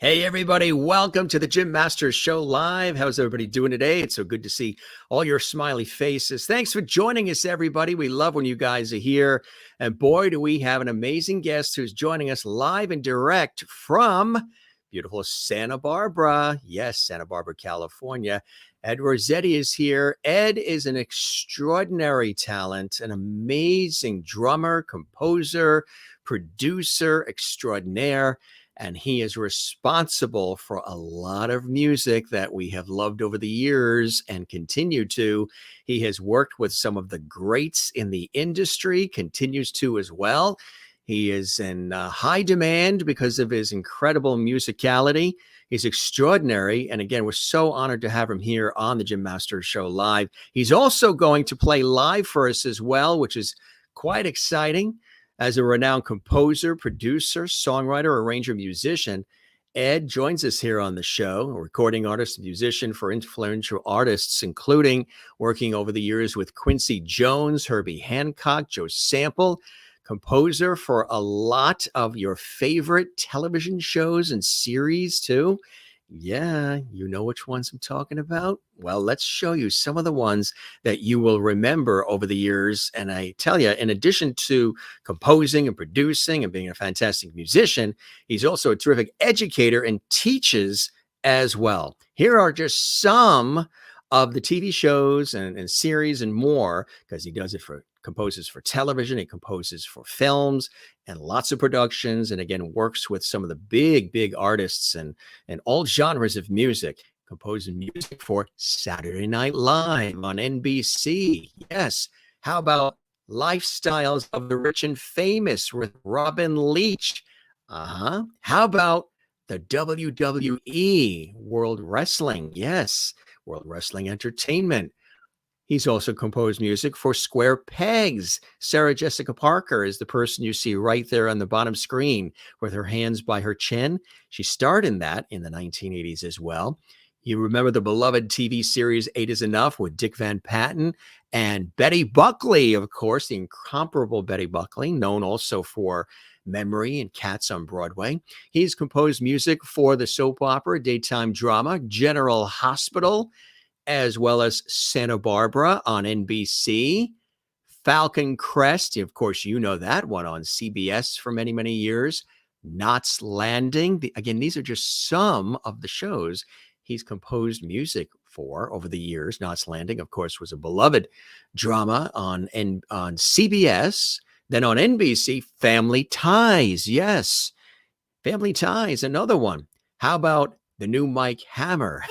Hey, everybody. Welcome to the Jim Masters Show Live. How's everybody doing today? It's so good to see all your smiley faces. Thanks for joining us, everybody. We love when you guys are here. And boy, do we have an amazing guest who's joining us live and direct from beautiful Santa Barbara. Yes, Santa Barbara, California. Ed Roscetti is here. Ed is an extraordinary talent, an amazing drummer, composer, producer extraordinaire. And he is responsible for a lot of music that we have loved over the years and continue to. He has worked with some of the greats in the industry, continues to as well. He is in high demand because of his incredible musicality. He's extraordinary. And again, we're so honored to have him here on the Jim Masters Show Live. He's also going to play live for us as well, which is quite exciting. As a renowned composer, producer, songwriter, arranger, musician, Ed joins us here on the show, a recording artist, musician for influential artists, including working over the years with Quincy Jones, Herbie Hancock, Joe Sample, composer for a lot of your favorite television shows and series too. Yeah, you know which ones I'm talking about? Well, let's show you some of the ones that you will remember over the years. And I tell you, in addition to composing and producing and being a fantastic musician, he's also a terrific educator and teaches as well. Here are just some of the TV shows and series and more, because he does it composes for television, he composes for films and lots of productions, and again, works with some of the big artists and all genres of music, composing music for Saturday Night Live on NBC. Yes. How about Lifestyles of the Rich and Famous with Robin Leach? How about the WWE, World Wrestling? Yes. World Wrestling Entertainment. He's also composed music for Square Pegs. Sarah Jessica Parker is the person you see right there on the bottom screen with her hands by her chin. She starred in that in the 1980s as well. You remember the beloved TV series 8 is Enough with Dick Van Patten and Betty Buckley, of course, the incomparable Betty Buckley, known also for Memory and Cats on Broadway. He's composed music for the soap opera, daytime drama, General Hospital, as well as Santa Barbara on NBC, Falcon Crest, of course, you know that one on CBS for many years, Knots Landing. Again, these are just some of the shows he's composed music for over the years. Knots Landing, of course, was a beloved drama on CBS. Then on NBC, Family Ties. Yes, Family Ties, another one. How about the new Mike Hammer?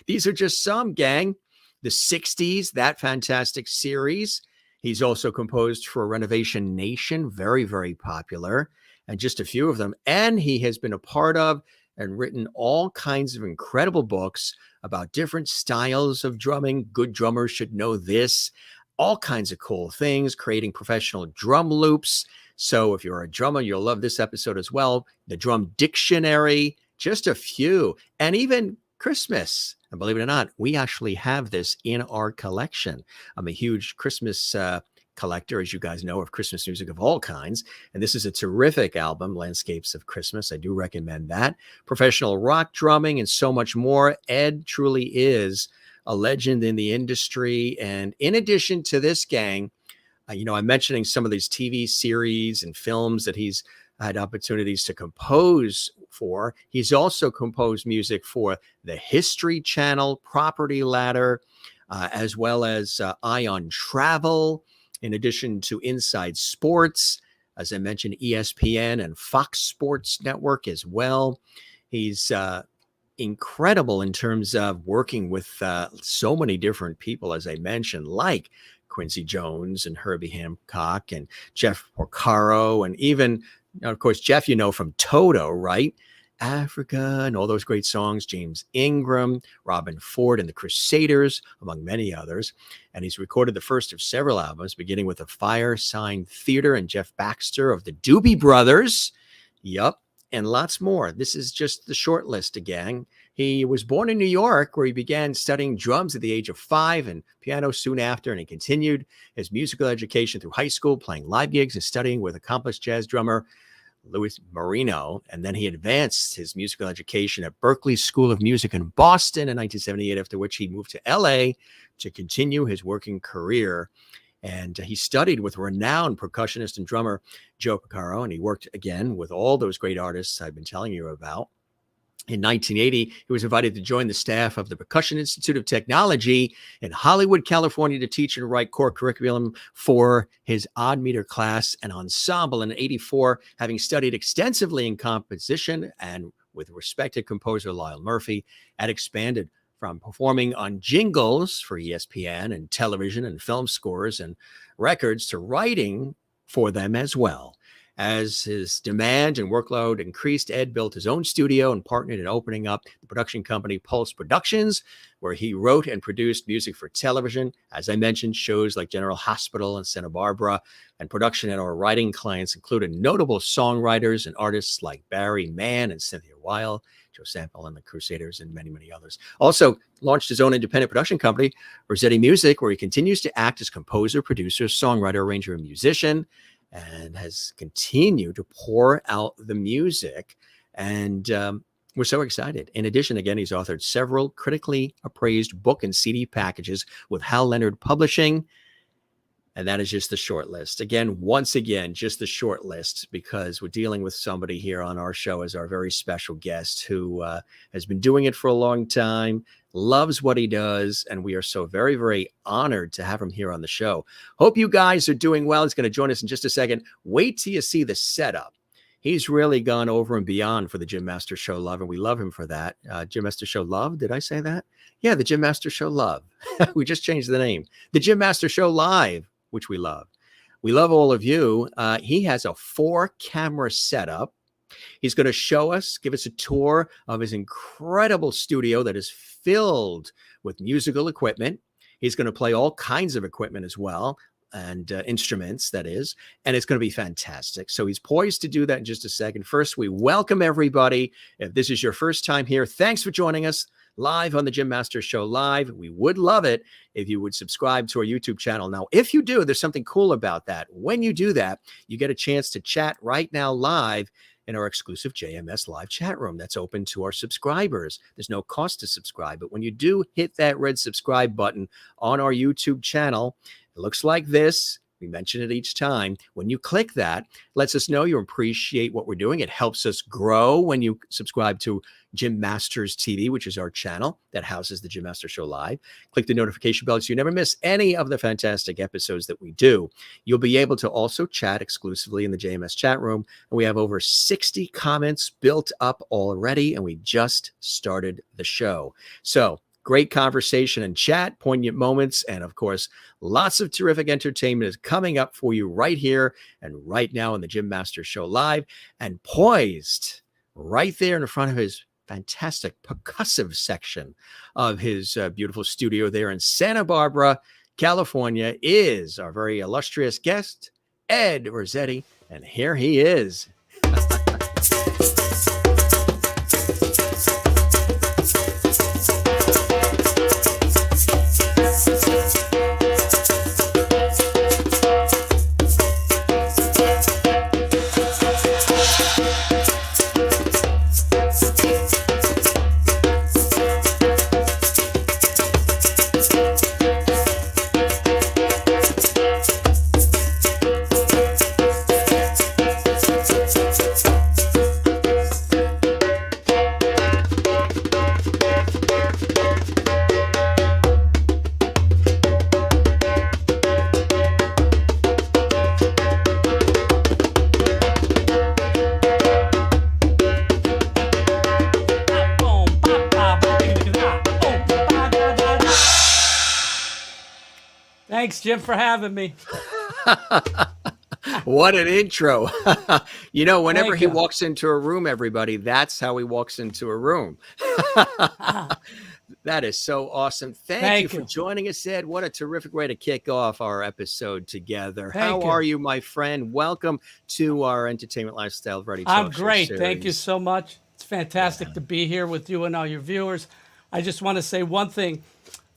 These are just some, gang. The 60s, that fantastic series. He's also composed for Renovation Nation, very popular, and just a few of them. And he has been a part of and written all kinds of incredible books about different styles of drumming. Good drummers should know this. All kinds of cool things, creating professional drum loops. So if you're a drummer, you'll love this episode as well. The Drum Dictionary, just a few, and even Christmas. And believe it or not, we actually have this in our collection. I'm a huge Christmas collector, as you guys know, of Christmas music of all kinds. And this is a terrific album, Landscapes of Christmas. I do recommend that. Professional rock drumming and so much more. Ed truly is a legend in the industry. And in addition to this, gang, I'm mentioning some of these TV series and films that he's had opportunities to compose for. He's also composed music for the History Channel, Property Ladder, as well as Eye on Travel, in addition to Inside Sports, as I mentioned, ESPN and Fox Sports Network as well. He's incredible in terms of working with so many different people, as I mentioned, like Quincy Jones and Herbie Hancock and Jeff Porcaro, and even, of course, Jeff, from Toto, right? Africa and all those great songs, James Ingram, Robben Ford and the Crusaders, among many others. And he's recorded the first of several albums, beginning with the Firesign Theater and Jeff Baxter of the Doobie Brothers. Yup. And lots more. This is just the short list, gang. He was born in New York, where he began studying drums at the age of 5 and piano soon after, and he continued his musical education through high school, playing live gigs and studying with accomplished jazz drummer Louis Marino, and then he advanced his musical education at Berklee School of Music in Boston in 1978, after which he moved to LA to continue his working career. And he studied with renowned percussionist and drummer Joe Porcaro, and he worked again with all those great artists I've been telling you about. In 1980, he was invited to join the staff of the Percussion Institute of Technology in Hollywood, California, to teach and write core curriculum for his odd meter class and ensemble. In 1984, having studied extensively in composition and with respected composer Lyle Murphy, had expanded from performing on jingles for ESPN and television and film scores and records to writing for them as well. As his demand and workload increased, Ed built his own studio and partnered in opening up the production company Pulse Productions, where he wrote and produced music for television. As I mentioned, shows like General Hospital and Santa Barbara, and production and our writing clients included notable songwriters and artists like Barry Mann and Cynthia Weil, Joe Sample and the Crusaders, and many, many others. Also launched his own independent production company, Roscetti Music, where he continues to act as composer, producer, songwriter, arranger, and musician, and has continued to pour out the music. And we're so excited. In addition, again, he's authored several critically appraised book and CD packages with Hal Leonard Publishing. And that is just the short list. Again, once again, just the short list, because we're dealing with somebody here on our show as our very special guest who has been doing it for a long time, loves what he does, and we are so very, very honored to have him here on the show. Hope you guys are doing well. He's going to join us in just a second. Wait till you see the setup. He's really gone over and beyond for the Jim Master Show Love, and we love him for that. Jim Master Show Love, did I say that? Yeah, the Jim Master Show Love. We just changed the name. The Jim Master Show Live, which we love. We love all of you. He has a 4-camera setup. He's going to show us, give us a tour of his incredible studio that is filled with musical equipment. He's going to play all kinds of equipment as well, and instruments, that is, and it's going to be fantastic. So he's poised to do that in just a second. First, we welcome everybody. If this is your first time here, thanks for joining us live on the Jim Master Show Live. We would love it if you would subscribe to our YouTube channel. Now, if you do, there's something cool about that. When you do that, you get a chance to chat right now live in our exclusive JMS live chat room that's open to our subscribers. There's no cost to subscribe, but when you do hit that red subscribe button on our YouTube channel, it looks like this. We mention it each time. When you click that, lets us know you appreciate what we're doing. It helps us grow when you subscribe to Jim Masters TV, which is our channel that houses the Jim Master Show Live. Click the notification bell so you never miss any of the fantastic episodes that we do. You'll be able to also chat exclusively in the JMS chat room. And we have over 60 comments built up already, and we just started the show. So great conversation and chat, poignant moments, and of course, lots of terrific entertainment is coming up for you right here and right now on the Jim Master Show Live, and poised right there in front of his fantastic percussive section of his beautiful studio there in Santa Barbara, California, is our very illustrious guest, Ed Roscetti, and here he is. Thanks, Jim, for having me. What an intro. You know, whenever he walks into a room, everybody, that's how he walks into a room. That is so awesome. Thank you for joining us, Ed. What a terrific way to kick off our episode together. How are you, my friend? Welcome to our Entertainment Lifestyle Variety Talk I'm great. Show series. Thank you so much. It's fantastic to be here with you and all your viewers. I just want to say one thing.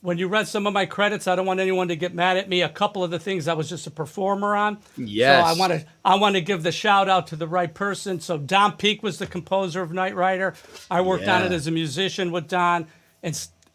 when you read some of my credits, I don't want anyone to get mad at me. A couple of the things I was just a performer on. Yes. So I want to give the shout out to the right person. So Don Peake was the composer of Knight Rider. I worked on it as a musician with Don.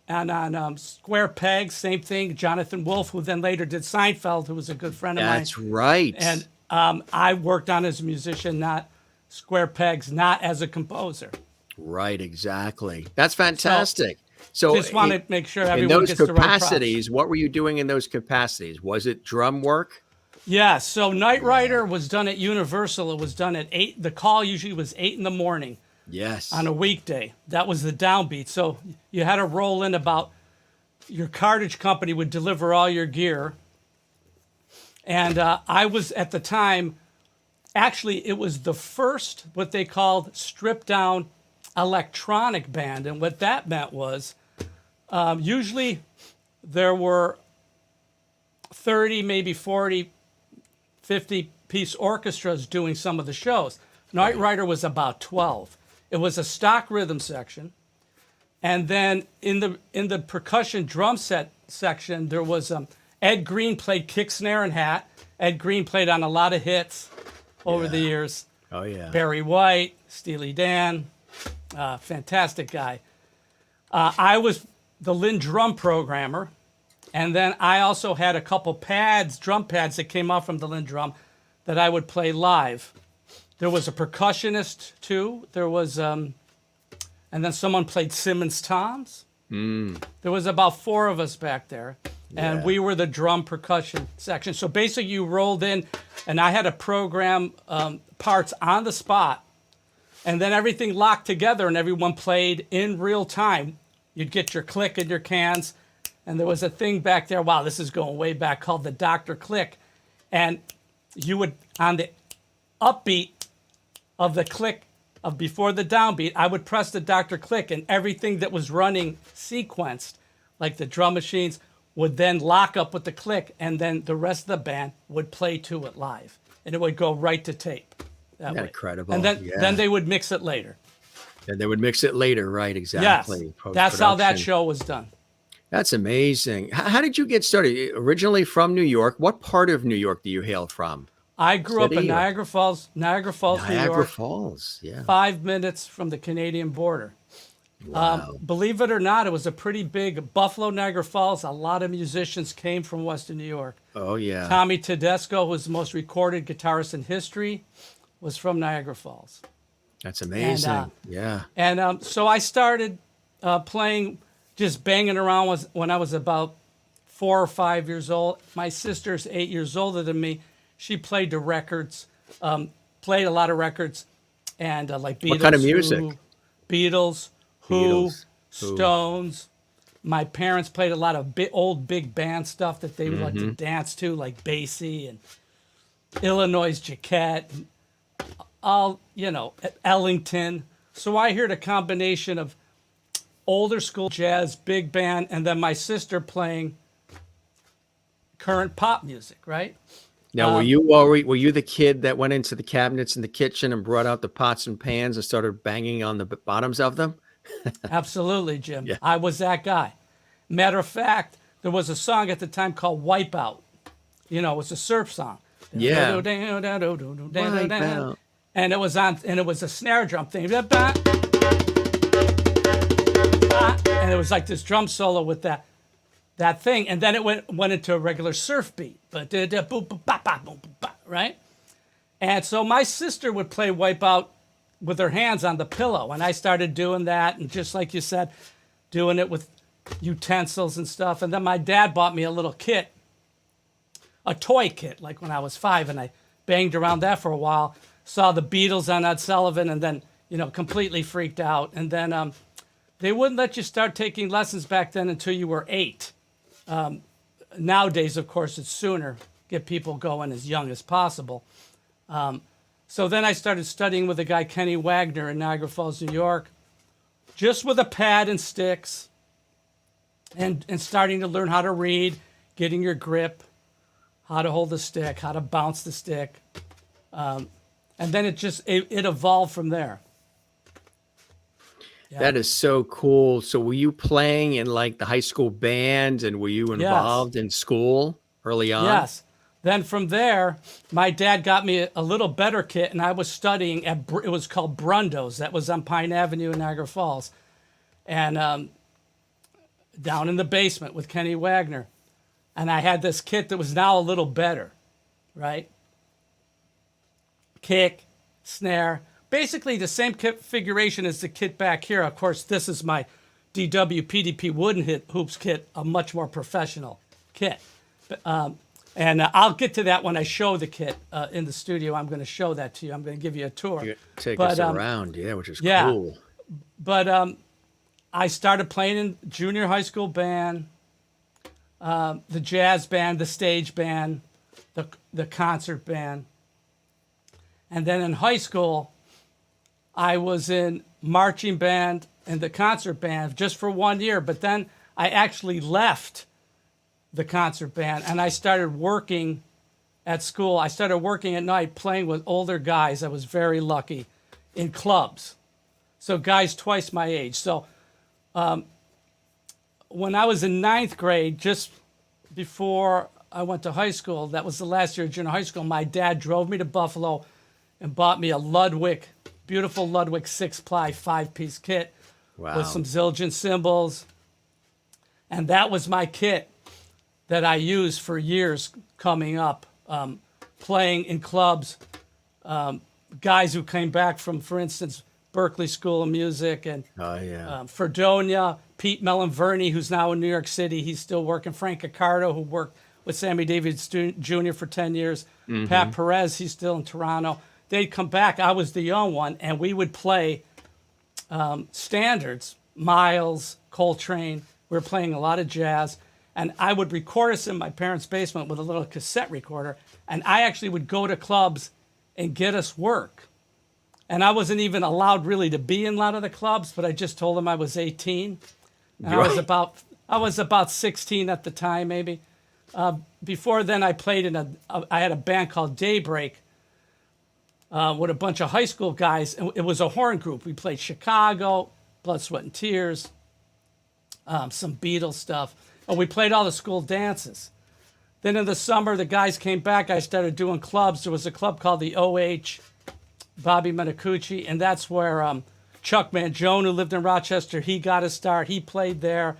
And on Square Pegs, same thing. Jonathan Wolfe, who then later did Seinfeld, who was a good friend of mine. That's right. And I worked on as a musician, not Square Pegs, not as a composer. Right, exactly. That's fantastic. So just want to make sure everyone in those gets the right props. capacities, what were you doing in those capacities? Was it drum work? Yeah, so Knight Rider was done at Universal. It was done at 8. The call usually was 8 in the morning. Yes. On a weekday. That was the downbeat. So you had to roll in about, your cartage company would deliver all your gear. And I was at the time, actually it was the first, what they called stripped down electronic band. And what that meant was, usually there were 30, maybe 40, 50 piece orchestras doing some of the shows. Knight Rider was about 12. It was a stock rhythm section. And then in the percussion drum set section, there was Ed Green played kick, snare, and hat. Ed Green played on a lot of hits over the years. Oh, yeah. Barry White, Steely Dan, fantastic guy. I was the Lynn drum programmer. And then I also had a couple pads, drum pads that came off from the Lynn drum that I would play live. There was a percussionist too. There was, and then someone played Simmons toms. There was about 4 of us back there, and we were the drum percussion section. So basically, you rolled in, and I had to program parts on the spot, and then everything locked together, and everyone played in real time. You'd get your click and your cans, and there was a thing back there. Wow, this is going way back, called the Dr. Click, and you would on the upbeat of the click of before the downbeat, I would press the Dr. Click, and everything that was running sequenced, like the drum machines, would then lock up with the click, and then the rest of the band would play to it live, and it would go right to tape. That way. Incredible. And then they would mix it later. And they would mix it later, right? Exactly. Yes, that's how that show was done. That's amazing. How did you get started? Originally from New York. What part of New York do you hail from? I grew up in Niagara Falls, New York. Niagara Falls, yeah. 5 minutes from the Canadian border. Wow. Believe it or not, it was a pretty big Buffalo, Niagara Falls. A lot of musicians came from Western New York. Oh, yeah. Tommy Tedesco, who was the most recorded guitarist in history, was from Niagara Falls. That's amazing. Yeah. And so I started playing, just banging around when I was about 4 or 5 years old. My sister's 8 years older than me. She played the records, played a lot of records, and like Beatles. What kind of music? Beatles, Who, Stones. My parents played a lot of old big band stuff that they would like to dance to, like Basie and Illinois Jaquette, all, Ellington. So I heard a combination of older school jazz, big band, and then my sister playing current pop music, right? Now, were you the kid that went into the cabinets in the kitchen and brought out the pots and pans and started banging on the bottoms of them? Absolutely, Jim. Yeah. I was that guy. Matter of fact, there was a song at the time called Wipeout. It was a surf song. Yeah. Wipeout. And it was a snare drum thing. And it was like this drum solo with that thing, and then it went into a regular surf beat, right? And so my sister would play Wipeout with her hands on the pillow, and I started doing that, and just like you said, doing it with utensils and stuff. And then my dad bought me a little kit, a toy kit, like when I was 5, and I banged around that for a while. Saw the Beatles on Ed Sullivan, and then completely freaked out. And then they wouldn't let you start taking lessons back then until you were 8. Nowadays, of course, it's sooner. Get people going as young as possible. So then I started studying with a guy, Kenny Wagner, in Niagara Falls, New York, just with a pad and sticks, and starting to learn how to read, getting your grip, how to hold the stick, how to bounce the stick. And then it evolved from there. Yeah. That is so cool. So were you playing in like the high school band, and were you involved in school early on? Yes. Then from there, my dad got me a little better kit, and I was studying at, it was called Brundo's. That was on Pine Avenue in Niagara Falls. And down in the basement with Kenny Wagner. And I had this kit that was now a little better, right? Kick, snare, basically the same configuration as the kit back here. Of course, this is my DW PDP wooden hoops kit, a much more professional kit. And I'll get to that when I show the kit in the studio. I'm going to show that to you. I'm going to give you a tour. Take us around, which is cool. But I started playing in junior high school band, the jazz band, the stage band, the concert band. And then in high school, I was in marching band and the concert band just for 1 year. But then I actually left the concert band and I started working at school. I started working at night playing with older guys. I was very lucky in clubs. So guys twice my age. So when I was in 9th grade, just before I went to high school, that was the last year of junior high school, my dad drove me to Buffalo and bought me a Ludwig, beautiful Ludwig 6-ply 5-piece kit with some Zildjian cymbals. And that was my kit that I used for years coming up, playing in clubs. Guys who came back from, for instance, Berklee School of Music and Fredonia, Pete Melonverni, who's now in New York City. He's still working. Frank Accardo, who worked with Sammy Davis Jr. for 10 years. Pat Perez, he's still in Toronto. They'd come back. I was the young one, and we would play standards, Miles, Coltrane. We were playing a lot of jazz. And I would record us in my parents' basement with a little cassette recorder. And I actually would go to clubs and get us work. And I wasn't even allowed really to be in a lot of the clubs, but I just told them I was 18. And I was about 16 at the time, maybe. Before then, I played I had a band called Daybreak with a bunch of high school guys. And it was a horn group. We played Chicago, Blood, Sweat, and Tears, some Beatles stuff. And we played all the school dances. Then in the summer, the guys came back. I started doing clubs. There was a club called the OH, Bobby Menicucci, and that's where Chuck Mangione, who lived in Rochester, he got his start. He played there.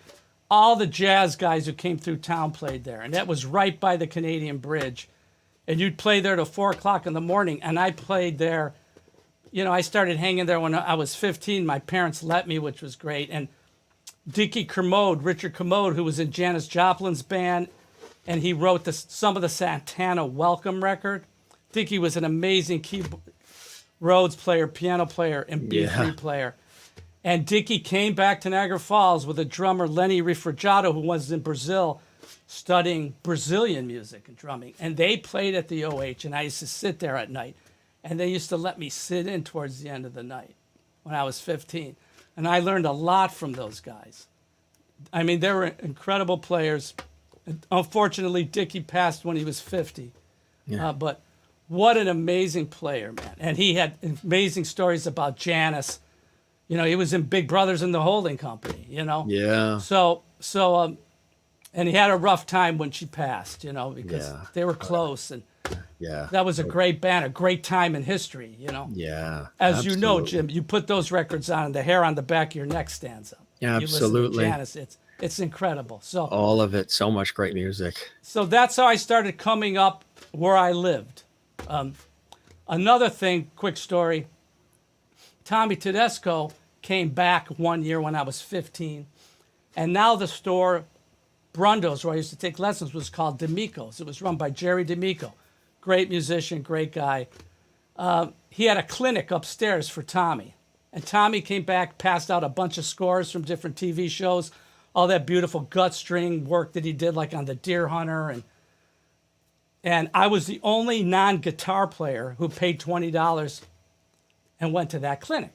All the jazz guys who came through town played there, and that was right by the Canadian Bridge. And you'd play there till 4 o'clock in the morning, and I played there. You know, I started hanging there when I was 15. My parents let me, which was great. And Dickie Kermode, Richard Kermode, who was in Janis Joplin's band, and he wrote some of the Santana Welcome record. Dickie was an amazing Rhodes player, piano player, and B3 player. And Dickie came back to Niagara Falls with a drummer, Lenny Refrigiato, who was in Brazil studying Brazilian music and drumming. And they played at the OH, and I used to sit there at night. And they used to let me sit in towards the end of the night when I was 15. And I learned a lot from those guys. I mean, they were incredible players. Unfortunately, Dickie passed when he was 50. But what an amazing player, man. And he had amazing stories about Janis. You know, he was in Big Brothers and the Holding Company, you know? Yeah. So, and he had a rough time when she passed, you know, because they were close. And that was a great band, a great time in history, you know? Yeah. As you know, Jim, you put those records on and the hair on the back of your neck stands up. Absolutely. You listen to Janis, it's incredible. So all of it, so much great music. So that's how I started coming up where I lived. Another thing, quick story, Tommy Tedesco came back 1 year when I was 15. And now the store, Brundo's, where I used to take lessons, was called D'Amico's. It was run by Jerry D'Amico. Great musician, great guy. He had a clinic upstairs for Tommy. And Tommy came back, passed out a bunch of scores from different TV shows, all that beautiful gut string work that he did, like on The Deer Hunter. And I was the only non-guitar player who paid $20 and went to that clinic.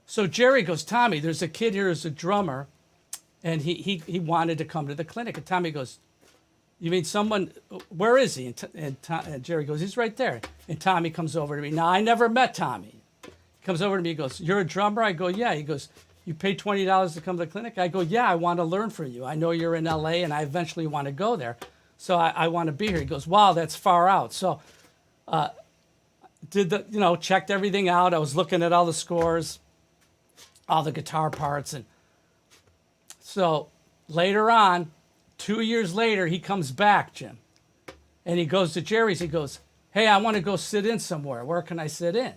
So Jerry goes, Tommy, there's a kid here who's a drummer, and he wanted to come to the clinic. And Tommy goes, you mean someone, where is he? And Jerry goes, he's right there. And Tommy comes over to me. Now, I never met Tommy, comes over to me. He goes, "You're a drummer?" I go, "Yeah." He goes, "You pay $20 to come to the clinic?" I go, "Yeah, I want to learn from you. I know you're in LA and I eventually want to go there. So I want to be here." He goes, "Wow, that's far out." So checked everything out. I was looking at all the scores, all the guitar parts. And so later on, 2 years later, he comes back, Jim. And he goes to Jerry's. He goes, "Hey, I want to go sit in somewhere. Where can I sit in?"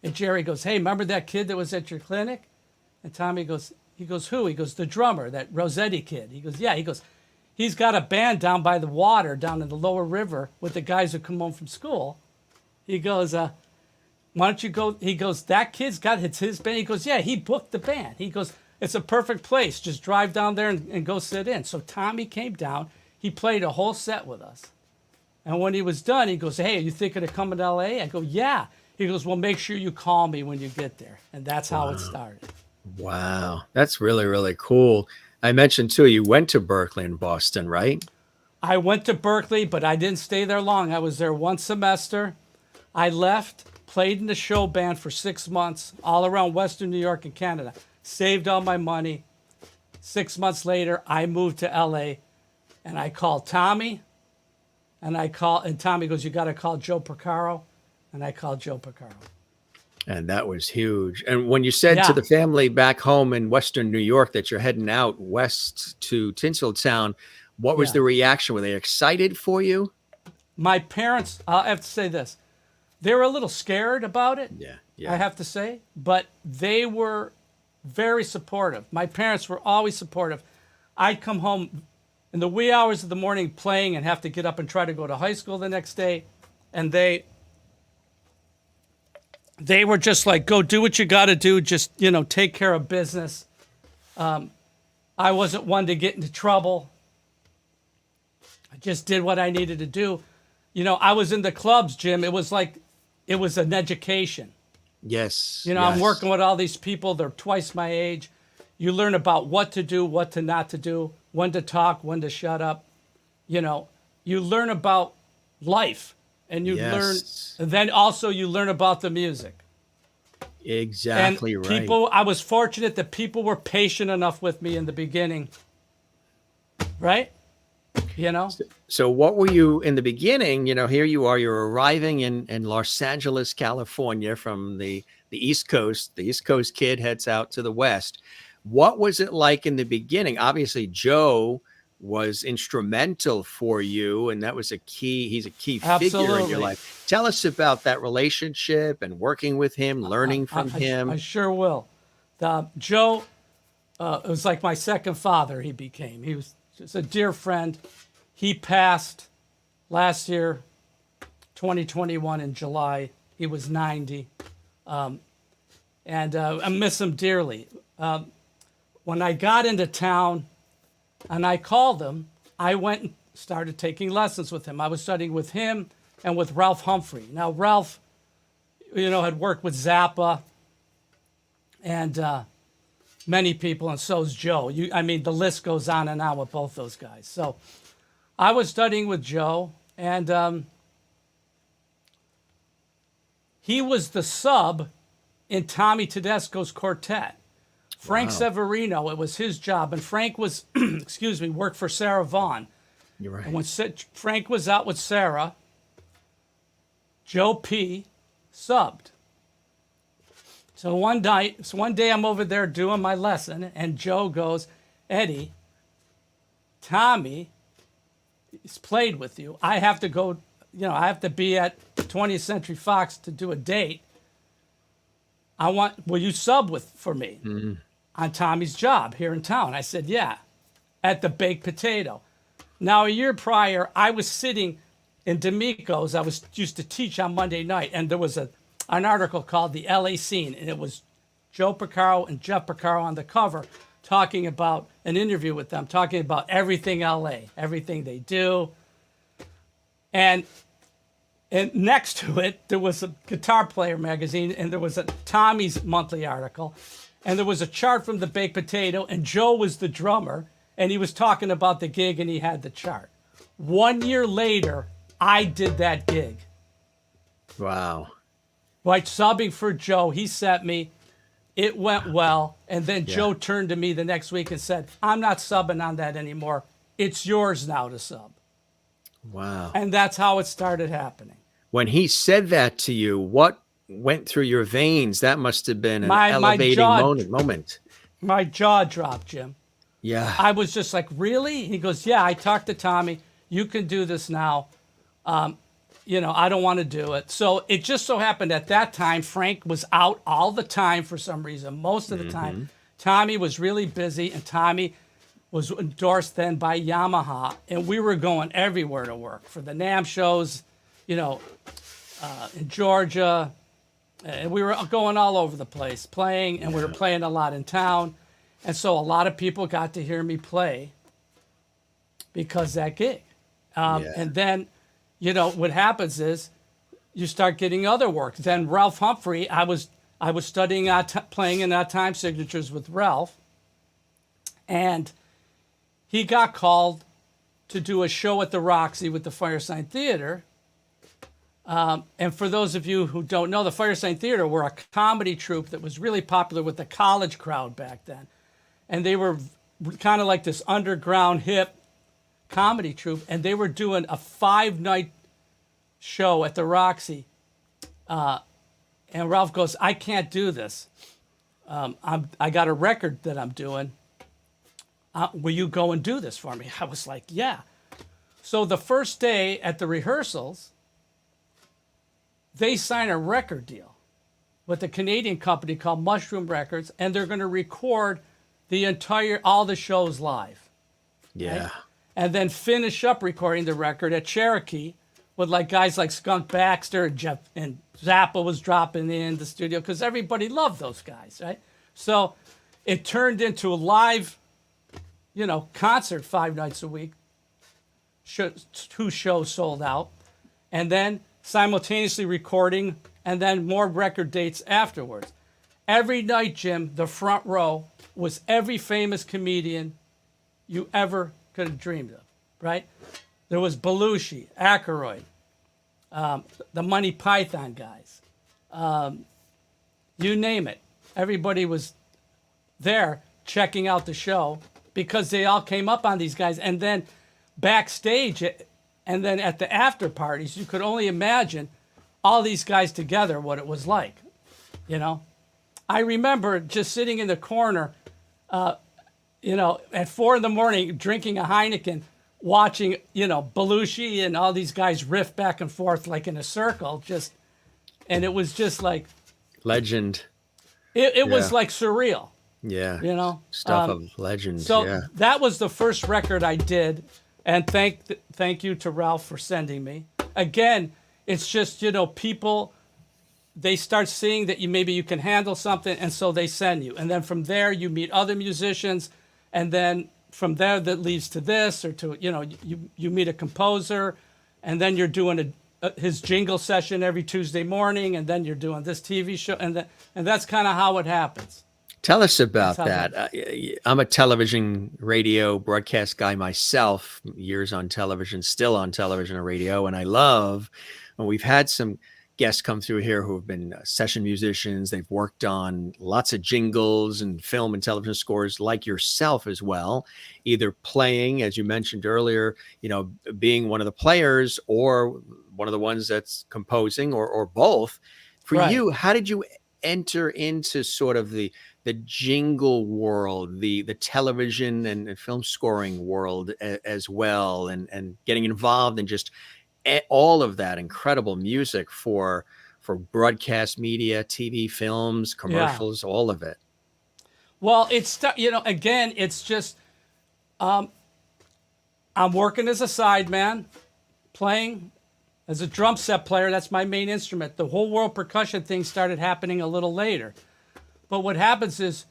And Jerry goes, "Hey, remember that kid that was at your clinic?" And Tommy goes, "Who?" He goes, "The drummer, that Roscetti kid." He goes, "Yeah." He goes, "He's got a band down by the water, down in the lower river with the guys who come home from school." He goes, "Why don't you go?" He goes, "That kid's got his band." He goes, "Yeah, he booked the band." He goes, "It's a perfect place. Just drive down there and go sit in." So Tommy came down. He played a whole set with us. And when he was done, he goes, "Hey, are you thinking of coming to LA?" I go, "Yeah." He goes, "Well, make sure you call me when you get there." And that's how it started. Wow. That's really, really cool. I mentioned too, you went to Berklee in Boston, right? I went to Berklee, but I didn't stay there long. I was there one semester. I left, played in the show band for 6 months, all around Western New York and Canada. Saved all my money. 6 months later, I moved to LA, and I called Tommy, and Tommy goes, "You got to call Joe Porcaro," and I called Joe Porcaro. And that was huge. And when you said to the family back home in Western New York that you're heading out west to Tinseltown, what was the reaction? Were they excited for you? My parents, I have to say this, they were a little scared about it. Yeah. I have to say, but they were very supportive. My parents were always supportive. I'd come home in the wee hours of the morning playing and have to get up and try to go to high school the next day. And they were just like, "Go do what you got to do. Just, take care of business." I wasn't one to get into trouble. I just did what I needed to do. I was in the clubs, Jim. It was like, it was an education. Yes. I'm working with all these people. They're twice my age. You learn about what to do, what to not to do, when to talk, when to shut up. You learn about life, and you learn, and then also you learn about the music. Exactly and right. I was fortunate that people were patient enough with me in the beginning. Right? So what were you in the beginning? Here you are, you're arriving in Los Angeles, California from the East Coast. The East Coast kid heads out to the West. What was it like in the beginning? Obviously, Joe was instrumental for you, and that was he's a key figure in your life. Tell us about that relationship and working with him, learning from him. I sure will. Joe, it was like my second father he became. He was just a dear friend. He passed last year, 2021 in July. He was 90. And I miss him dearly. When I got into town and I called him, I went and started taking lessons with him. I was studying with him and with Ralph Humphrey. Now, Ralph, had worked with Zappa and many people, and so's Joe. The list goes on and on with both those guys. So I was studying with Joe, and he was the sub in Tommy Tedesco's quartet. Frank Severino, it was his job, and Frank was, worked for Sarah Vaughan. You're right. And when Frank was out with Sarah, Joe P. subbed. So one day I'm over there doing my lesson, and Joe goes, "Eddie, Tommy has played with you. I have to go, I have to be at 20th Century Fox to do a date. Will you sub for me on Tommy's job here in town?" I said, "Yeah," at the Baked Potato. Now, a year prior, I was sitting in D'Amico's. I used to teach on Monday night, and there was an article called The LA Scene, and it was Joe Porcaro and Jeff Porcaro on the cover talking about an interview with them, talking about everything LA, everything they do. And next to it, there was a Guitar Player magazine, and there was a Tommy's monthly article, and there was a chart from the Baked Potato, and Joe was the drummer, and he was talking about the gig, and he had the chart. 1 year later, I did that gig. Wow. right, subbing for Joe. He sent me. It went well. And then Joe turned to me the next week and said, I'm not subbing on that anymore. It's yours now to sub. Wow. And that's how it started happening. When he said that to you, what went through your veins? That must have been an elevating moment. My jaw dropped, Jim. Yeah. I was just like, really? He goes, yeah, I talked to Tommy. You can do this now. I don't want to do it. So it just so happened at that time, Frank was out all the time for some reason, most of the time. Tommy was really busy, and Tommy was endorsed then by Yamaha, and we were going everywhere to work for the NAMM shows, in Georgia. And we were going all over the place playing, and we were playing a lot in town. And so a lot of people got to hear me play because that gig. And then, what happens is you start getting other work. Then Ralph Humphrey, I was studying playing in time signatures with Ralph, and he got called to do a show at the Roxy with the Firesign Theater. And for those of you who don't know, the Firesign Theater were a comedy troupe that was really popular with the college crowd back then. And they were kind of like this underground hip comedy troupe, and they were doing a 5-night show at the Roxy. And Ralph goes, I can't do this. I got a record that I'm doing. Will you go and do this for me? I was like, yeah. So the first day at the rehearsals, they sign a record deal with a Canadian company called Mushroom Records, and they're going to record all the shows live. Yeah. Right? And then finish up recording the record at Cherokee with guys like Skunk Baxter and Jeff, and Zappa was dropping in the studio because everybody loved those guys, right? So it turned into a live, concert 5 nights a week. 2 shows sold out, and then simultaneously recording, and then more record dates afterwards. Every night, Jim, the front row was every famous comedian you ever could have dreamed of, right? There was Belushi, Aykroyd, the Monty Python guys, you name it. Everybody was there checking out the show because they all came up on these guys. And then backstage, and then at the after parties, you could only imagine all these guys together, what it was like, I remember just sitting in the corner, at 4 a.m, drinking a Heineken, watching, Belushi and all these guys riff back and forth like in a circle, and it was just like legend. It was like surreal. Yeah. Stuff of legend. So that was the first record I did, and thank you to Ralph for sending me. Again, it's just, people, they start seeing that maybe you can handle something, and so they send you. And then from there, you meet other musicians, and then from there, that leads to this, or to, you meet a composer, and then you're doing his jingle session every Tuesday morning, and then you're doing this TV show, and that's kind of how it happens. Tell us about that. I'm a television, radio broadcast guy myself, years on television, still on television and radio, and I love when we've had some guests come through here who have been session musicians. They've worked on lots of jingles and film and television scores like yourself as well, either playing, as you mentioned earlier, being one of the players or one of the ones that's composing, or both. For you, how did you enter into sort of the jingle world, the television and film scoring world as well, and getting involved in just all of that incredible music for broadcast media, TV, films, commercials, all of it? Well, it's, again, it's just, I'm working as a sideman, playing as a drum set player. That's my main instrument. The whole world percussion thing started happening a little later. But what happens is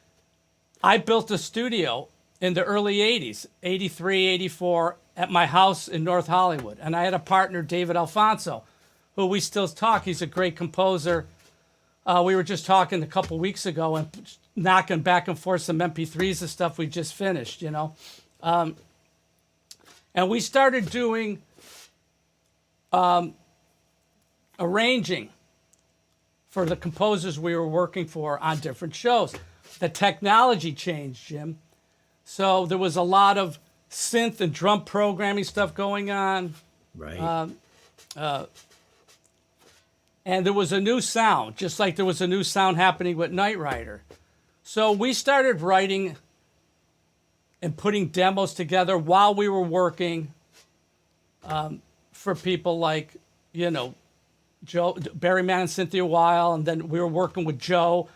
I built a studio in the early 80s, 83, 84, at my house in North Hollywood. And I had a partner, David Alfonso, who we still talk. He's a great composer. We were just talking a couple weeks ago and knocking back and forth some MP3s and stuff we just finished, And we started doing arranging for the composers we were working for on different shows. The technology changed, Jim. So there was a lot of synth and drum programming stuff going on. Right. And there was a new sound, just like there was a new sound happening with Knight Rider. So we started writing and putting demos together while we were working for people like, you know, Joe, Barry Mann and Cynthia Weil, and then we were working with Joe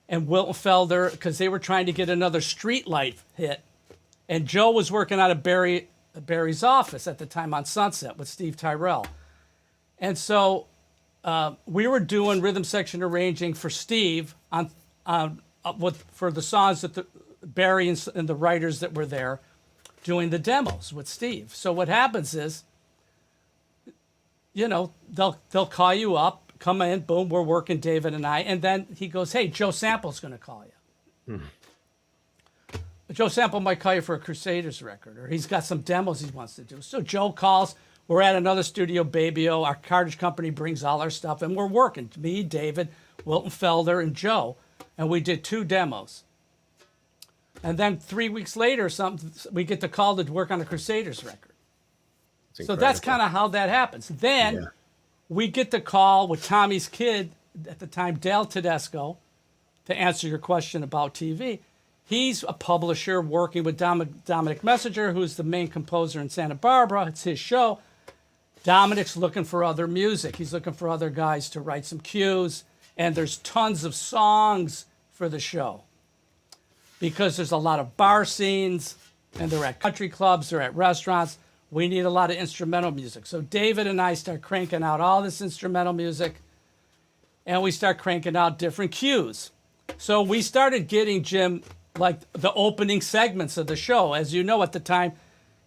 and Wilton Felder because they were trying to get another Streetlight hit. And Joe was working out of Barry's office at the time on Sunset with Steve Tyrell. And so we were doing rhythm section arranging for Steve for the songs that Barry and the writers that were there doing the demos with Steve. So what happens is, you know, they'll call you up, come in, boom, we're working, David and I, and then he goes, hey, Joe Sample's going to call you. Joe Sample might call you for a Crusaders record, or he's got some demos he wants to do. So Joe calls. We're at another studio, Baby-O. Our cartage company brings all our stuff, and we're working. Me, David, Wilton Felder, and Joe. And we did 2 demos. And then 3 weeks later, we get the call to work on a Crusaders record. So that's kind of how that happens. Then we get the call with Tommy's kid, at the time, Dale Tedesco, to answer your question about TV. He's a publisher working with Dominic Messenger, who's the main composer in Santa Barbara. It's his show. Dominic's looking for other music. He's looking for other guys to write some cues. And there's tons of songs for the show because there's a lot of bar scenes, and they're at country clubs, they're at restaurants. We need a lot of instrumental music. So David and I start cranking out all this instrumental music, and we start cranking out different cues. So we started getting, Jim, like the opening segments of the show. As you know, at the time,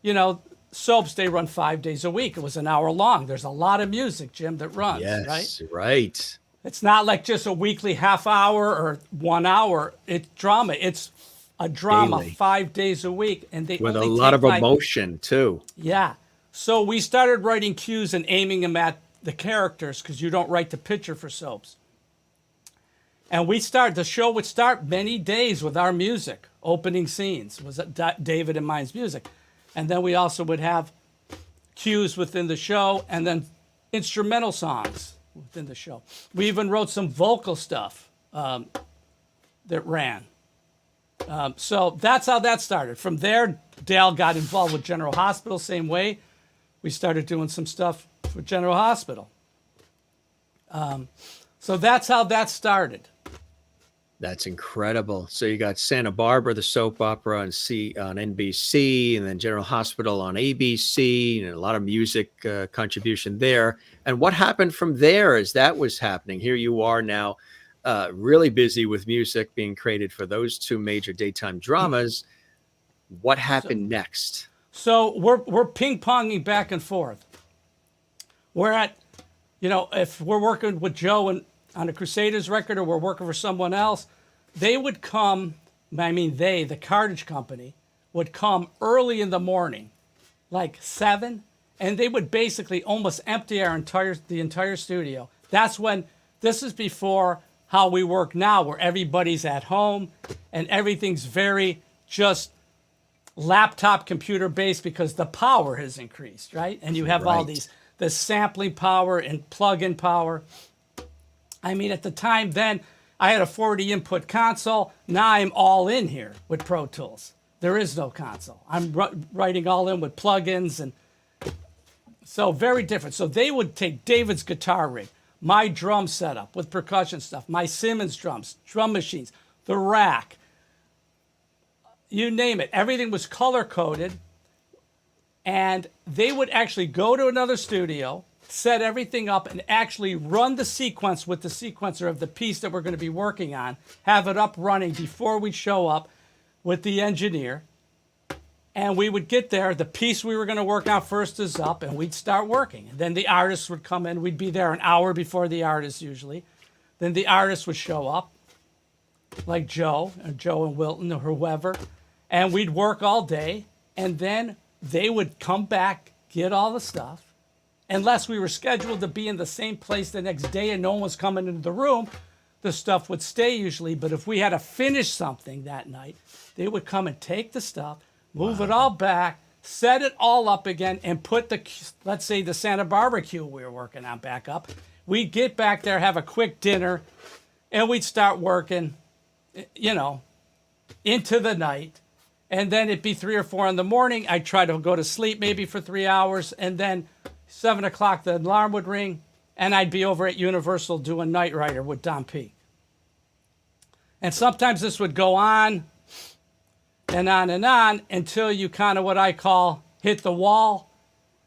you know, soaps, they run 5 days a week. It was an hour long. There's a lot of music, Jim, that runs, right? It's not like just a weekly half hour or 1 hour. It's drama. It's a drama daily. 5 days a week. And they with only a lot of emotion, too. Yeah. So we started writing cues and aiming them at the characters because you don't write the picture for soaps. And the show would start many days with our music. Opening scenes was David and mine's music. And then we also would have cues within the show and then instrumental songs within the show. We even wrote some vocal stuff that ran. So that's how that started. From there, Dale got involved with General Hospital, same way. We started doing some stuff for General Hospital. So that's how that started. That's incredible. So you got Santa Barbara, the soap opera on NBC, and then General Hospital on ABC, and a lot of music contribution there. And what happened from there as that was happening? Here you are now, really busy with music being created for those 2 major daytime dramas. What happened next? So we're ping-ponging back and forth. We're at, you know, if we're working with Joe on a Crusaders record, or we're working for someone else, they would come, the cartage company, would come early in the morning, like 7, and they would basically almost empty the entire studio. That's when, this is before how we work now, where everybody's at home, and everything's very just laptop computer based because the power has increased, right? And you have all the sampling power and plug-in power. I mean, at the time then, I had a 40 input console. Now I'm all in here with Pro Tools. There is no console. I'm writing all in with plugins, and so very different. So they would take David's guitar rig, my drum setup with percussion stuff, my Simmons drums, drum machines, the rack, you name it. Everything was color coded, and they would actually go to another studio, set everything up, and actually run the sequence with the sequencer of the piece that we're going to be working on, have it up running before we show up with the engineer. And we would get there, the piece we were going to work on first is up, and we'd start working. And then the artists would come in. We'd be there an hour before the artist usually. Then the artist would show up, like Joe and Wilton or whoever, and we'd work all day. And then they would come back, get all the stuff, unless we were scheduled to be in the same place the next day and no one was coming into the room, the stuff would stay usually. But if we had to finish something that night, they would come and take the stuff, move it all back, set it all up again, and put the, let's say, the Santa Barbara cue we were working on back up. We'd get back there, have a quick dinner, and we'd start working, you know, into the night. And then it'd be 3 or 4 in the morning. I'd try to go to sleep maybe for 3 hours. And then 7 o'clock, the alarm would ring. And I'd be over at Universal doing Night Rider with Don Peake. And sometimes this would go on and on until you kind of what I call hit the wall.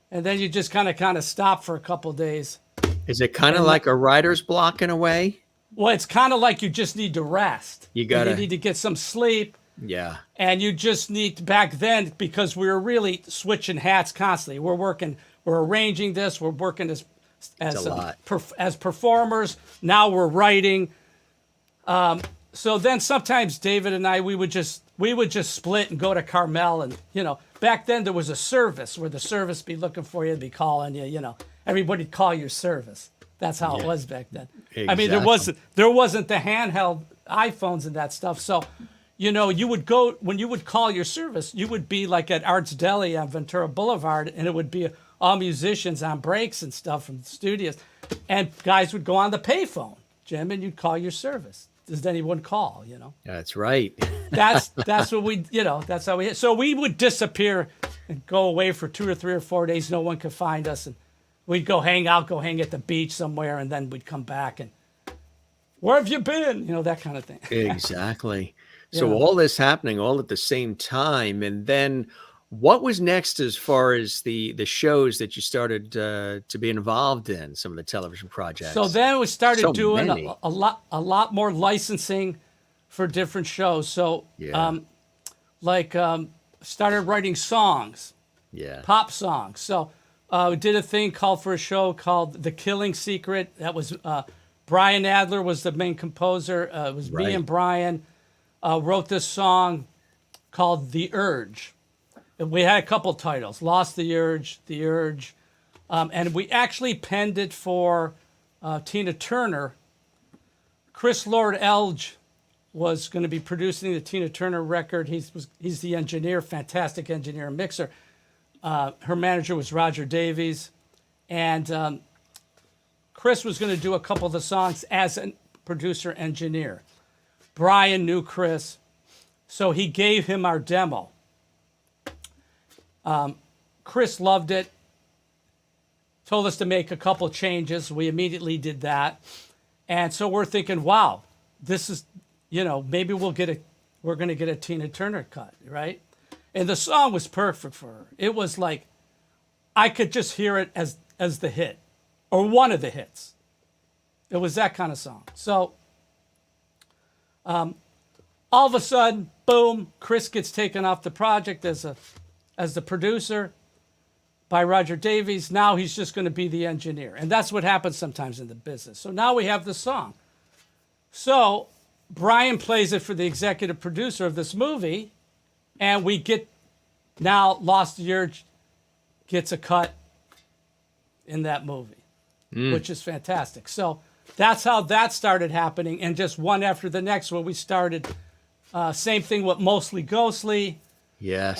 And then you just kind of stop for a couple of days. Is it kind of like a writer's block in a way? Well, it's kind of like you just need to rest. You need to get some sleep. Yeah. And you just need, back then, because we were really switching hats constantly. We're arranging this. We're working as performers. Now we're writing. So then sometimes David and I, we would just split and go to Carmel. And, you know, back then there was a service where the service be looking for you, be calling you, you know. Everybody'd call your service. That's how it was back then. Exactly. I mean, there wasn't the handheld iPhones and that stuff. So, you know, when you would call your service, you would be like at Arts Deli on Ventura Boulevard, and it would be all musicians on breaks and stuff from the studios. And guys would go on the payphone, Jim, and you'd call your service. Does anyone call, you know? That's right. That's what we, you know, that's how we, so we would disappear and go away for 2 or 3 or 4 days. No one could find us. And we'd go hang at the beach somewhere, and then we'd come back and, where have you been? You know, that kind of thing. Exactly. So all this happening all at the same time. And then what was next as far as the shows that you started to be involved in, some of the television projects? So then we started doing a lot more licensing for different shows. So started writing songs, pop songs. So we did a thing for a show called The Killing Secret. That was Brian Adler was the main composer. It was me and Brian wrote this song called The Urge. And we had a couple titles, Lost the Urge, and we actually penned it for Tina Turner. Chris Lord Elge was going to be producing the Tina Turner record. He's the engineer, fantastic engineer and mixer. Her manager was Roger Davies. And Chris was going to do a couple of the songs as a producer engineer. Brian knew Chris, so he gave him our demo. Chris loved it, told us to make a couple changes. We immediately did that. And so we're thinking, wow, this is, you know, maybe we're going to get a Tina Turner cut, right? And the song was perfect for her. It was like, I could just hear it as the hit, or one of the hits. It was that kind of song. So all of a sudden, boom, Chris gets taken off the project as the producer by Roger Davies. Now he's just going to be the engineer. And that's what happens sometimes in the business. So now we have the song. So Brian plays it for the executive producer of this movie, and we get now Lost the Urge gets a cut in that movie, which is fantastic. So that's how that started happening, and just one after the next when we started. Same thing with Mostly Ghostly. Yes.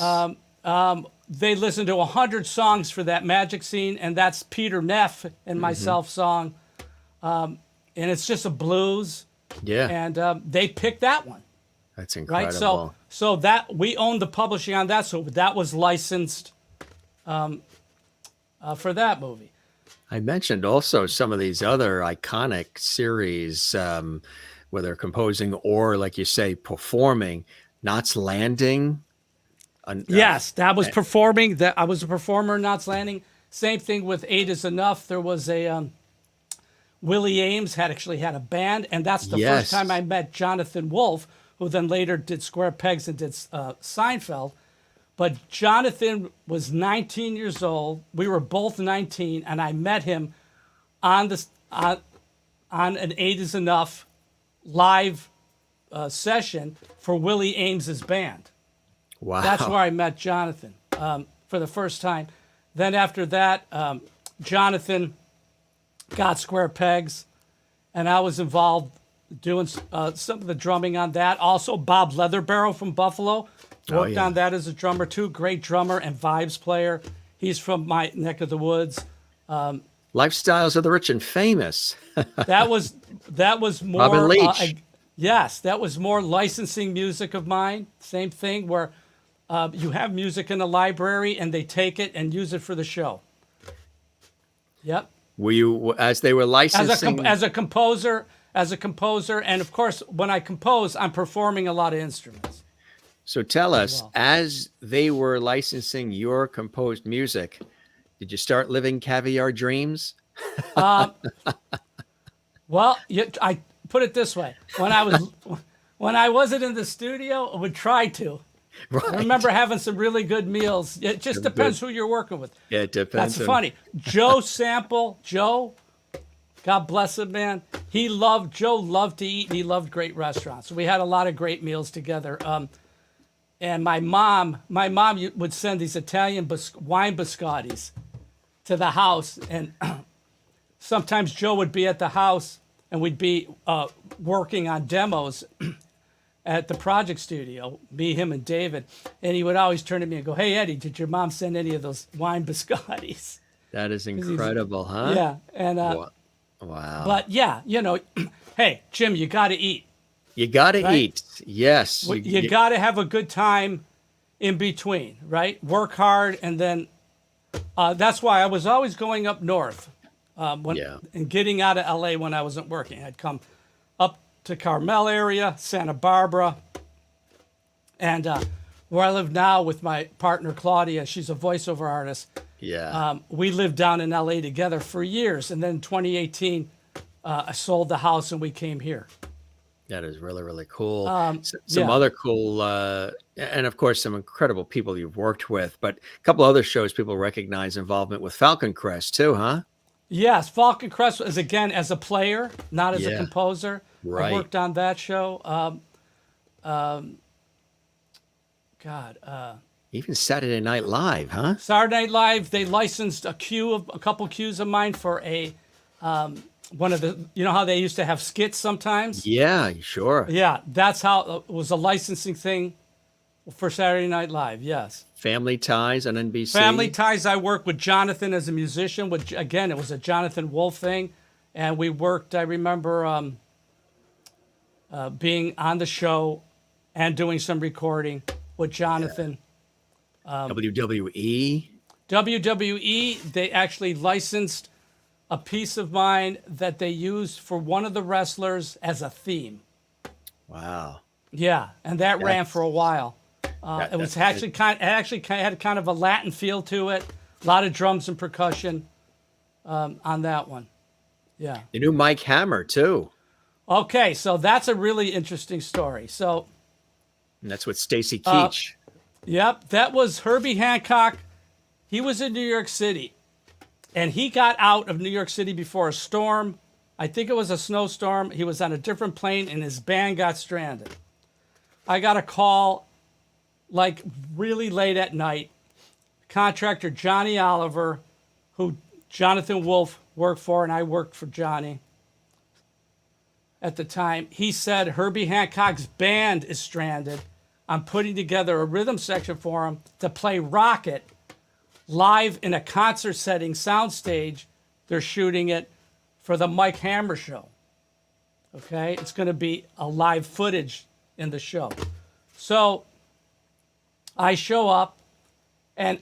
They listened to 100 songs for that magic scene, and that's Peter Neff and myself song. And it's just a blues. Yeah. And they picked that one. That's incredible. Right? So that we owned the publishing on that, so that was licensed for that movie. I mentioned also some of these other iconic series where they're composing or, like you say, performing. Knots Landing. Yes, that was performing. I was a performer in Knots Landing. Same thing with Eight Is Enough. There was a Willie Ames had a band, and that's the first time I met Jonathan Wolfe, who then later did Square Pegs and did Seinfeld. But Jonathan was 19 years old. We were both 19, and I met him on an Eight Is Enough live session for Willie Ames's band. Wow. That's where I met Jonathan for the first time. Then after that, Jonathan got Square Pegs, and I was involved doing some of the drumming on that. Also, Bob Leatherbarrow from Buffalo worked on that as a drummer too. Great drummer and vibes player. He's from my neck of the woods. Lifestyles of the Rich and Famous. That was more. Robin Leach. Yes, that was more licensing music of mine. Same thing where you have music in the library and they take it and use it for the show. Yep. Were you, as they were licensing? As a composer, and of course, when I compose, I'm performing a lot of instruments. So tell us, as they were licensing your composed music, did you start living caviar dreams? Well, I put it this way: when I wasn't in the studio, I would try to. Right. I remember having some really good meals. It just depends who you're working with. Yeah, it depends. That's funny. Joe Sample, God bless him, man. Joe loved to eat, and he loved great restaurants. So we had a lot of great meals together. And my mom would send these Italian wine biscottis to the house, and sometimes Joe would be at the house, and we'd be working on demos at the project studio, me, him, and David. And he would always turn to me and go, "Hey, Eddie, did your mom send any of those wine biscottis?" That is incredible, huh? Yeah. And wow. But yeah, hey, Jim, you got to eat. You got to eat. Yes. You got to have a good time in between, right? Work hard. And then that's why I was always going up north and getting out of LA when I wasn't working. I'd come up to Carmel area, Santa Barbara, and where I live now with my partner, Claudia. She's a voiceover artist. Yeah. We lived down in LA together for years. And then in 2018, I sold the house and we came here. That is really, really cool. Some yeah. other cool, and of course, some incredible people you've worked with, but a couple other shows people recognize involvement with Falcon Crest too, huh? Yes, Falcon Crest is, again, as a player, not as a composer. Right. I worked on that show. Even Saturday Night Live, huh? Saturday Night Live, they licensed a couple cues of mine for one of the, how they used to have skits sometimes? Yeah, sure. Yeah, that's how it was a licensing thing for Saturday Night Live, yes. Family Ties on NBC. Family Ties, I worked with Jonathan as a musician, which, again, it was a Jonathan Wolf thing. And we worked, I remember being on the show and doing some recording with Jonathan. WWE. WWE, they actually licensed a piece of mine that they used for one of the wrestlers as a theme. Wow. Yeah, and that ran for a while. It was actually had kind of a Latin feel to it. A lot of drums and percussion on that one. Yeah. You knew Mike Hammer too. Okay, so that's a really interesting story. So. And that's with Stacy Keach. Yep, that was Herbie Hancock. He was in New York City. And he got out of New York City before a storm. I think it was a snowstorm. He was on a different plane and his band got stranded. I got a call like really late at night. Contractor Johnny Oliver, who Jonathan Wolf worked for, and I worked for Johnny at the time. He said Herbie Hancock's band is stranded. I'm putting together a rhythm section for him to play Rocket live in a concert setting soundstage. They're shooting it for the Mike Hammer show. Okay, it's going to be a live footage in the show. So I show up and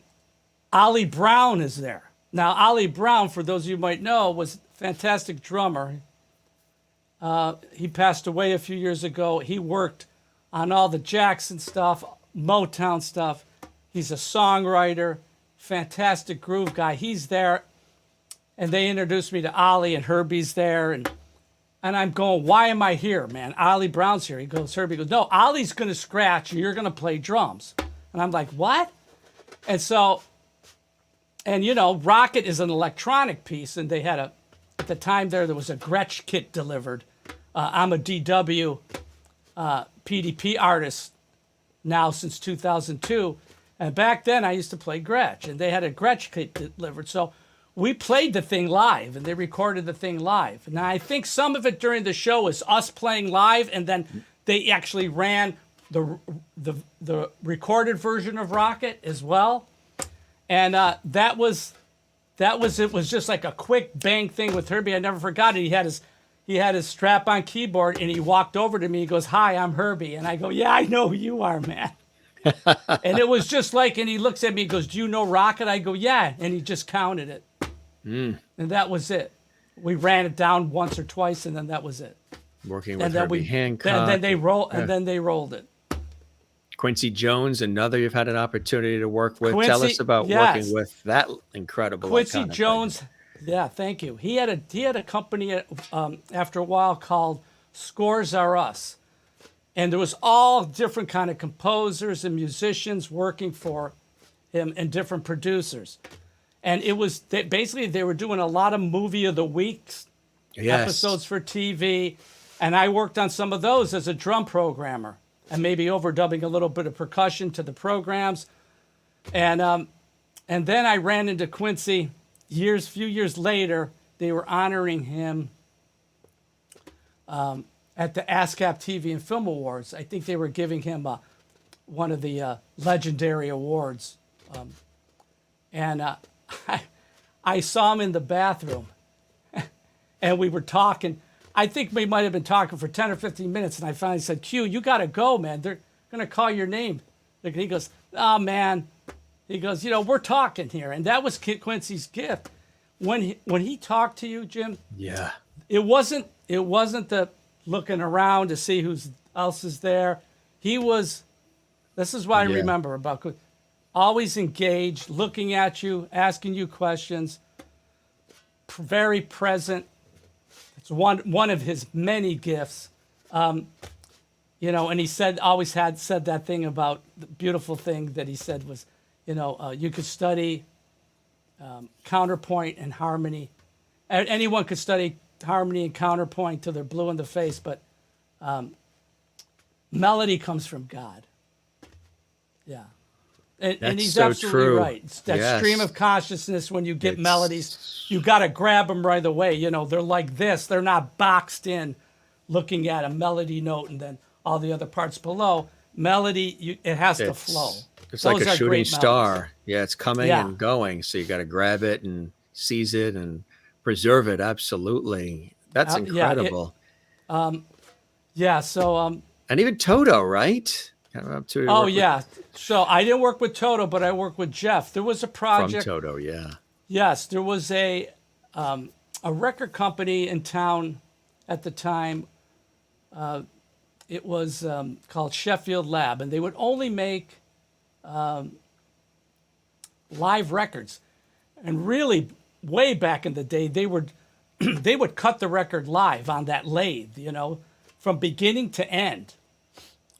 Ollie Brown is there. Now, Ollie Brown, for those of you who might know, was a fantastic drummer. He passed away a few years ago. He worked on all the Jackson stuff, Motown stuff. He's a songwriter, fantastic groove guy. He's there, and they introduced me to Ollie, and Herbie's there, and I'm going, why am I here, man? Ollie Brown's here. He goes, Herbie goes, no, Ollie's going to scratch, and you're going to play drums. And I'm like, what? And so, and Rocket is an electronic piece, and they had at the time there was a Gretsch kit delivered. I'm a DW PDP artist now since 2002. And back then I used to play Gretsch, and they had a Gretsch kit delivered. So we played the thing live, and they recorded the thing live. Now, I think some of it during the show is us playing live, and then they actually ran the recorded version of Rocket as well. And it was just like a quick bang thing with Herbie. I never forgot it. He had his strap-on keyboard, and he walked over to me. He goes, "Hi, I'm Herbie." And I go, "Yeah, I know who you are, man." And it was just like, and he looks at me, he goes, "Do you know Rocket?" I go, "Yeah." And he just counted it. And that was it. We ran it down once or twice, and then that was it. Working with Herbie Hancock. And then they rolled it. Quincy Jones, another you've had an opportunity to work with. Tell us about working with that incredible Quincy Jones. Yeah, thank you. He had a company after a while called Scores Are Us. And there was all different kind of composers and musicians working for him and different producers. And it was basically they were doing a lot of movie of the week episodes for TV. And I worked on some of those as a drum programmer and maybe overdubbing a little bit of percussion to the programs. And then I ran into Quincy few years later. They were honoring him at the ASCAP TV and Film Awards. I think they were giving him one of the legendary awards. I saw him in the bathroom, and we were talking. I think we might have been talking for 10 or 15 minutes, and I finally said, "Q, you got to go, man. They're going to call your name." And he goes, "Oh, man." He goes, "We're talking here." And that was Quincy's gift. When he talked to you, Jim, it wasn't the looking around to see who else is there. This is what I remember about Quincy. Always engaged, looking at you, asking you questions, very present. It's one of his many gifts. And he always said that thing about the beautiful thing that he said was, you could study counterpoint and harmony. Anyone could study harmony and counterpoint till they're blue in the face, but melody comes from God. Yeah. And he's so absolutely true. right. It's that stream of consciousness when you get melodies, you got to grab them right away. They're like this. They're not boxed in looking at a melody note and then all the other parts below. Melody, it has to flow. It's like a shooting star. Yeah, it's coming and going. So you got to grab it and seize it and preserve it. Absolutely. That's incredible. And even Toto, right? So I didn't work with Toto, but I worked with Jeff. There was a project from Toto, yeah. Yes, there was a record company in town at the time. It was called Sheffield Lab, and they would only make live records. And really, way back in the day, they would cut the record live on that lathe, from beginning to end.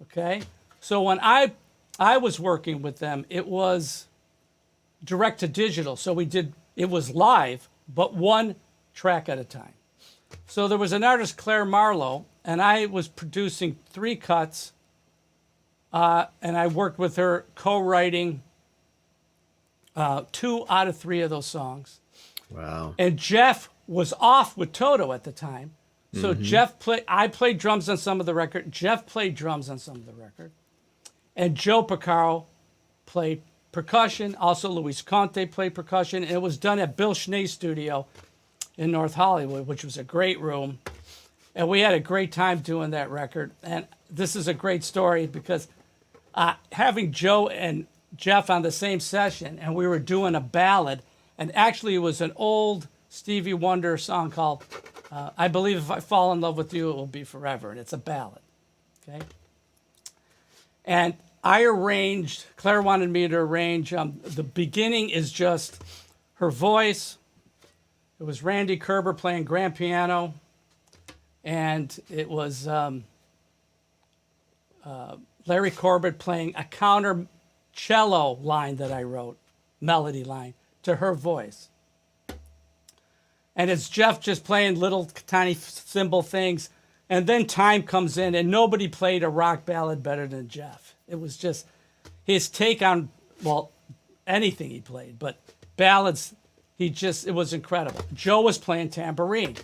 Okay. So when I was working with them, it was direct to digital. So it was live, but one track at a time. So there was an artist, Claire Marlowe, and I was producing 3 cuts, and I worked with her co-writing 2 out of 3 of those songs. Wow. And Jeff was off with Toto at the time. So I played drums on some of the record. Jeff played drums on some of the record. And Joe Porcaro played percussion. Also, Luis Conte played percussion. And it was done at Bill Schnee's studio in North Hollywood, which was a great room. And we had a great time doing that record. And this is a great story because having Joe and Jeff on the same session, and we were doing a ballad, and actually it was an old Stevie Wonder song called I Believe If I Fall in Love with You, It Will Be Forever. And it's a ballad. Okay? And Claire wanted me to arrange, the beginning is just her voice. It was Randy Kerber playing grand piano. And it was Larry Corbett playing a counter cello line that I wrote, melody line, to her voice. And it's Jeff just playing little tiny cymbal things. And then time comes in, and nobody played a rock ballad better than Jeff. It was just his take on, anything he played, but ballads, it was incredible. Joe was playing tambourine.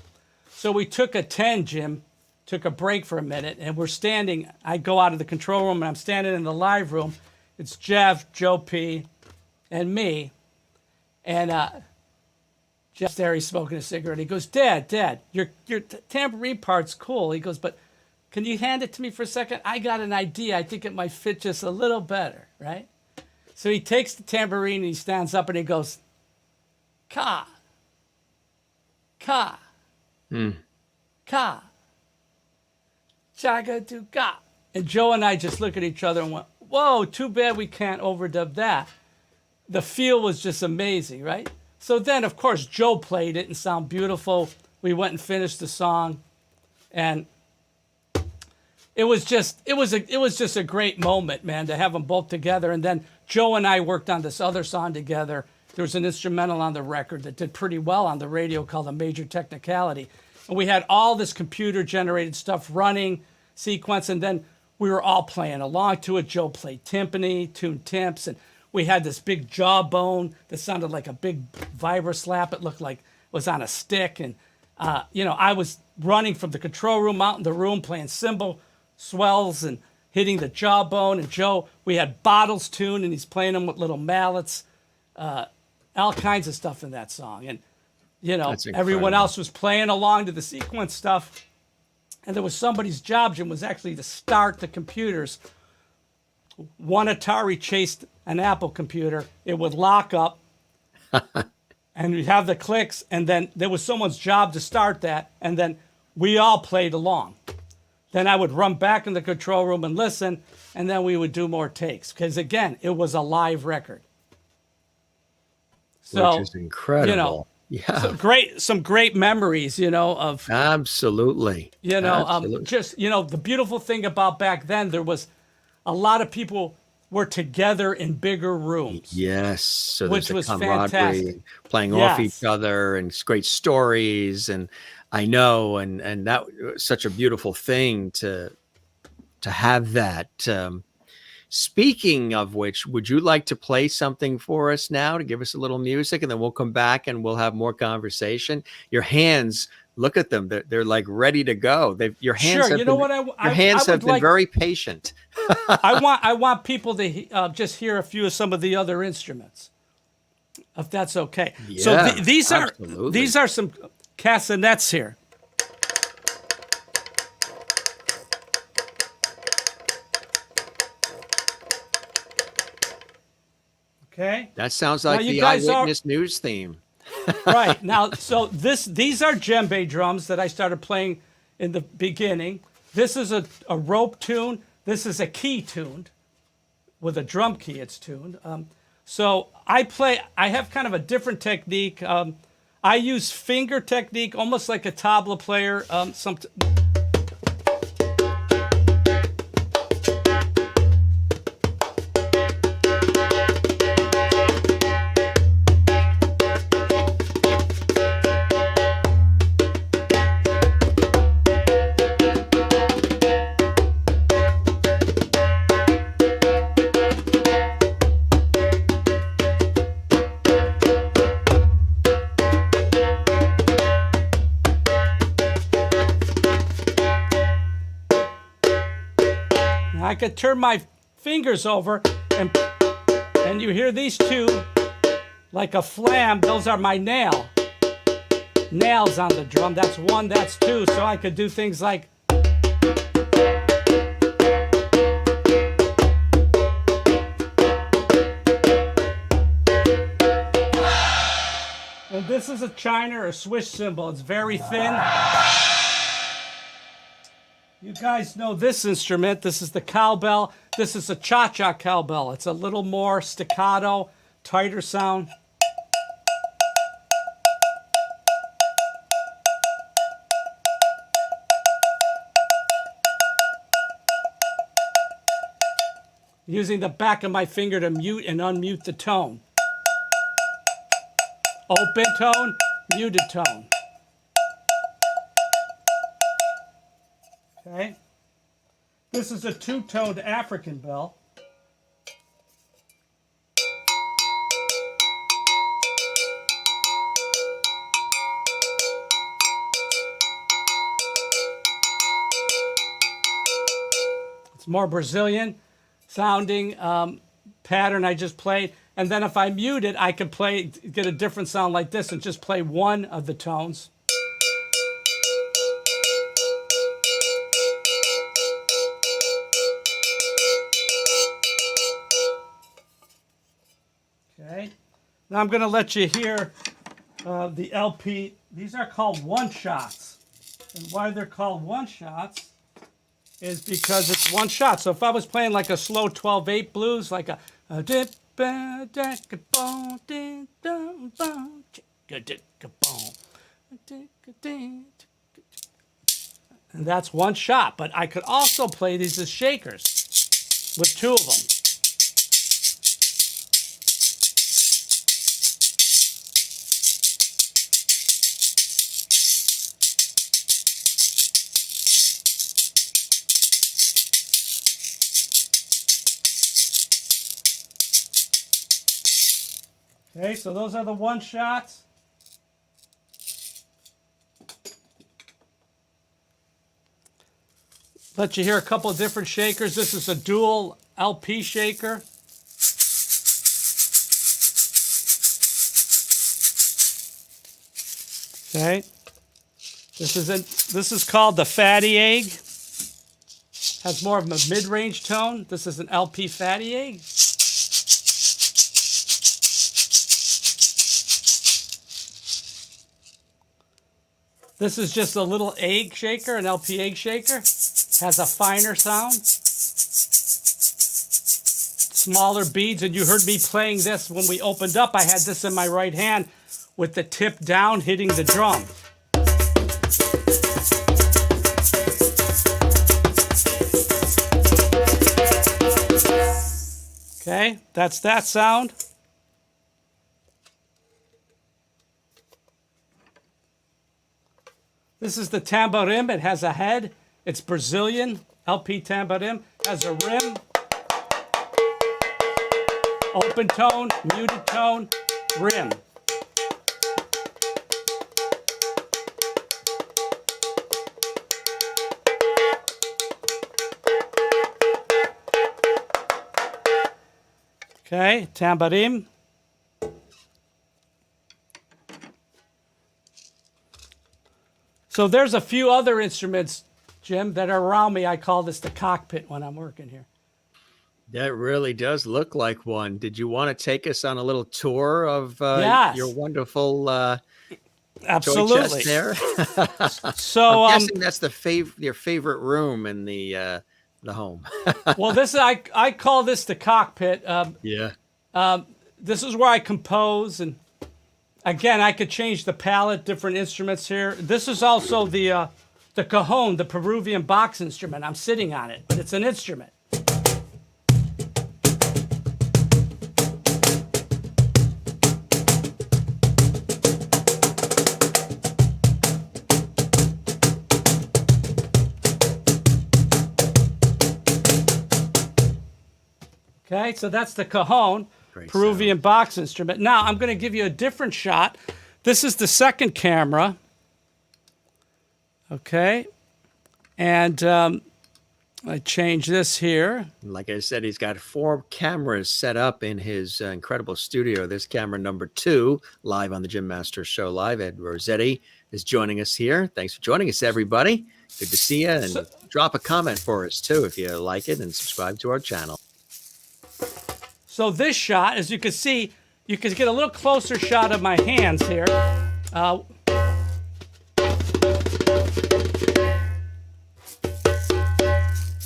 So we took a 10, Jim, took a break for a minute, and we're standing. I go out of the control room, and I'm standing in the live room. It's Jeff, Joe P., and me. And Jeff's there, he's smoking a cigarette. He goes, Dad, your tambourine part's cool. He goes, but can you hand it to me for a second? I got an idea. I think it might fit just a little better, right? So he takes the tambourine, and he stands up, and he goes, ka, ka, ka, chaga do ka. And Joe and I just look at each other and went, whoa, too bad we can't overdub that. The feel was just amazing, right? So then, of course, Joe played it and sounded beautiful. We went and finished the song, and it was just a great moment, man, to have them both together. And then Joe and I worked on this other song together. There was an instrumental on the record that did pretty well on the radio called A Major Technicality. And we had all this computer-generated stuff running, sequence, and then we were all playing along to it. Joe played timpani, tuned timps, and we had this big jawbone that sounded like a big vibra slap. It looked like it was on a stick. And, I was running from the control room out in the room playing cymbal swells and hitting the jawbone. And Joe, we had bottles tuned, and he's playing them with little mallets, all kinds of stuff in that song. And, everyone else was playing along to the sequence stuff. And there was somebody's job, Jim, was actually to start the computers. One Atari chased an Apple computer. It would lock up, and we'd have the clicks, and then there was someone's job to start that, and then we all played along. Then I would run back in the control room and listen, and then we would do more takes, because, again, it was a live record. So, which is incredible. Yeah. Some great memories, of. Absolutely. Absolutely. The beautiful thing about back then, there was a lot of people were together in bigger rooms. Yes. So which was fantastic. Playing off each other, and great stories. And I know, and that was such a beautiful thing to have that. Speaking of which, would you like to play something for us now to give us a little music, and then we'll come back and we'll have more conversation? Your hands, look at them. They're like ready to go. Your hands sure. Your hands have been very patient. I want people to just hear a few of some of the other instruments, if that's okay. Yeah, so these are some castanets here. Okay. That sounds like the Eyewitness News theme. Right. Now, so these are djembe drums that I started playing in the beginning. This is a rope tune. This is a key tuned. With a drum key, it's tuned. So I have kind of a different technique. I use finger technique, almost like a tabla player. I could turn my fingers over, and you hear these two like a flam. Those are my nails on the drum. That's one, that's two. So I could do things like. And this is a china or a swish cymbal. It's very thin. You guys know this instrument. This is the cowbell. This is a cha-cha cowbell. It's a little more staccato, tighter sound. Using the back of my finger to mute and unmute the tone. Open tone, muted tone. Okay. This is a two-toned African bell. more Brazilian sounding pattern I just played. And then if I mute it, I could get a different sound like this and just play one of the tones. Okay. Now I'm going to let you hear the LP. These are called one-shots. And why they're called one-shots is because it's one shot. So if I was playing like a slow 12/8 blues, like a dip, and that's one shot. But I could also play these as shakers with two of them. Okay, so those are the one shots. Let you hear a couple of different shakers. This is a dual LP shaker. Okay. This is called the Fatty Egg. Has more of a mid-range tone. This is an LP Fatty Egg. This is just a little egg shaker, an LP egg shaker. Has a finer sound. Smaller beads, and you heard me playing this when we opened up. I had this in my right hand with the tip down hitting the drum. Okay, that's that sound. This is the tamborim. It has a head. It's Brazilian. LP tamborim. Has a rim. Open tone, muted tone, rim. Okay, tamborim. So there's a few other instruments, Jim, that are around me. I call this the cockpit when I'm working here. That really does look like one. Did you want to take us on a little tour of Yes. your wonderful Absolutely. toy chest there? So I'm guessing that's your favorite room in the home. well, I call this the cockpit. Yeah. This is where I compose, and again, I could change the palette, different instruments here. This is also the cajon, the Peruvian box instrument. I'm sitting on it, but it's an instrument. Okay, so that's the cajon, Peruvian box instrument. Now, I'm going to give you a different shot. This is the second camera. Okay, and I change this here. Like I said, he's got 4 cameras set up in his incredible studio. This camera number 2, live on the Jim Masters Show Live. Ed Roscetti is joining us here. Thanks for joining us, everybody. Good to see you. And drop a comment for us, too, if you like it, and subscribe to our channel. So this shot, as you can see, you can get a little closer shot of my hands here.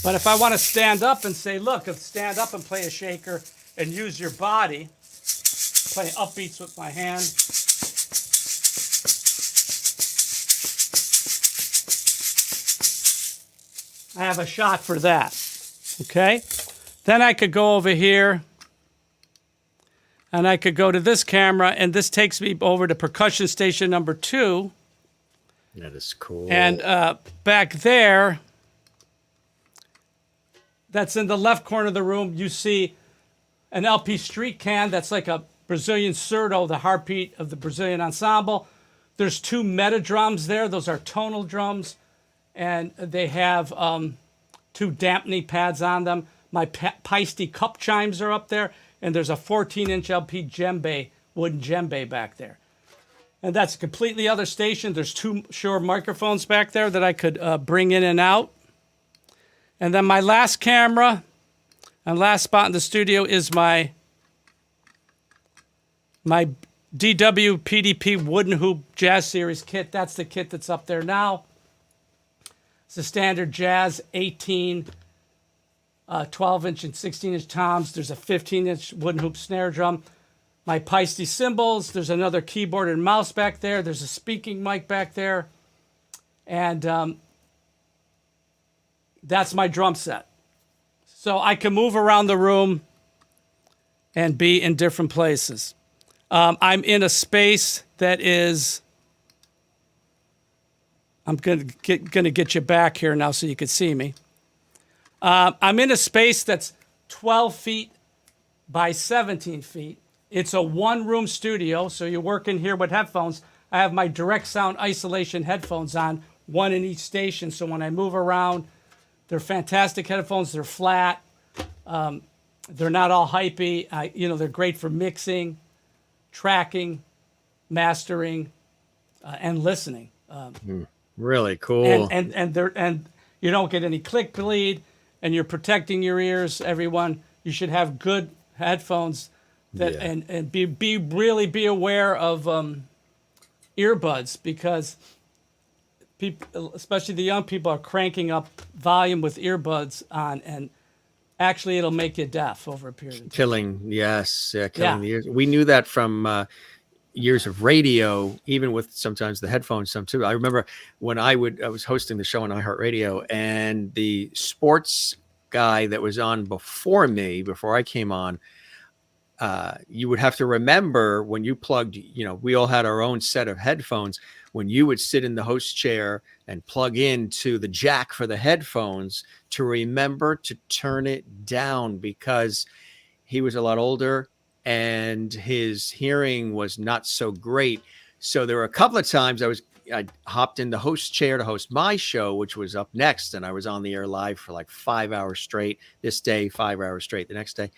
But if I want to stand up and say, look, stand up and play a shaker and use your body, play upbeats with my hand. I have a shot for that. Okay? Then I could go over here. And I could go to this camera, and this takes me over to percussion station number 2. That is cool. And back there, that's in the left corner of the room, you see an LP street can that's like a Brazilian surdo, the heartbeat of the Brazilian ensemble. There's 2 meta drums there. Those are tonal drums. And they have 2 dampening pads on them. My Peisty cup chimes are up there, and there's a 14-inch LP djembe, wooden djembe back there. And that's a completely other station. There's 2 Shure microphones back there that I could bring in and out. And then my last camera and last spot in the studio is my DW PDP Wooden Hoop Jazz Series kit. That's the kit that's up there now. It's a standard Jazz 18, 12-inch and 16-inch toms. There's a 15-inch wooden hoop snare drum. My Peisty cymbals. There's another keyboard and mouse back there. There's a speaking mic back there. And that's my drum set. So I can move around the room and be in different places. I'm in a space that is, I'm going to get you back here now so you can see me. I'm in a space that's 12 feet by 17 feet. It's a one-room studio, so you're working here with headphones. I have my direct sound isolation headphones on, one in each station, so when I move around, they're fantastic headphones. They're flat. They're not all hypey. They're great for mixing, tracking, mastering, and listening. Really cool. And you don't get any click bleed, and you're protecting your ears. Everyone, you should have good headphones that and be aware of earbuds, because people, especially the young people, are cranking up volume with earbuds on, and actually it'll make you deaf over a period of time. Killing the ears. We knew that from years of radio, even with sometimes the headphones, some too. I remember when I was hosting the show on iHeartRadio, and the sports guy that was on before I came on, you would have to remember when you plugged, we all had our own set of headphones. When you would sit in the host chair and plug into the jack for the headphones, to remember to turn it down, because he was a lot older and his hearing was not so great. So there were a couple of times I hopped in the host chair to host my show, which was up next, and I was on the air live for like 5 hours straight this day, 5 hours straight the next day.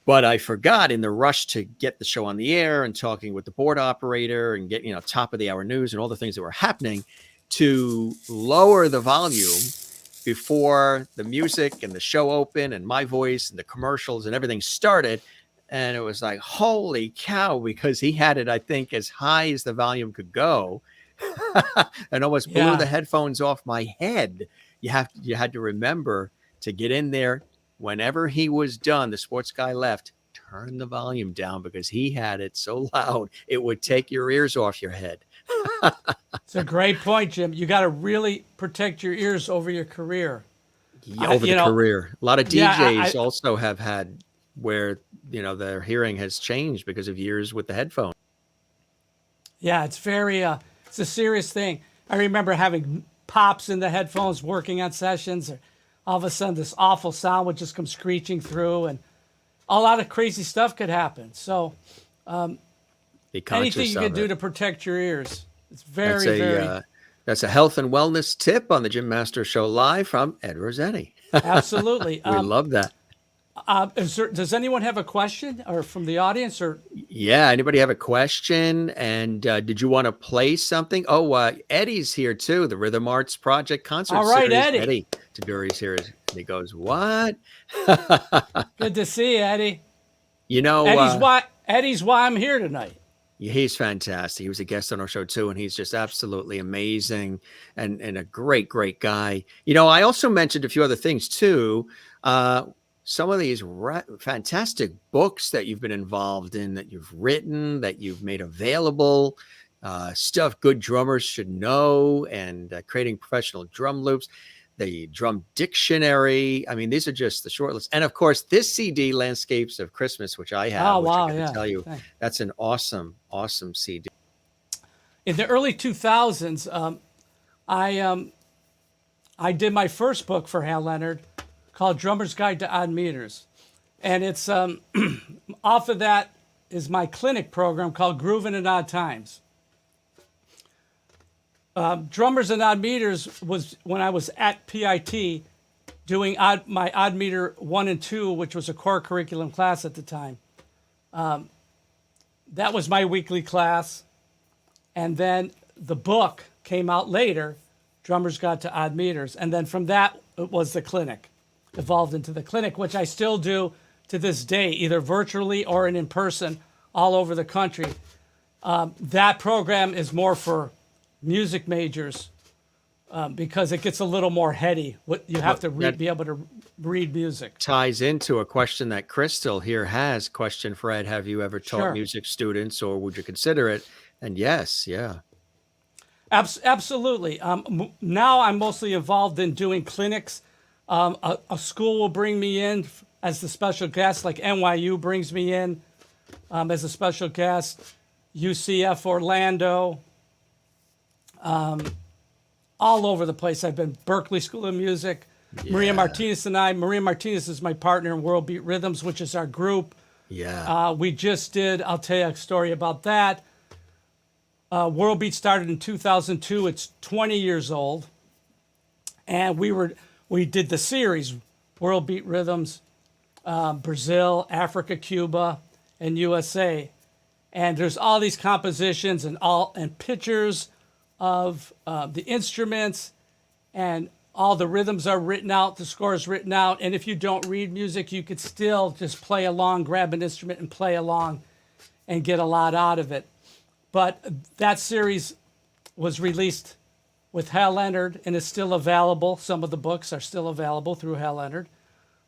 But I forgot, in the rush to get the show on the air and talking with the board operator and get, top of the hour news and all the things that were happening, to lower the volume before the music and the show opened and my voice and the commercials and everything started. And it was like, holy cow, because he had it, I think, as high as the volume could go and almost blew the headphones off my head. You had to remember to get in there. Whenever he was done, the sports guy left, turn the volume down, because he had it so loud it would take your ears off your head. It's a great point, Jim. You got to really protect your ears over your career. Career. A lot of DJs also have had where, their hearing has changed because of years with the headphones. Yeah, it's it's a serious thing. I remember having pops in the headphones working on sessions, or all of a sudden this awful sound would just come screeching through, and a lot of crazy stuff could happen. So anything you can do to protect your ears. It's very that's a health and wellness tip on the Jim Master Show live from Ed Roscetti. Absolutely. We love that. Does anyone have a question, or from the audience, or? Yeah. Anybody have a question? And did you want to play something? Oh, Eddie's here too. The Rhythm Arts Project concert. All right, series. Eddie Taburi's here. And he goes, what? Good to see you, Eddie. Eddie's why I'm here tonight. He's fantastic. He was a guest on our show too, and he's just absolutely amazing and a great, great guy. I also mentioned a few other things too. Some of these fantastic books that you've been involved in, that you've written, that you've made available, stuff good drummers should know, and creating professional drum loops, the drum dictionary. I mean, these are just the short list. And of course, this CD, Landscapes of Christmas, which I have, I can tell you, that's an awesome, awesome CD. In the early 2000s, I did my first book for Hal Leonard, called Drummer's Guide to Odd Meters. And it's off of that is my clinic program called Groovin' in Odd Times. Drummers and Odd Meters was when I was at PIT doing my odd meter 1 and 2, which was a core curriculum class at the time. That was my weekly class. And then the book came out later, Drummer's Guide to Odd Meters. And then from that, it was the clinic, evolved into the clinic, which I still do to this day, either virtually or in person, all over the country. That program is more for music majors because it gets a little more heady. You have to be able to read music. Ties into a question that Crystal here has. Question for Ed: have you ever taught music students, or would you consider it? And yes, yeah. Absolutely. Now I'm mostly involved in doing clinics. A school will bring me in as the special guest, like NYU brings me in as a special guest, UCF Orlando, all over the place. I've been Berklee School of Music. Yeah. Maria Martinez is my partner in World Beat Rhythms, which is our group. Yeah. We just did, I'll tell you a story about that. World Beat started in 2002. It's 20 years old. And we did the series, World Beat Rhythms, Brazil, Africa, Cuba, and USA. And there's all these compositions and pictures of the instruments, and all the rhythms are written out, the score is written out. And if you don't read music, you could still just play along, grab an instrument and play along and get a lot out of it. But that series was released with Hal Leonard and is still available. Some of the books are still available through Hal Leonard.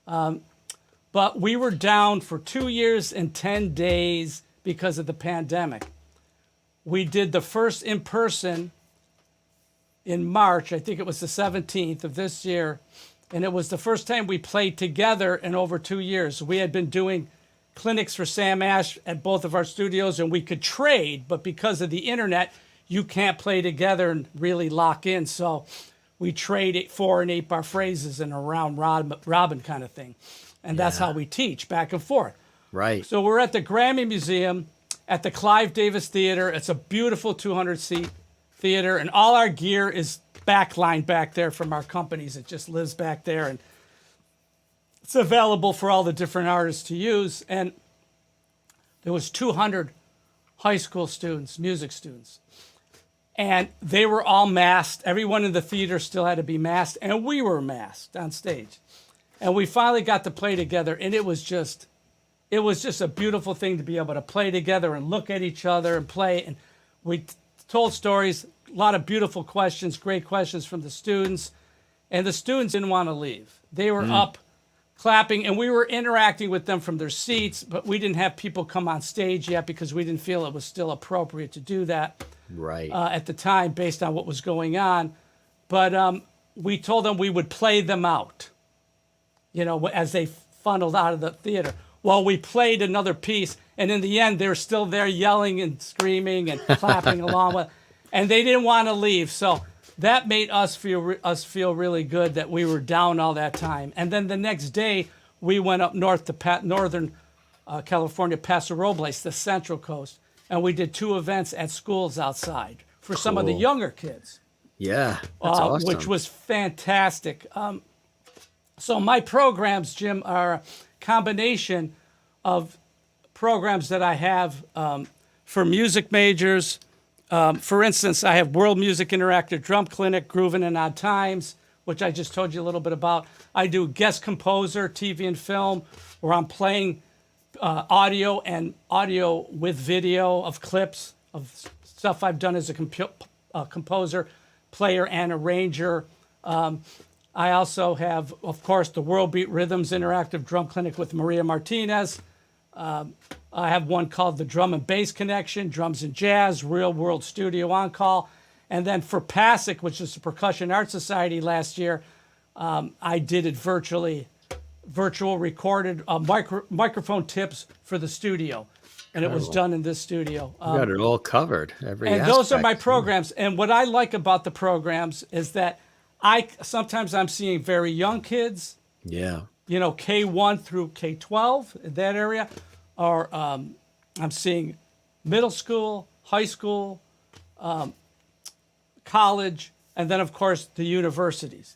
But we were down for 2 years and 10 days because of the pandemic. We did the first in-person in March. I think it was the 17th of this year. And it was the first time we played together in over 2 years. We had been doing clinics for Sam Ash at both of our studios, and we could trade, but because of the internet, you can't play together and really lock in. So we trade 4 and 8 bar phrases and a round robin kind of thing. And that's how we teach, back and forth. Right. So we're at the Grammy Museum at the Clive Davis Theater. It's a beautiful 200-seat theater, and all our gear is backlined back there from our companies. It just lives back there, and it's available for all the different artists to use. And there was 200 high school students, music students, and they were all masked. Everyone in the theater still had to be masked, and we were masked on stage. And we finally got to play together, and it was just a beautiful thing to be able to play together and look at each other and play. And we told stories, a lot of beautiful questions, great questions from the students. And the students didn't want to leave. They were up clapping, and we were interacting with them from their seats, but we didn't have people come on stage yet because we didn't feel it was still appropriate to do that at the time based on what was going on. But we told them we would play them out, as they funneled out of the theater. Well, we played another piece, and in the end, they were still there yelling and screaming and clapping along with, and they didn't want to leave. So that made us feel really good that we were down all that time. And then the next day, we went up north to northern California, Paso Robles, the Central Coast, and we did 2 events at schools outside for some of the younger kids. Yeah, that's awesome. Which was fantastic. So my programs, Jim, are a combination of programs that I have for music majors. For instance, I have World Music Interactive Drum Clinic, Groovin' in Odd Times, which I just told you a little bit about. I do guest composer, TV and film, where I'm playing audio and audio with video of clips of stuff I've done as a composer, player, and arranger. I also have, of course, the World Beat Rhythms Interactive Drum Clinic with Maria Martinez. I have one called the Drum and Bass Connection, Drums and Jazz, Real World Studio On Call. And then for PASIC, which is the Percussion Art Society last year, I did it virtual recorded microphone tips for the studio. And it was done in this studio. You got it all covered. And those are my programs. And what I like about the programs is that sometimes I'm seeing very young kids. Yeah. K1 through K12 in that area. Or I'm seeing middle school, high school, college, and then, of course, the universities.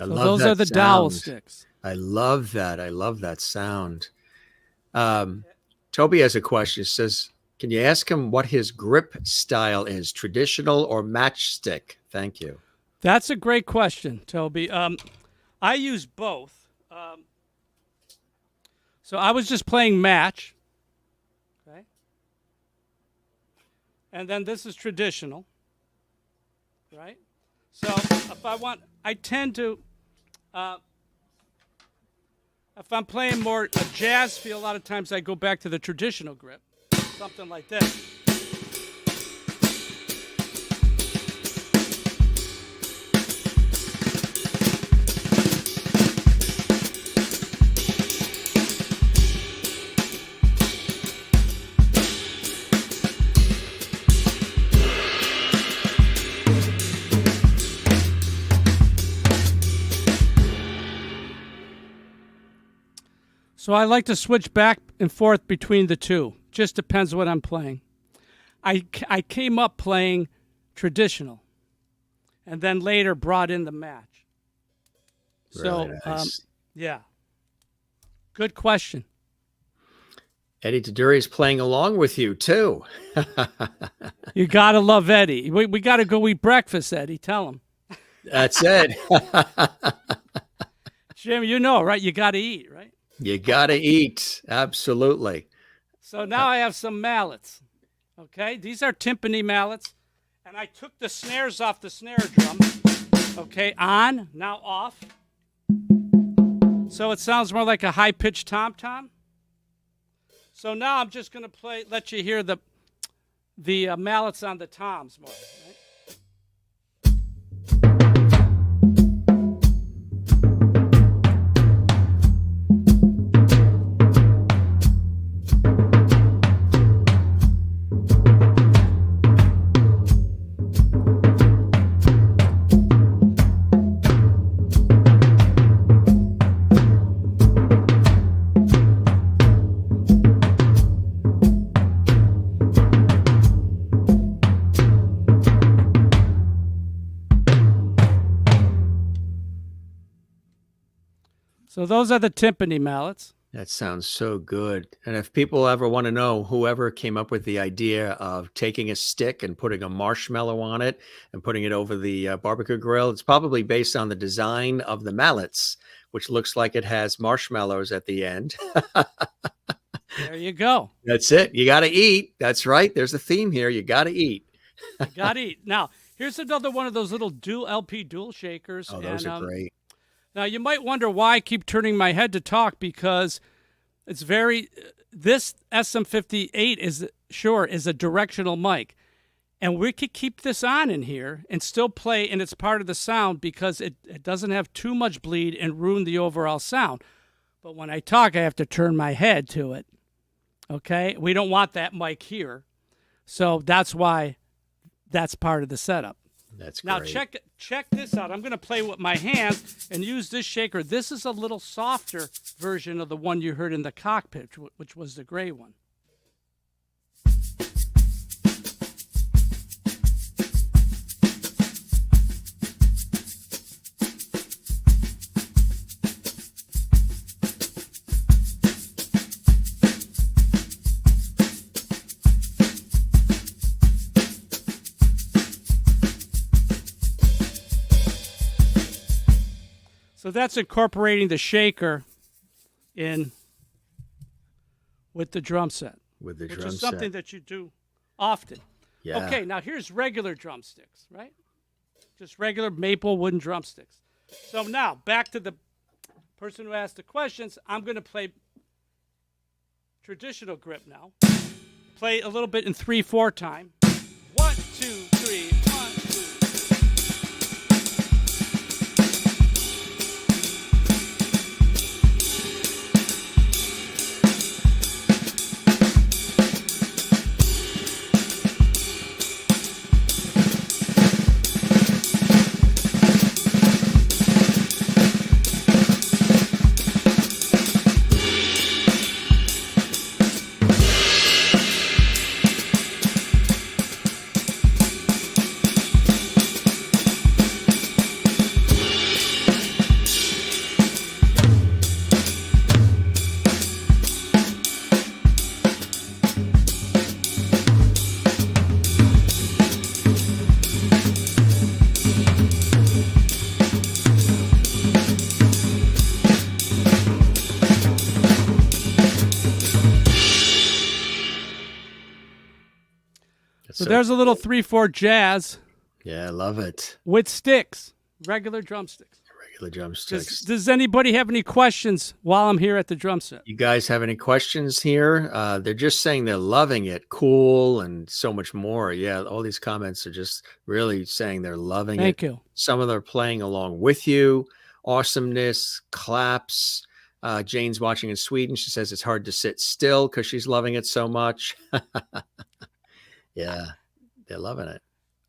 I So love those that are the dowel sound. sticks. I love that. I love that sound. Toby has a question. It says, can you ask him what his grip style is, traditional or matchstick? Thank you. That's a great question, Toby. I use both. So I was just playing match. Okay. And then this is traditional. Right? So if I tend to, if I'm playing more a jazz feel, a lot of times I go back to the traditional grip, something like this. So I like to switch back and forth between the two. Just depends what I'm playing. I came up playing traditional and then later brought in the match. Really So, nice. yeah. Good question. Eddie Taduri is playing along with you, too. You got to love Eddie. We got to go eat breakfast, Eddie. Tell him. That's it. Jim, you know, right? You got to eat, right? You got to eat. Absolutely. So now I have some mallets. Okay, these are timpani mallets. And I took the snares off the snare drum. Okay, on, now off. So it sounds more like a high-pitched tom-tom. So now I'm just going to let you hear the mallets on the toms more. Right? So those are the timpani mallets. That sounds so good. And if people ever want to know, whoever came up with the idea of taking a stick and putting a marshmallow on it and putting it over the barbecue grill, it's probably based on the design of the mallets, which looks like it has marshmallows at the end. There you go. That's it. You got to eat. That's right. There's a theme here. You got to eat. You got to eat. Now, here's another one of those little LP dual shakers. Oh, those are great. Now, you might wonder why I keep turning my head to talk, because it's this SM58 is a directional mic. And we could keep this on in here and still play, and it's part of the sound because it doesn't have too much bleed and ruin the overall sound. But when I talk, I have to turn my head to it. Okay? We don't want that mic here. So that's why that's part of the setup. That's now great. check this out. I'm going to play with my hands and use this shaker. This is a little softer version of the one you heard in the cockpit, which was the gray one. So that's incorporating the shaker in with the drum set. With the which drum is something set. that you do often. Yeah. Okay, now here's regular drumsticks, right? Just regular maple wooden drumsticks. So now, back to the person who asked the questions. I'm going to play traditional grip now. Play a little bit in 3/4 time. 1, 2, 3, 1, 2. So there's a little 3/4 jazz. Yeah, I love it. With sticks, regular drumsticks. Regular drumsticks. Does anybody have any questions while I'm here at the drum set? You guys have any questions here? They're just saying they're loving it, cool, and so much more. Yeah, all these comments are just really saying they're loving it. Thank you. Some of them are playing along with you. Awesomeness, claps. Jane's watching in Sweden. She says it's hard to sit still because she's loving it so much. Yeah, they're loving it.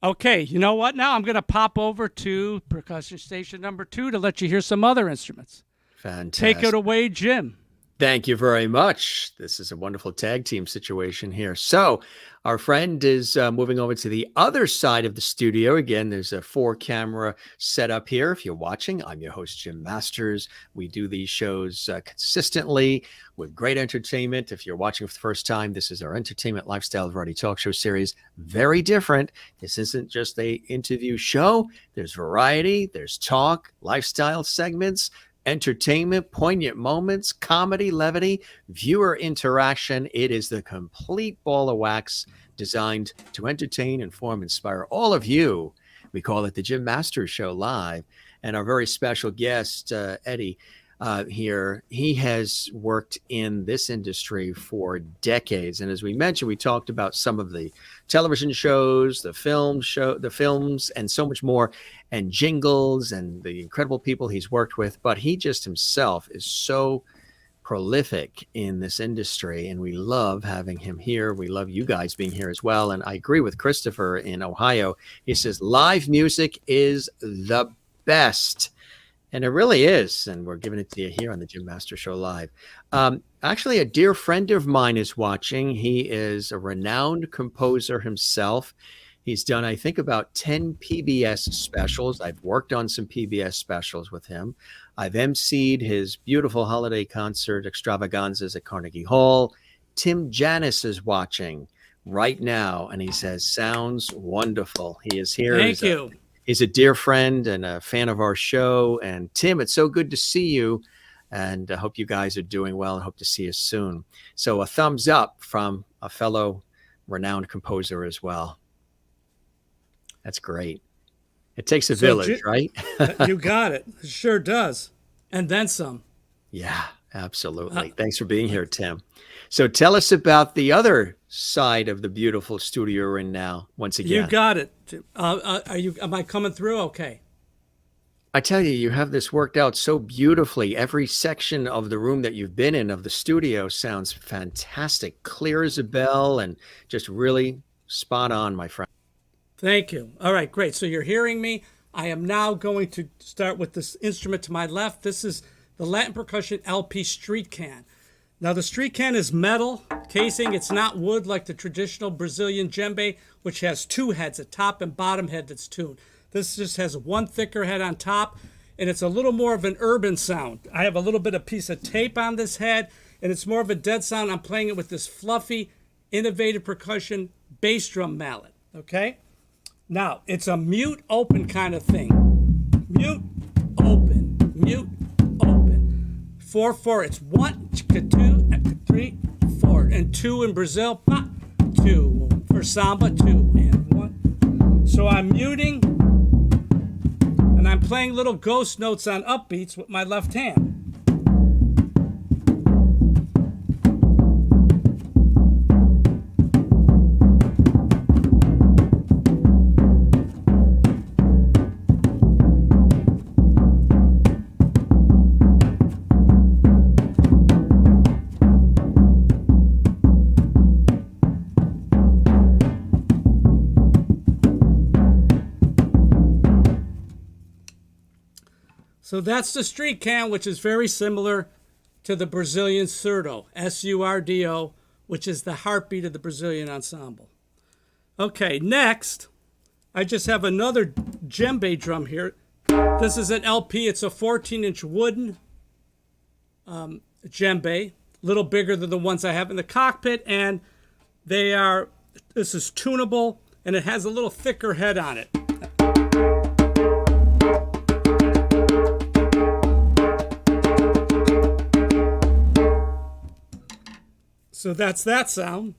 Okay, you know what? Now I'm going to pop over to percussion station number 2 to let you hear some other instruments. Fantastic. Take it away, Jim. Thank you very much. This is a wonderful tag team situation here. So our friend is moving over to the other side of the studio. Again, there's a 4-camera setup here. If you're watching, I'm your host, Jim Masters. We do these shows consistently with great entertainment. If you're watching for the first time, this is our entertainment lifestyle variety talk show series. Very different. This isn't just an interview show. There's variety. There's talk, lifestyle segments, entertainment, poignant moments, comedy, levity, viewer interaction. It is the complete ball of wax designed to entertain, inform, inspire all of you. We call it the Jim Masters Show Live. And our very special guest, Eddie, here, he has worked in this industry for decades. And as we mentioned, we talked about some of the television shows, the films, and so much more, and jingles and the incredible people he's worked with. But he just himself is so prolific in this industry, and we love having him here. We love you guys being here as well. And I agree with Christopher in Ohio. He says live music is the best. And it really is. And we're giving it to you here on the Jim Masters Show Live. Actually, a dear friend of mine is watching. He is a renowned composer himself. He's done, I think, about 10 PBS specials. I've worked on some PBS specials with him. I've emceed his beautiful holiday concert extravaganzas at Carnegie Hall. Tim Janis is watching right now, and he says, sounds wonderful. He is here. Thank you. He's a dear friend and a fan of our show. And Tim, it's so good to see you. And I hope you guys are doing well and hope to see you soon. So a thumbs up from a fellow renowned composer as well. That's great. It takes a village, right? You got it. It sure does. And then some. Yeah, absolutely. Thanks for being here, Tim. So tell us about the other side of the beautiful studio you're in now, once again. You got it. Am I coming through? Okay. I tell you, you have this worked out so beautifully. Every section of the room that you've been in of the studio sounds fantastic, clear as a bell, and just really spot on, my friend. Thank you. All right, great. So you're hearing me. I am now going to start with this instrument to my left. This is the Latin Percussion LP Street Can. Now, the street can is metal casing. It's not wood like the traditional Brazilian djembe, which has 2 heads, a top and bottom head that's tuned. This just has one thicker head on top, and it's a little more of an urban sound. I have a little bit of piece of tape on this head, and it's more of a dead sound. I'm playing it with this fluffy, innovative percussion bass drum mallet, okay? Now, it's a mute open kind of thing. Mute, open, mute, open. 4/4. It's 1, 2, 3, 4, and 2 in Brazil. 2 for samba, 2 and 1. So I'm muting, and I'm playing little ghost notes on upbeats with my left hand. So that's the street can, which is very similar to the Brazilian surdo, S-U-R-D-O, which is the heartbeat of the Brazilian ensemble. Okay, next, I just have another djembe drum here. This is an LP. It's a 14-inch wooden djembe, a little bigger than the ones I have in the cockpit, and this is tunable, and it has a little thicker head on it. So that's that sound.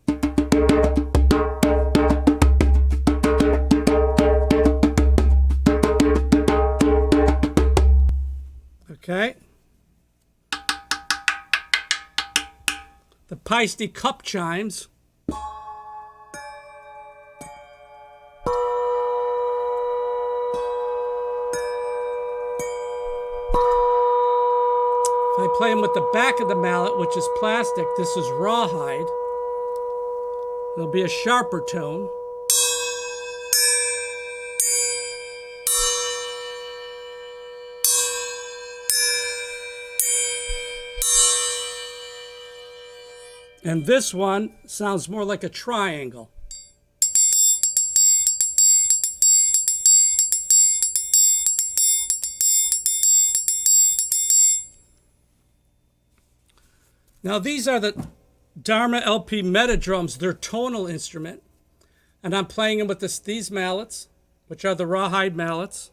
Okay. The Peisty cup chimes. If I play them with the back of the mallet, which is plastic, this is rawhide. There'll be a sharper tone. And this one sounds more like a triangle. Now these are the Dharma LP Meta drums. They're tonal instrument. And I'm playing them with these mallets, which are the rawhide mallets.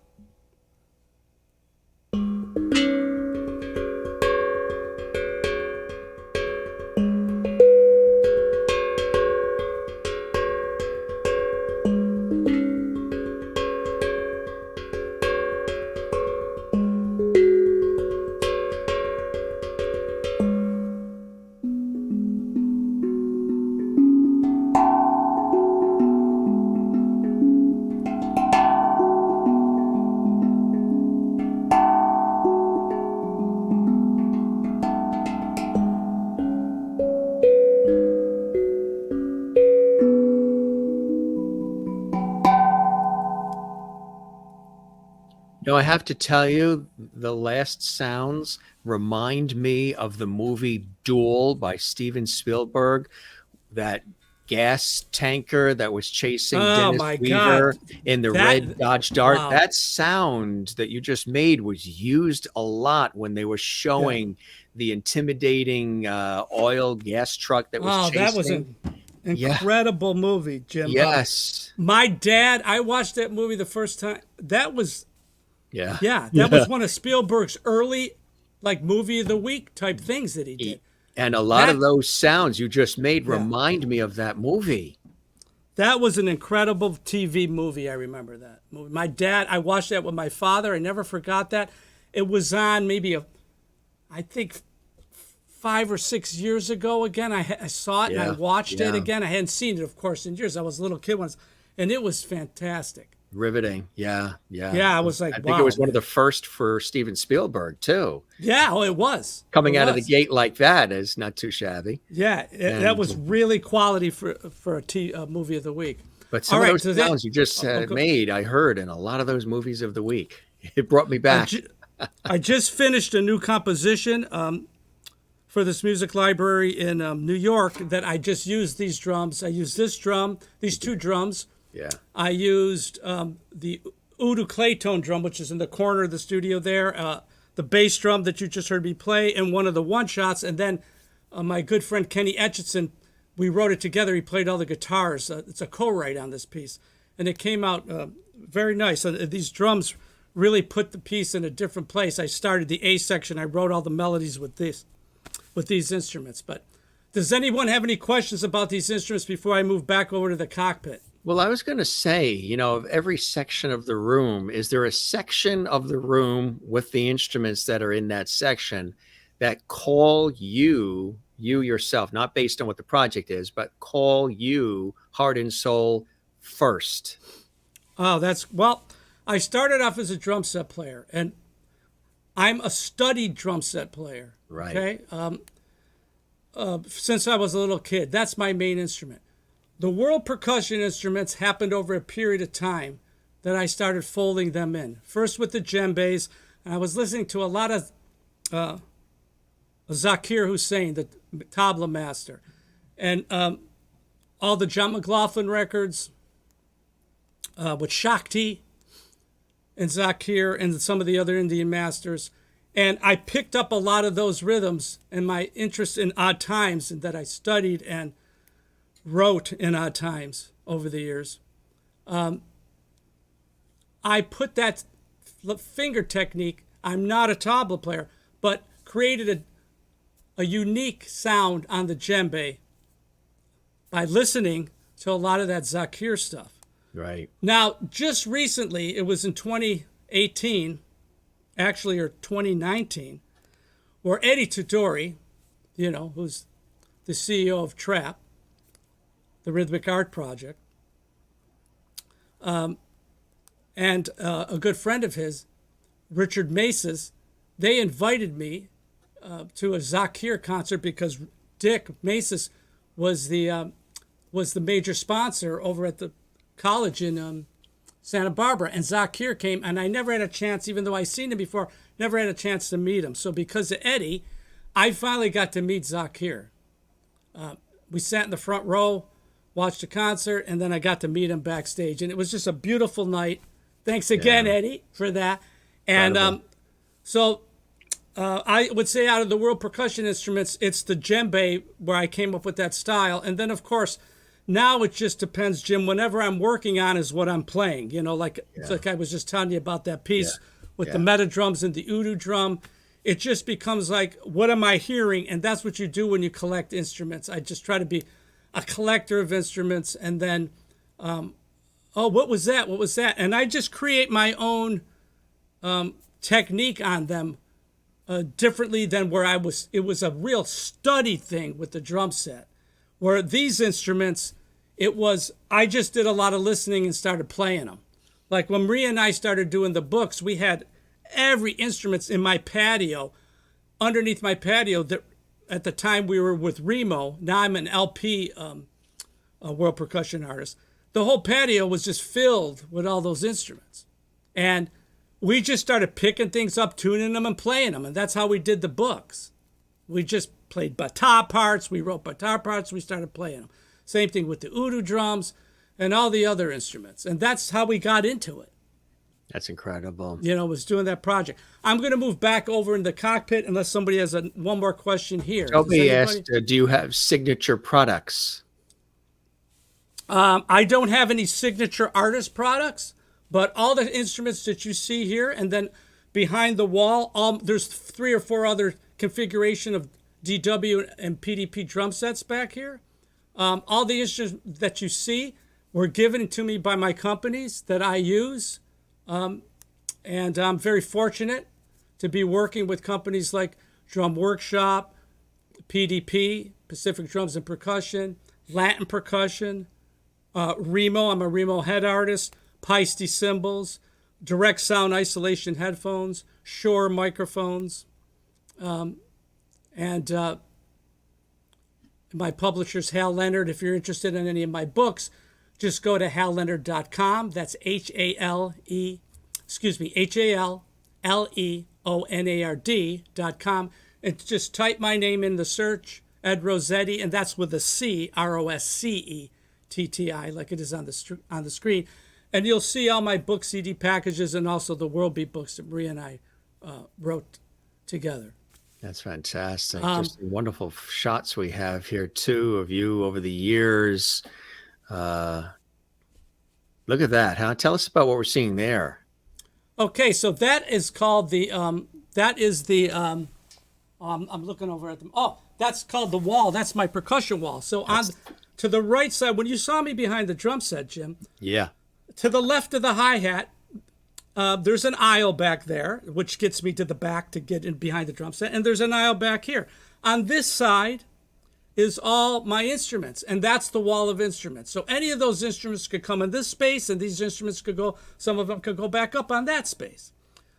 No, I have to tell you, the last sounds remind me of the movie Duel by Steven Spielberg, that gas tanker that was chasing Dennis Weaver in the red Dodge Dart. Wow. That sound that you just made was used a lot when they were showing the intimidating oil gas truck that was chasing. That was an incredible movie, Jim. Yes. My dad, I watched that movie the first time. That was... that was one of Spielberg's early, like, movie of the week type things that he did. And a lot of those sounds you just made remind me of that movie. That was an incredible TV movie. I remember that movie. My dad, I watched that with my father. I never forgot that. It was on maybe I think 5 or 6 years ago again. I saw it and I watched it again. I hadn't seen it, of course, in years. I was a little kid once, and it was fantastic. Riveting. Yeah. I was like, I think it was one of the first for Steven Spielberg too. Yeah, it was. Coming out of the gate like that is not too shabby. Yeah, that was really quality for a movie of the week. But some of those sounds you just made, I heard in a lot of those movies of the week. It brought me back. I just finished a new composition for this music library in New York that I just used these drums. I used this drum, these two drums. Yeah, I used the Udu Claytone drum, which is in the corner of the studio there, the bass drum that you just heard me play, and one of the one-shots. And then my good friend Kenny Etchison, we wrote it together. He played all the guitars. It's a co-write on this piece. And it came out very nice. So these drums really put the piece in a different place. I started the A section. I wrote all the melodies with these instruments. But does anyone have any questions about these instruments before I move back over to the cockpit? Well, I was going to say, of every section of the room, is there a section of the room with the instruments that are in that section that call you yourself, not based on what the project is, but call you heart and soul first? Well, I started off as a drum set player, and I'm a studied drum set player. Right. Okay. Since I was a little kid, that's my main instrument. The world percussion instruments happened over a period of time that I started folding them in. First with the djembes, and I was listening to a lot of Zakir Hussain, the tabla master, and all the John McLaughlin records with Shakti and Zakir and some of the other Indian masters. And I picked up a lot of those rhythms and my interest in odd times, and that I studied and wrote in odd times over the years. I put that finger technique, I'm not a tabla player, but created a unique sound on the djembe by listening to a lot of that Zakir stuff. Right. Now, just recently, it was in 2018, actually, or 2019, where Eddie Tudori, who's the CEO of TRAP, the Rhythmic Art Project, and a good friend of his, Richard Maces, they invited me to a Zakir concert because Dick Maces was the major sponsor over at the college in Santa Barbara, and Zakir came, and I never had a chance, even though I'd seen him before, never had a chance to meet him. So because of Eddie, I finally got to meet Zakir. We sat in the front row, watched a concert, and then I got to meet him backstage, and it was just a beautiful night. Thanks again, Eddie, for that. And so I would say out of the world percussion instruments, it's the djembe where I came up with that style. And then, of course, now it just depends, Jim. Whenever I'm working on is what I'm playing. Like I was just telling you about that piece with the meta drums and the udu drum. It just becomes like, what am I hearing? And that's what you do when you collect instruments. I just try to be a collector of instruments, and then, what was that? What was that? And I just create my own technique on them differently than where I was. It was a real study thing with the drum set, where these instruments, I just did a lot of listening and started playing them. Like when Maria and I started doing the books, we had every instruments in my patio, underneath my patio. That at the time we were with Remo. Now I'm an LP world percussion artist. The whole patio was just filled with all those instruments, and we just started picking things up, tuning them, and playing them, and that's how we did the books. We just played bata parts. We wrote bata parts. We started playing them. Same thing with the udu drums and all the other instruments, and that's how we got into it. That's incredible. Was doing that project. I'm going to move back over in the cockpit unless somebody has one more question here. Toby asked, do you have signature products? I don't have any signature artist products, but all the instruments that you see here, and then behind the wall, there's 3 or 4 other configuration of DW and PDP drum sets back here. All the instruments that you see were given to me by my companies that I use. And I'm very fortunate to be working with companies like Drum Workshop, PDP, Pacific Drums and Percussion, Latin Percussion, Remo, I'm a Remo head artist, Paiste cymbals, direct sound isolation headphones, Shure microphones, and my publisher's Hal Leonard. If you're interested in any of my books, just go to halleonard.com. That's HALLEONARD.com. And just type my name in the search, Ed Roscetti, and that's with a C, ROSCETTI, like it is on the screen. And you'll see all my book CD packages and also the World Beat books that Maria and I wrote together. That's fantastic. Just wonderful shots we have here, too, of you over the years. Look at that, huh? Tell us about what we're seeing there. Okay, so that is called I'm looking over at them. Oh, that's called the wall. That's my percussion wall. So to the right side, when you saw me behind the drum set, Jim. Yeah. To the left of the hi-hat, there's an aisle back there, which gets me to the back to get in behind the drum set. And there's an aisle back here. On this side is all my instruments, and that's the wall of instruments. So any of those instruments could come in this space, and these instruments some of them could go back up on that space.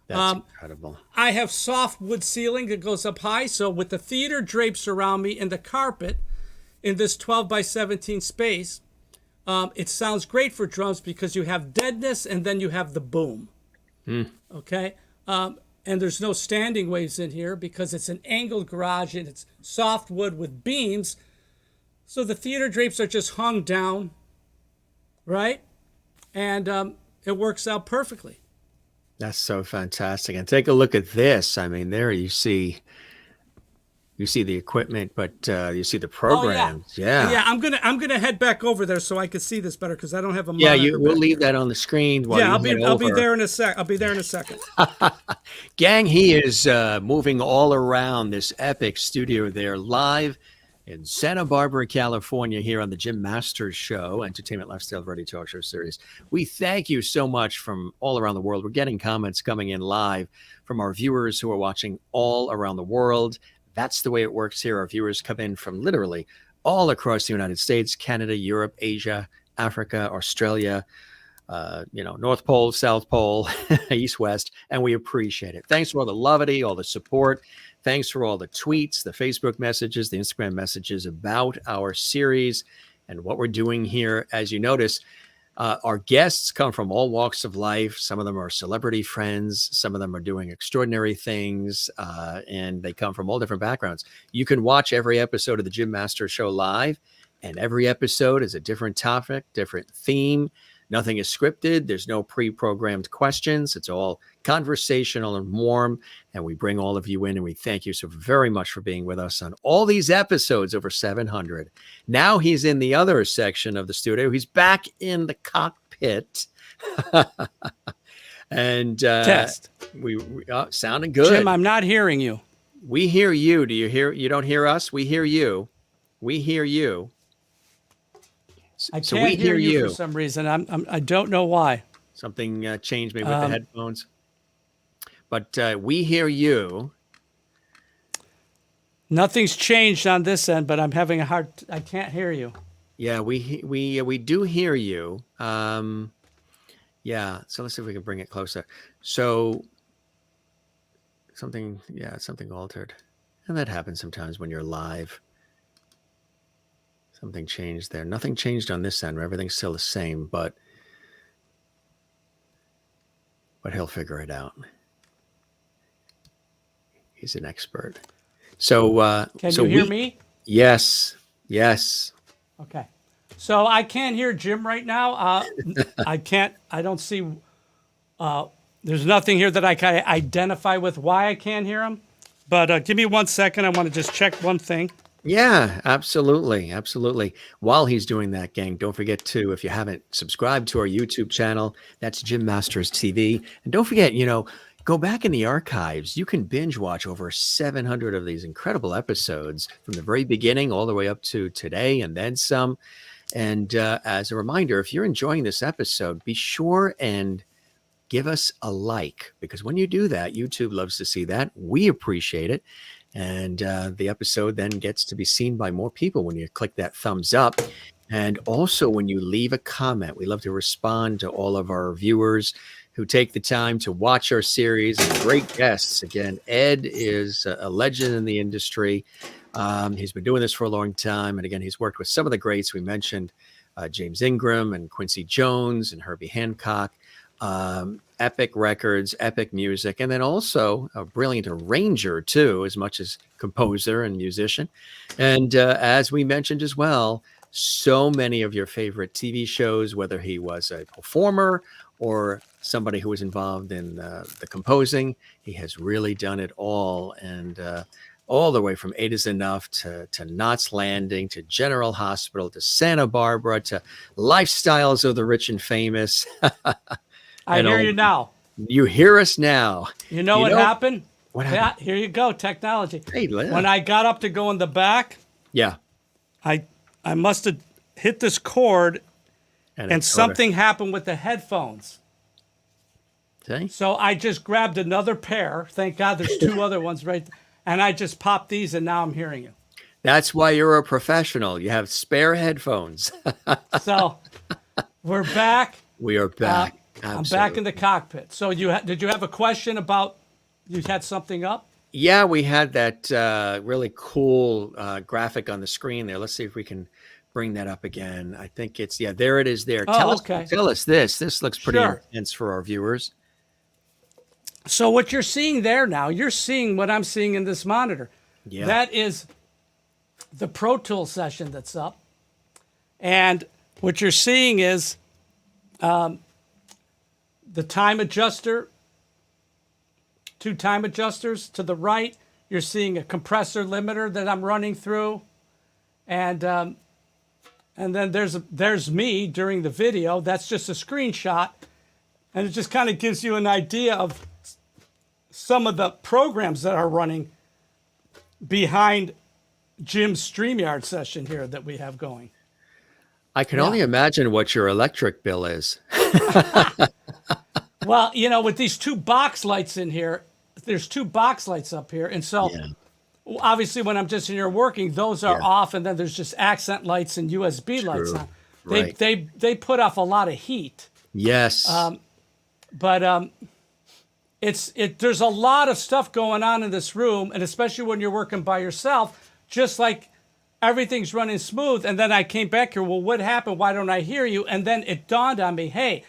That's incredible. I have soft wood ceiling that goes up high, so with the theater drapes around me and the carpet in this 12 by 17 space, it sounds great for drums because you have deadness and then you have the boom. Okay? And there's no standing waves in here because it's an angled garage and it's soft wood with beams. So the theater drapes are just hung down, right? And it works out perfectly. That's so fantastic. And take a look at this. I mean, there you see the equipment, but you see the programs. Oh, yeah. I'm gonna head back over there so I can see this better because I don't have a monitor. Yeah, we'll leave that on the screen. While I'll be there in a sec. I'll be there in a second. Gang, he is moving all around this epic studio there live in Santa Barbara, California, here on the Jim Masters Show, Entertainment Lifestyle Radio Talk Show series. We thank you so much from all around the world. We're getting comments coming in live from our viewers who are watching all around the world. That's the way it works here. Our viewers come in from literally all across the United States, Canada, Europe, Asia, Africa, Australia, North Pole, South Pole, East, West, and we appreciate it. Thanks for all the levity, all the support. Thanks for all the tweets, the Facebook messages, the Instagram messages about our series and what we're doing here. As you notice, our guests come from all walks of life. Some of them are celebrity friends. Some of them are doing extraordinary things, and they come from all different backgrounds. You can watch every episode of the Jim Masters Show live, and every episode is a different topic, different theme. Nothing is scripted. There's no pre-programmed questions. It's all conversational and warm, and we bring all of you in, and we thank you so very much for being with us on all these episodes, over 700. Now he's in the other section of the studio. He's back in the cockpit. And Test. We sounding good. Jim, I'm not hearing you. We hear you. Do you hear? You don't hear us? We hear you. We hear you. I can't hear you for some reason. I don't know why. Something changed maybe with the headphones. But we hear you. Nothing's changed on this end, but I'm having a hard. I can't hear you. Yeah, we do hear you. Yeah. So let's see if we can bring it closer. So something altered, and that happens sometimes when you're live. Something changed there. Nothing changed on this end. Everything's still the same, but he'll figure it out. He's an expert. So can you hear me? Yes. Yes. Okay. So I can't hear Jim right now. I can't. I don't see. There's nothing here that I can identify with why I can't hear him. But give me 1 second. I want to just check one thing. Yeah, absolutely. Absolutely. While he's doing that, gang, don't forget to, if you haven't subscribed to our YouTube channel, that's Jim Masters TV. And don't forget, go back in the archives. You can binge watch over 700 of these incredible episodes from the very beginning all the way up to today and then some. And as a reminder, if you're enjoying this episode, be sure and give us a like, because when you do that, YouTube loves to see that. We appreciate it. And the episode then gets to be seen by more people when you click that thumbs up. And also when you leave a comment. We love to respond to all of our viewers who take the time to watch our series, and great guests. Again, Ed is a legend in the industry. He's been doing this for a long time. And again, he's worked with some of the greats. We mentioned James Ingram and Quincy Jones and Herbie Hancock. Epic records, epic music, and then also a brilliant arranger too, as much as composer and musician. And as we mentioned as well, so many of your favorite TV shows, whether he was a performer or somebody who was involved in the composing, he has really done it all. And all the way from Eight Is Enough to Knots Landing, to General Hospital, to Santa Barbara, to Lifestyles of the Rich and Famous. I hear you now. You hear us now. You know what happened? What happened? Yeah, here you go, technology. Hey, when I got up to go in the back, yeah, I must have hit this cord, and something happened with the headphones. See? So I just grabbed another pair. Thank God there's two other ones right there. And I just popped these, and now I'm hearing you. That's why you're a professional. You have spare headphones. So we're back. We are back. I'm back in the cockpit. So did you have a question about, you had something up? Yeah, we had that really cool graphic on the screen there. Let's see if we can bring that up again. I think there it is there. Tell us this. This looks pretty intense for our viewers. So what you're seeing there now, you're seeing what I'm seeing in this monitor. Yeah. That is the Pro Tools session that's up. And what you're seeing is the time adjuster, two time adjusters to the right. You're seeing a compressor limiter that I'm running through. And then there's me during the video. That's just a screenshot. And it just kind of gives you an idea of some of the programs that are running behind Jim's StreamYard session here that we have going. I can only imagine what your electric bill is. Well, with these 2 box lights in here, there's 2 box lights up here. And so obviously when I'm just in here working, those are off. And then there's just accent lights and USB lights on. They put off a lot of heat. Yes. But there's a lot of stuff going on in this room, and especially when you're working by yourself, just like everything's running smooth. And then I came back here, well, what happened? Why don't I hear you? And then it dawned on me, hey,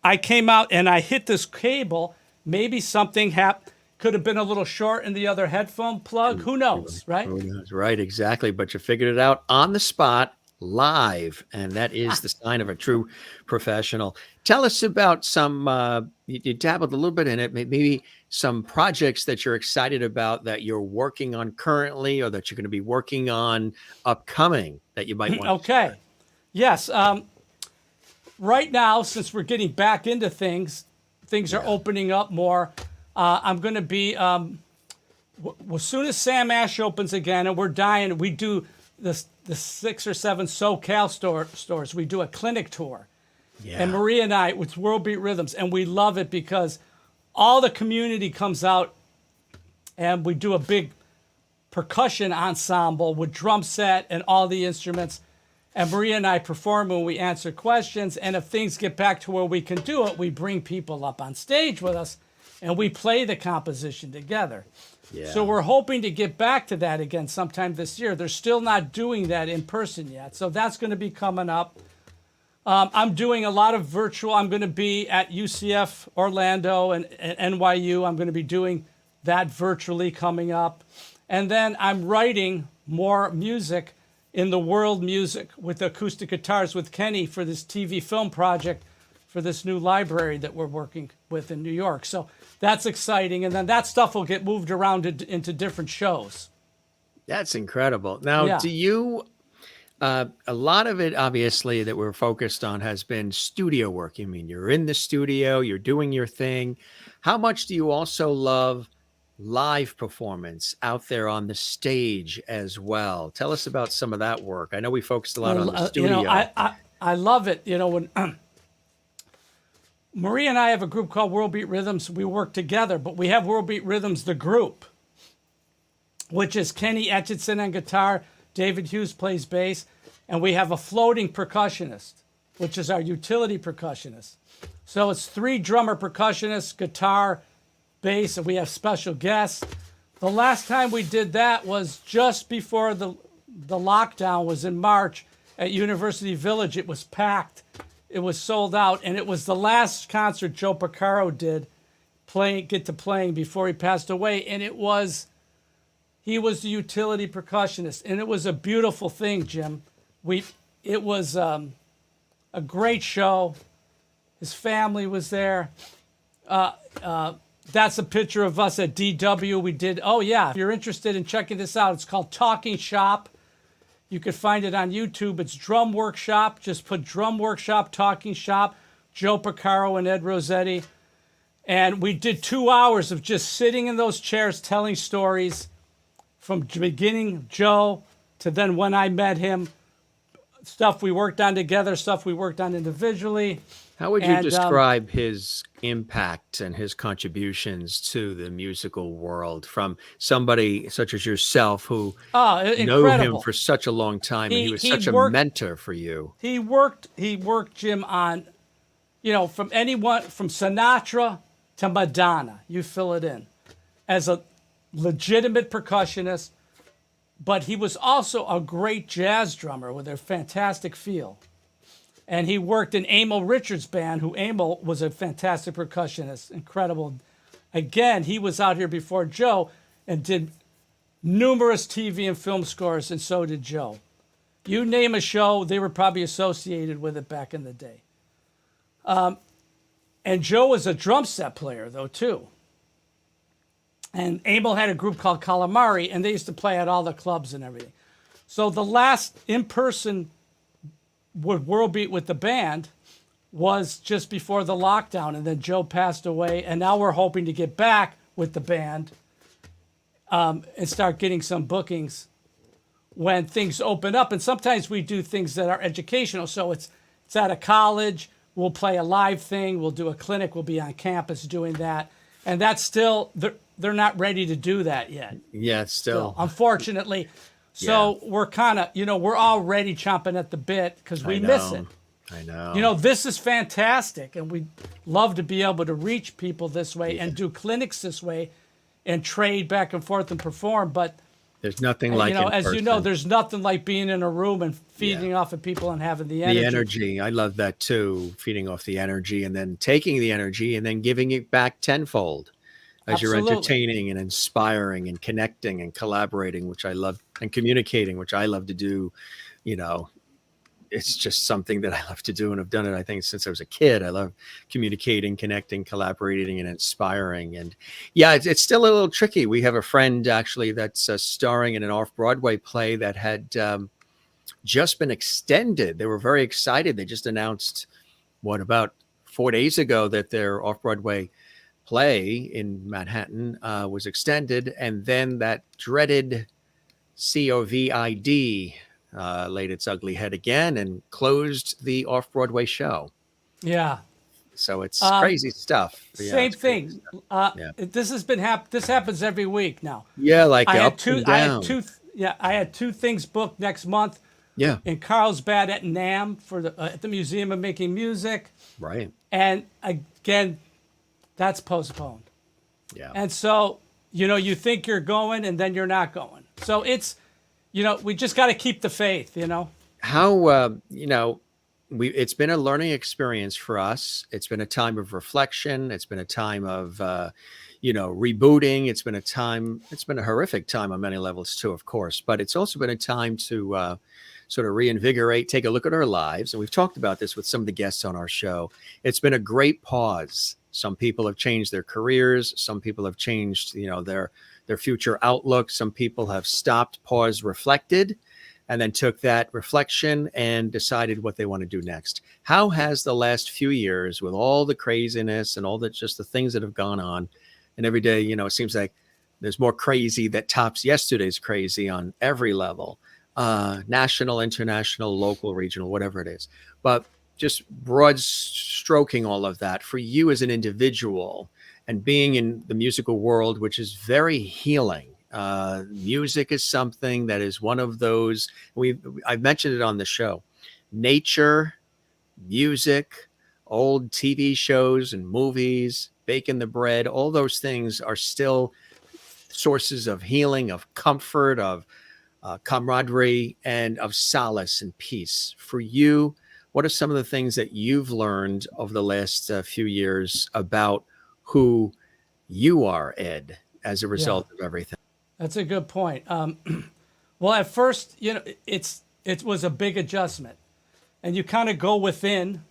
I came out and I hit this cable. Maybe something could have been a little short in the other headphone plug. Who knows, right? Who knows? Right, exactly. But you figured it out on the spot, live, and that is the sign of a true professional. Tell us about some, you dabbled a little bit in it, maybe some projects that you're excited about that you're working on currently or that you're going to be working on upcoming that you might want to share. Yes. Right now, since we're getting back into things are opening up more. I'm going to be, as soon as Sam Ash opens again and we're dying, we do the 6 or 7 SoCal stores. We do a clinic tour. Yeah. And Maria and I, with World Beat Rhythms, and we love it because all the community comes out and we do a big percussion ensemble with drum set and all the instruments. And Maria and I perform when we answer questions. And if things get back to where we can do it, we bring people up on stage with us and we play the composition together. Yeah. So we're hoping to get back to that again sometime this year. They're still not doing that in person yet. So that's going to be coming up. I'm doing a lot of virtual. I'm going to be at UCF Orlando and NYU. I'm going to be doing that virtually coming up. And then I'm writing more music in the world music with acoustic guitars with Kenny for this TV film project for this new library that we're working with in New York. So that's exciting. And then that stuff will get moved around into different shows. That's incredible. Now, do you, a lot of it, obviously, that we're focused on has been studio work. I mean, you're in the studio, you're doing your thing. How much do you also love live performance out there on the stage as well? Tell us about some of that work. I know we focused a lot on the studio. I love it. When Maria and I have a group called World Beat Rhythms. We work together, but we have World Beat Rhythms, the group, which is Kenny Etchison on guitar, David Hughes plays bass, and we have a floating percussionist, which is our utility percussionist. So it's 3 drummer percussionists, guitar, bass, and we have special guests. The last time we did that was just before the lockdown was in March at University Village. It was packed. It was sold out, and it was the last concert Joe Porcaro did playing before he passed away, and he was the utility percussionist, and it was a beautiful thing, Jim. It was a great show. His family was there. That's a picture of us at DW. We did, if you're interested in checking this out, it's called Talking Shop. You could find it on YouTube. It's Drum Workshop. Just put Drum Workshop, Talking Shop, Joe Porcaro and Ed Roscetti. And we did 2 hours of just sitting in those chairs telling stories from beginning Joe to then when I met him, stuff we worked on together, stuff we worked on individually. How would you describe his impact and his contributions to the musical world from somebody such as yourself who know him for such a long time and he was such a mentor for you? He worked, Jim, on, from anyone, from Sinatra to Madonna, you fill it in, as a legitimate percussionist, but he was also a great jazz drummer with a fantastic feel. And he worked in Emil Richards' band, who Emil was a fantastic percussionist, incredible. Again, he was out here before Joe and did numerous TV and film scores, and so did Joe. You name a show, they were probably associated with it back in the day. And Joe was a drum set player, though, too. And Emil had a group called Calamari, and they used to play at all the clubs and everything. So the last in-person World Beat with the band was just before the lockdown, and then Joe passed away, and now we're hoping to get back with the band and start getting some bookings when things open up. And sometimes we do things that are educational. So it's at a college. We'll play a live thing. We'll do a clinic. We'll be on campus doing that. And that's still, they're not ready to do that yet. Yeah, still. Unfortunately. So we're kind of, we're already chomping at the bit because we miss it. I know. This is fantastic. And we'd love to be able to reach people this way and do clinics this way and trade back and forth and perform. But there's nothing like as you know, there's nothing like being in a room and feeding off of people and having the energy. The energy. I love that too. Feeding off the energy and then taking the energy and then giving it back tenfold as you're entertaining and inspiring and connecting and collaborating, which I love, and communicating, which I love to do. It's just something that I love to do, and I've done it, I think, since I was a kid. I love communicating, connecting, collaborating, and inspiring. And yeah, it's still a little tricky. We have a friend actually that's starring in an off-Broadway play that had just been extended. They were very excited. They just announced, about 4 days ago, that their off-Broadway play in Manhattan was extended. And then that dreaded COVID laid its ugly head again and closed the off-Broadway show. Yeah. So it's crazy stuff. Same thing. This has been this happens every week now. Yeah, like I up and down. I had two things booked next month. Yeah. In Carlsbad at NAMM for at the Museum of Making Music. Right. And again, that's postponed. Yeah. And so, you think you're going and then you're not going. So it's, we just got to keep the faith, How, it's been a learning experience for us. It's been a time of reflection. It's been a time of, rebooting. It's been a horrific time on many levels too, of course, but it's also been a time to sort of reinvigorate, take a look at our lives. And we've talked about this with some of the guests on our show. It's been a great pause. Some people have changed their careers. Some people have changed, their future outlook. Some people have stopped, paused, reflected, and then took that reflection and decided what they want to do next. How has the last few years, with all the craziness and all the things that have gone on, and every day, it seems like there's more crazy that tops yesterday's crazy on every level, national, international, local, regional, whatever it is. But just broad stroking all of that for you as an individual, and being in the musical world, which is very healing. Music is something that is one of those, I've mentioned it on the show, nature, music, old TV shows and movies, baking the bread, all those things are still sources of healing, of comfort, of camaraderie, and of solace and peace. For you, what are some of the things that you've learned over the last few years about who you are, Ed, as a result of everything? That's a good point. Well, at first, it was a big adjustment, and you kind of go within,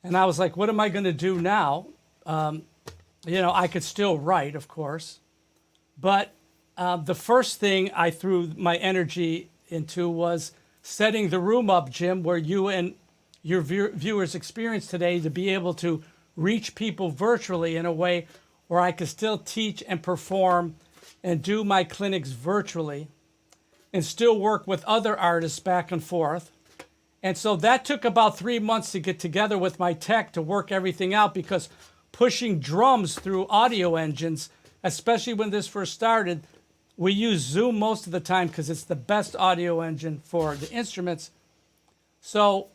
and I was like, what am I going to do now? I could still write, of course, but the first thing I threw my energy into was setting the room up, Jim, where you and your viewers experience today, to be able to reach people virtually in a way where I could still teach and perform and do my clinics virtually and still work with other artists back and forth. And so that took about 3 months to get together with my tech to work everything out, because pushing drums through audio engines, especially when this first started, we use Zoom most of the time because it's the best audio engine for the instruments. So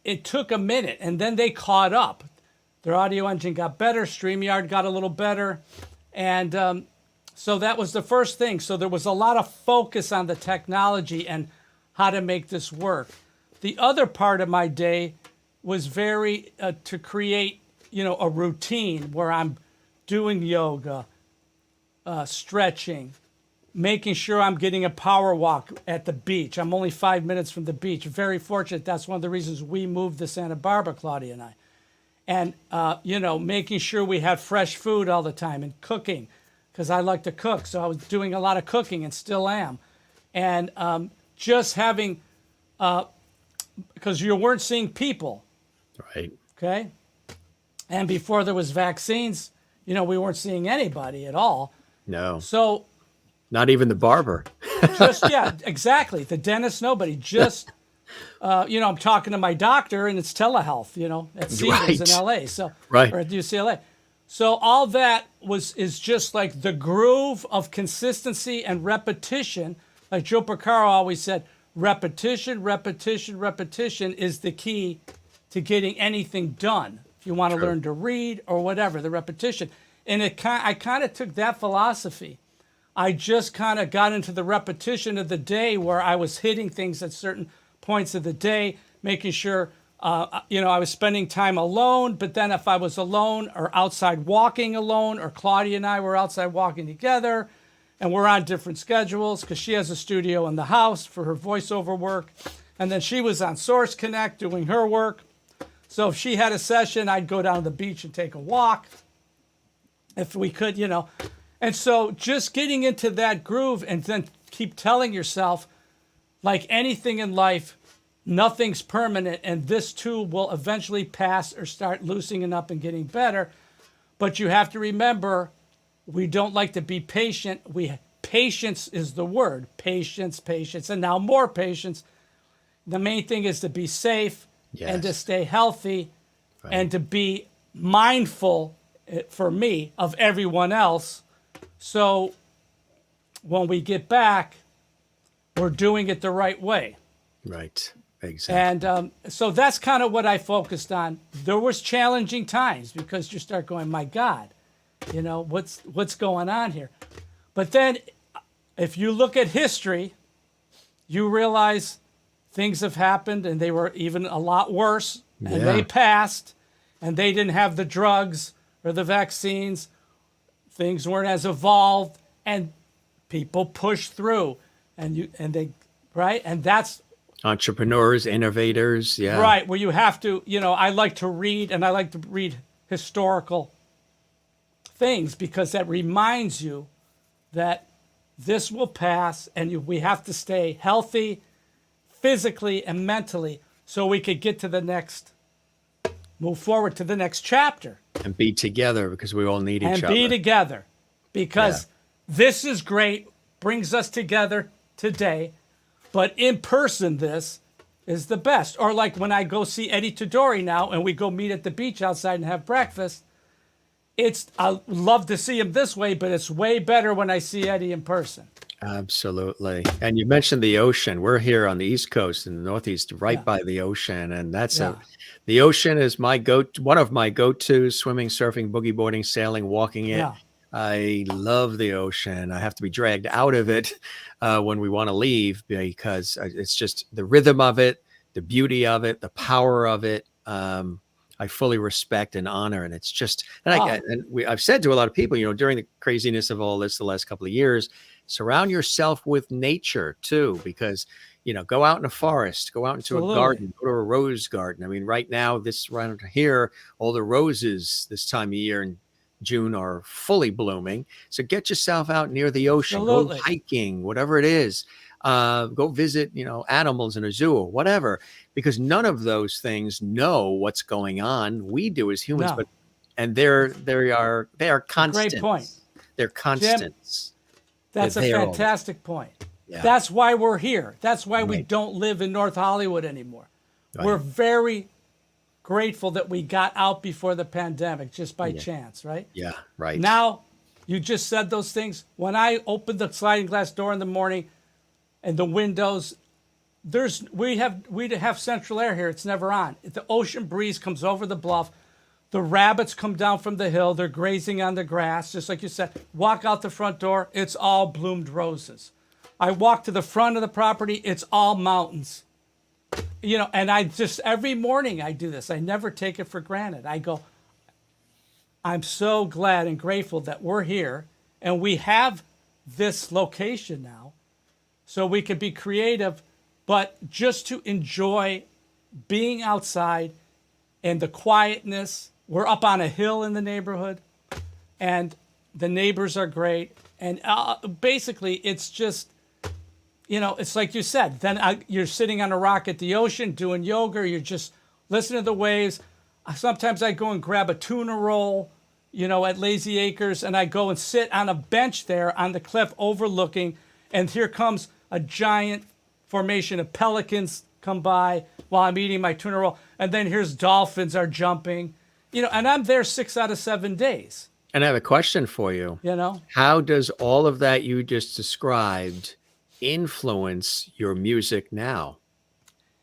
it took a minute, and then they caught up. Their audio engine got better. StreamYard got a little better. And so that was the first thing. So there was a lot of focus on the technology and how to make this work. The other part of my day was very to create, a routine where I'm doing yoga, stretching, making sure I'm getting a power walk at the beach. I'm only 5 minutes from the beach. Very fortunate. That's one of the reasons we moved to Santa Barbara, Claudia and I. And, making sure we had fresh food all the time, and cooking, because I like to cook. So I was doing a lot of cooking and still am. And just having, because you weren't seeing people. Right. Okay. And before there was vaccines, we weren't seeing anybody at all. No. So Not even the barber. Just, yeah, exactly. The dentist, nobody. Just, I'm talking to my doctor, and it's telehealth, at Cedars in LA. So, Right. or at UCLA. So all that is just like the groove of consistency and repetition. Like Joe Porcaro always said, repetition, repetition, repetition is the key to getting anything done. If you want to learn to read or whatever, the repetition. And I kind of took that philosophy. I just kind of got into the repetition of the day where I was hitting things at certain points of the day, making sure, I was spending time alone. But then if I was alone or outside walking alone, or Claudia and I were outside walking together, and we're on different schedules because she has a studio in the house for her voiceover work. And then she was on Source Connect doing her work. So if she had a session, I'd go down to the beach and take a walk if we could, And so just getting into that groove, and then keep telling yourself, like anything in life, nothing's permanent, and this too will eventually pass or start loosening up and getting better. But you have to remember, we don't like to be patient. Patience is the word. Patience, patience, and now more patience. The main thing is to be safe and to stay healthy and to be mindful, for me, of everyone else. So when we get back, we're doing it the right way. Right. Exactly. And so that's kind of what I focused on. There was challenging times because you start going, my God, what's going on here? But then if you look at history, you realize things have happened, and they were even a lot worse, and they passed, and they didn't have the drugs or the vaccines. Things weren't as evolved, and people pushed through, and that's Entrepreneurs, innovators, right, where you have to, I like to read, and I like to read historical things because that reminds you that this will pass, and we have to stay healthy physically and mentally so we could get to move forward to the next chapter. And be together because we all need each other. And be together because this is great, brings us together today, but in person this is the best. Or like when I go see Eddie Todori now and we go meet at the beach outside and have breakfast, I love to see him this way, but it's way better when I see Eddie in person. Absolutely. And you mentioned the ocean. We're here on the East Coast in the Northeast, right by the ocean. And the ocean is one of my go-tos: swimming, surfing, boogie boarding, sailing, walking it. Yeah. I love the ocean. I have to be dragged out of it when we want to leave because it's just the rhythm of it, the beauty of it, the power of it. I fully respect and honor. And it's just, I've said to a lot of people, during the craziness of all this the last couple of years, surround yourself with nature too, because, go out in a forest, go out into a garden, go to a rose garden. I mean, right now, right here, all the roses this time of year in June are fully blooming. So get yourself out near the ocean, go hiking, whatever it is. Go visit, animals in a zoo or whatever, because none of those things know what's going on. We do as humans, and they are constants. Great point. They're constants. Jim, that's a fantastic point. Yeah. That's why we're here. That's why we don't live in North Hollywood anymore. Right. We're very grateful that we got out before the pandemic just by chance, right? Yeah, right. Now, you just said those things. When I opened the sliding glass door in the morning and the windows, we have central air here. It's never on. The ocean breeze comes over the bluff. The rabbits come down from the hill. They're grazing on the grass, just like you said. Walk out the front door. It's all bloomed roses. I walk to the front of the property. It's all mountains. And every morning I do this. I never take it for granted. I go, I'm so glad and grateful that we're here and we have this location now so we can be creative, but just to enjoy being outside and the quietness. We're up on a hill in the neighborhood and the neighbors are great. And basically it's just, it's like you said, then you're sitting on a rock at the ocean doing yoga, or you're just listening to the waves. Sometimes I go and grab a tuna roll, at Lazy Acres, and I go and sit on a bench there on the cliff overlooking, and here comes a giant formation of pelicans come by while I'm eating my tuna roll, and then here's dolphins are jumping, and I'm there 6 out of 7 days. And I have a question for you. How does all of that you just described influence your music now?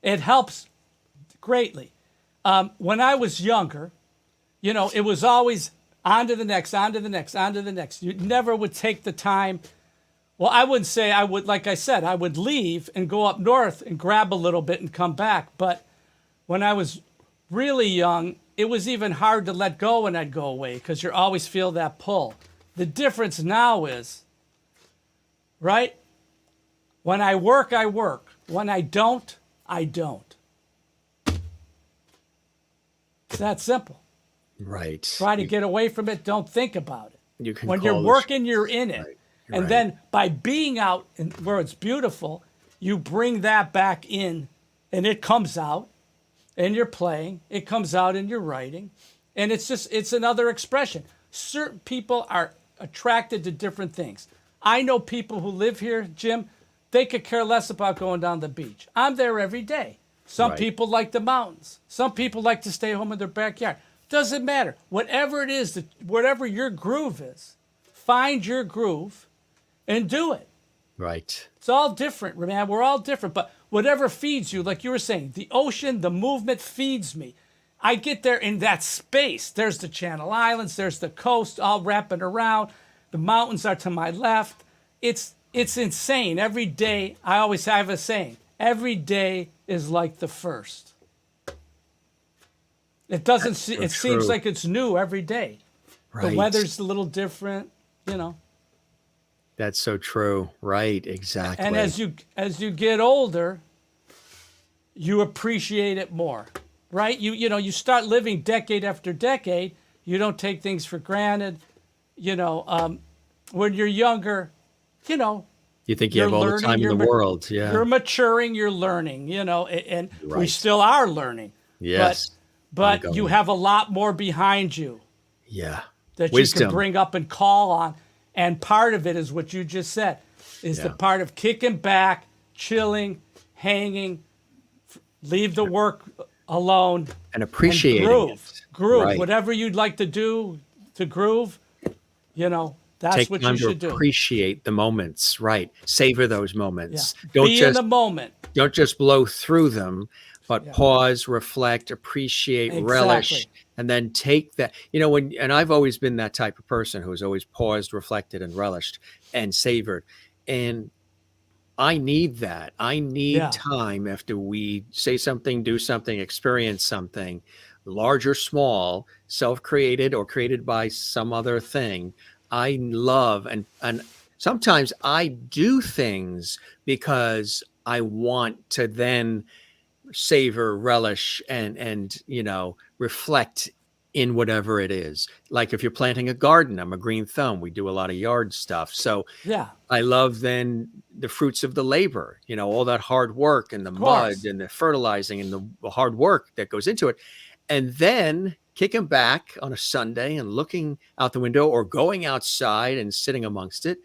It helps greatly. When I was younger, it was always on to the next, on to the next, on to the next. You never would take the time. Well, I wouldn't say I would, like I said, I would leave and go up north and grab a little bit and come back. But when I was really young, it was even hard to let go when I'd go away because you always feel that pull. The difference now is, right? When I work, I work. When I don't, I don't. It's that simple. Right. Try to get away from it. Don't think about it. When you're call working, you're in it. Right. And then by being out where it's beautiful, you bring that back in and it comes out and you're playing. It comes out and you're writing. And it's another expression. Certain people are attracted to different things. I know people who live here, Jim, they could care less about going down the beach. I'm there every day. Some people like the mountains. Some people like to stay home in their backyard. Doesn't matter. Whatever it is, whatever your groove is, find your groove and do it. Right. It's all different, man. We're all different. But whatever feeds you, like you were saying, the ocean, the movement feeds me. I get there in that space. There's the Channel Islands. There's the coast all wrapping around. The mountains are to my left. It's insane. Every day, I always have a saying, every day is like the first. It doesn't. It seems like it's new every day. Right. The weather's a little different, That's so true. Right. Exactly. And as you get older, you appreciate it more. Right. You start living decade after decade. You don't take things for granted. When you're younger, you think you have all the time in the world. Yeah. You're maturing. You're learning. And Right. we still are learning. Yes. But you have a lot more behind you. Yeah. That Wisdom. you can bring up and call on. And part of it is what you just said, is the part of kicking back, chilling, hanging, leave the work alone. And appreciating it. Groove. Right. Whatever you'd like to do to groove, that's Take what time you should to do. Appreciate the moments. Right. Savor those moments. Yeah. Be in the moment. Don't just blow through them, but pause, reflect, appreciate, relish, and then take that. And I've always been that type of person who's always paused, reflected, and relished and savored. And I need that. I need time after we say something, do something, experience something, large or small, self-created or created by some other thing. I love and sometimes I do things because I want to then savor, relish, and reflect in whatever it is. Like if you're planting a garden, I'm a green thumb. We do a lot of yard stuff. So I love then the fruits of the labor, all that hard work and the mud and the fertilizing and the hard work that goes into it. And then kicking back on a Sunday and looking out the window or going outside and sitting amongst it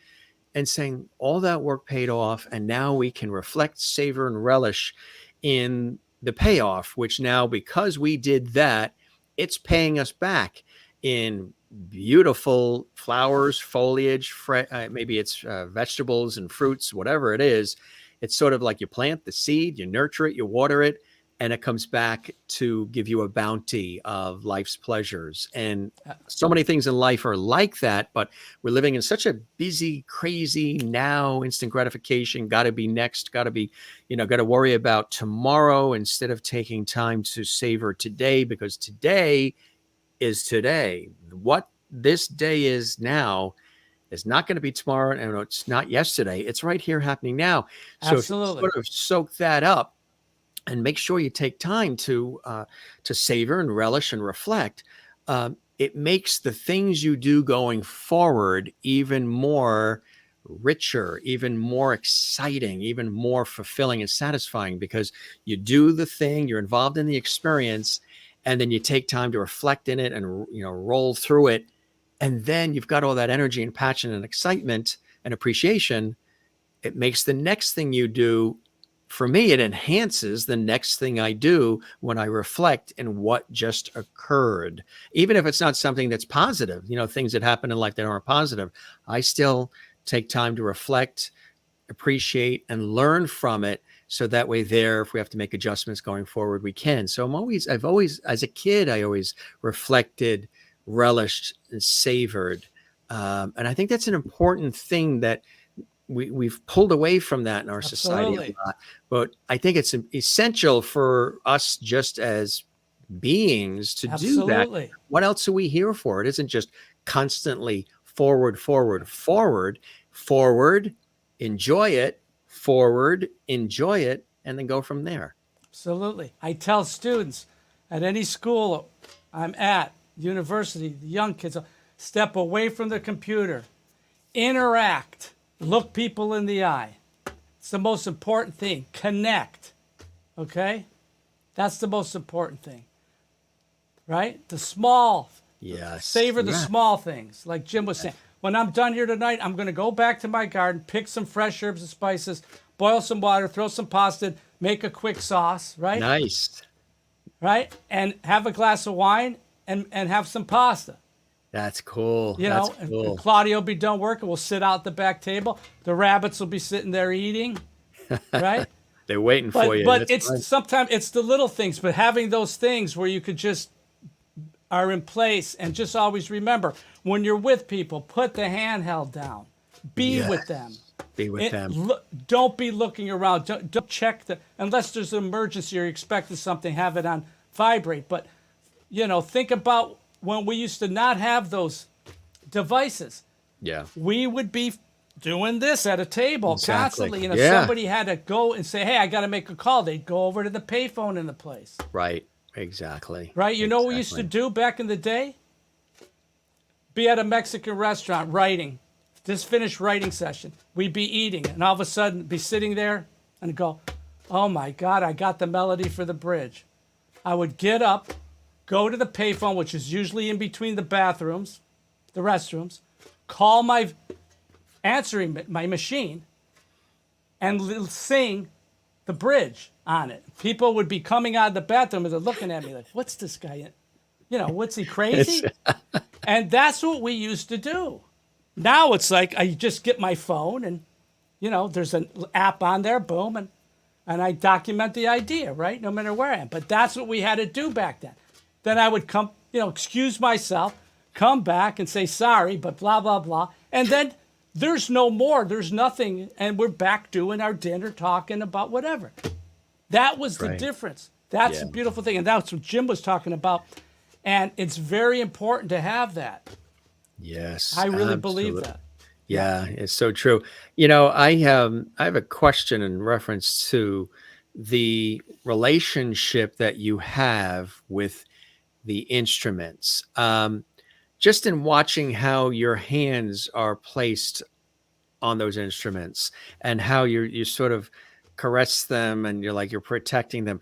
and saying all that work paid off. And now we can reflect, savor, and relish in the payoff, which now, because we did that, it's paying us back in beautiful flowers, foliage, maybe it's vegetables and fruits, whatever it is. It's sort of like you plant the seed, you nurture it, you water it, and it comes back to give you a bounty of life's pleasures. And so many things in life are like that, but we're living in such a busy, crazy now, instant gratification, got to be next, got to be, got to worry about tomorrow instead of taking time to savor today, because today is today. What this day is now is not going to be tomorrow, and it's not yesterday. It's right here happening now. So Absolutely. sort of soak that up. And make sure you take time to savor and relish and reflect. It makes the things you do going forward even more richer, even more exciting, even more fulfilling and satisfying, because you do the thing, you're involved in the experience, and then you take time to reflect in it and roll through it. And then you've got all that energy and passion and excitement and appreciation. It makes the next thing you do, for me, it enhances the next thing I do when I reflect in what just occurred. Even if it's not something that's positive, things that happen in life that aren't positive, I still take time to reflect, appreciate, and learn from it. So that way if we have to make adjustments going forward, we can. So I've always, as a kid, I always reflected, relished, and savored. And I think that's an important thing that we've pulled away from that in our society a lot. But I think it's essential for us just as beings to do that. What else are we here for? It isn't just constantly forward, enjoy it, and then go from there. Absolutely. I tell students at any school I'm at, university, the young kids, step away from the computer, interact, look people in the eye. It's the most important thing. Connect. Okay? That's the most important thing. Right? The small. Yes. Savor the small things, like Jim was saying. When I'm done here tonight, I'm going to go back to my garden, pick some fresh herbs and spices, boil some water, throw some pasta, make a quick sauce, right? Nice. Right? And have a glass of wine and have some pasta. That's cool. That's cool. And Claudia will be done working. We'll sit out at the back table. The rabbits will be sitting there eating, right? They're waiting for you. But sometimes it's the little things, but having those things where you could just are in place, and just always remember, when you're with people, put the handheld down. Be with them. Be with them. Don't be looking around. Don't check unless there's an emergency or you're expecting something, have it on vibrate. But, think about when we used to not have those devices. Yeah. We would be doing this at a table constantly. And if somebody had to go and say, hey, I got to make a call, they'd go over to the payphone in the place. Right. Exactly. Right? What we used to do back in the day? Be at a Mexican restaurant writing. Just finished writing session. We'd be eating, and all of a sudden be sitting there and go, oh my God, I got the melody for the bridge. I would get up, go to the payphone, which is usually in between the restrooms, call my machine, and sing the bridge on it. People would be coming out of the bathroom and they're looking at me like, what's this guy? What's he, crazy? And that's what we used to do. Now it's like I just get my phone and, there's an app on there, boom, and I document the idea, right? No matter where I am. But that's what we had to do back then. Then I would come, excuse myself, come back and say sorry, but blah, blah, blah. And then there's no more. There's nothing. And we're back doing our dinner, talking about whatever. That was the difference. That's the beautiful thing. And that's what Jim was talking about. And it's very important to have that. Yes. I really believe that. Yeah, it's so true. I have a question in reference to the relationship that you have with the instruments. Just in watching how your hands are placed on those instruments and how you sort of caress them and you're protecting them.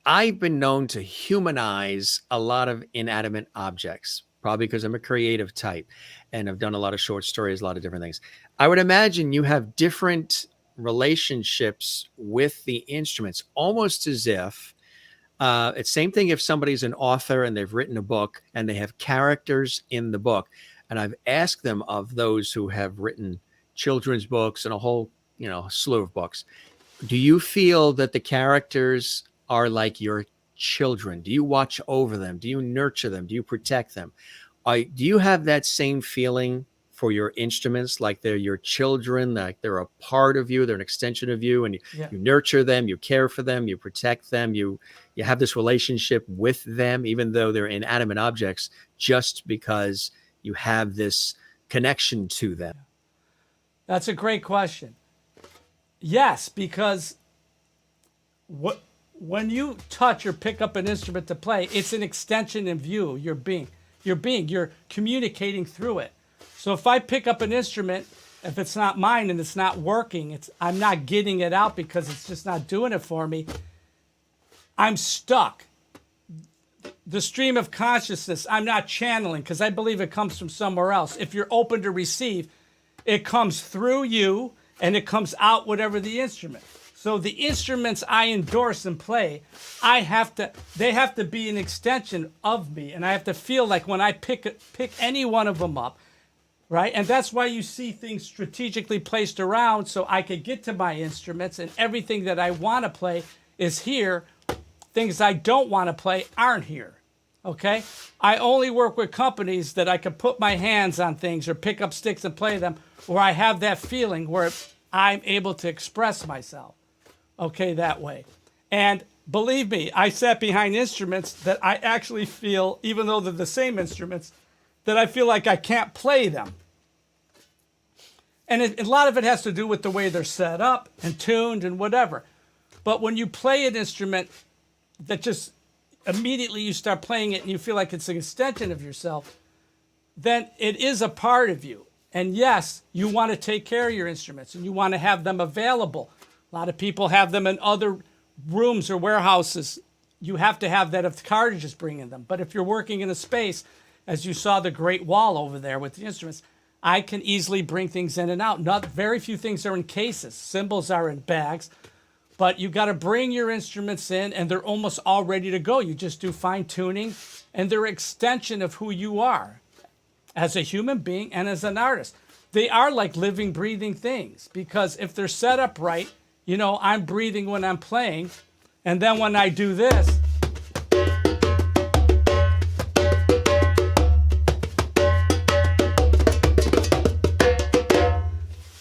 I've been known to humanize a lot of inanimate objects, probably because I'm a creative type and I've done a lot of short stories, a lot of different things. I would imagine you have different relationships with the instruments, almost as if it's same thing if somebody's an author and they've written a book and they have characters in the book. And I've asked them of those who have written children's books and a whole, slew of books. Do you feel that the characters are like your children? Do you watch over them? Do you nurture them? Do you protect them? Do you have that same feeling for your instruments, like they're your children, like they're a part of you, they're an extension of you, and you nurture them, you care for them, you protect them, you have this relationship with them, even though they're inanimate objects, just because you have this connection to them? That's a great question. Yes, because when you touch or pick up an instrument to play, it's an extension of you, your being. You're communicating through it. So if I pick up an instrument, if it's not mine and it's not working, I'm not getting it out because it's just not doing it for me, I'm stuck. the stream of consciousness, I'm not channeling because I believe it comes from somewhere else. If you're open to receive, it comes through you and it comes out whatever the instrument. So the instruments I endorse and play, they have to be an extension of me, and I have to feel like when I pick any one of them up, right? And that's why you see things strategically placed around so I could get to my instruments, and everything that I want to play is here. Things I don't want to play aren't here. Okay? I only work with companies that I can put my hands on things or pick up sticks and play them, where I have that feeling where I'm able to express myself. Okay, that way. And believe me, I sat behind instruments that I actually feel, even though they're the same instruments, that I feel like I can't play them. And a lot of it has to do with the way they're set up and tuned and whatever. But when you play an instrument that just immediately you start playing it and you feel like it's an extension of yourself, then it is a part of you. And yes, you want to take care of your instruments and you want to have them available. A lot of people have them in other rooms or warehouses. You have to have that if the cartage is bringing them. But if you're working in a space, as you saw the great wall over there with the instruments, I can easily bring things in and out. Not very few things are in cases. Cymbals are in bags. But you got to bring your instruments in, and they're almost all ready to go. You just do fine tuning, and they're an extension of who you are as a human being and as an artist. They are like living, breathing things, because if they're set up right, you know, I'm breathing when I'm playing, and then when I do this,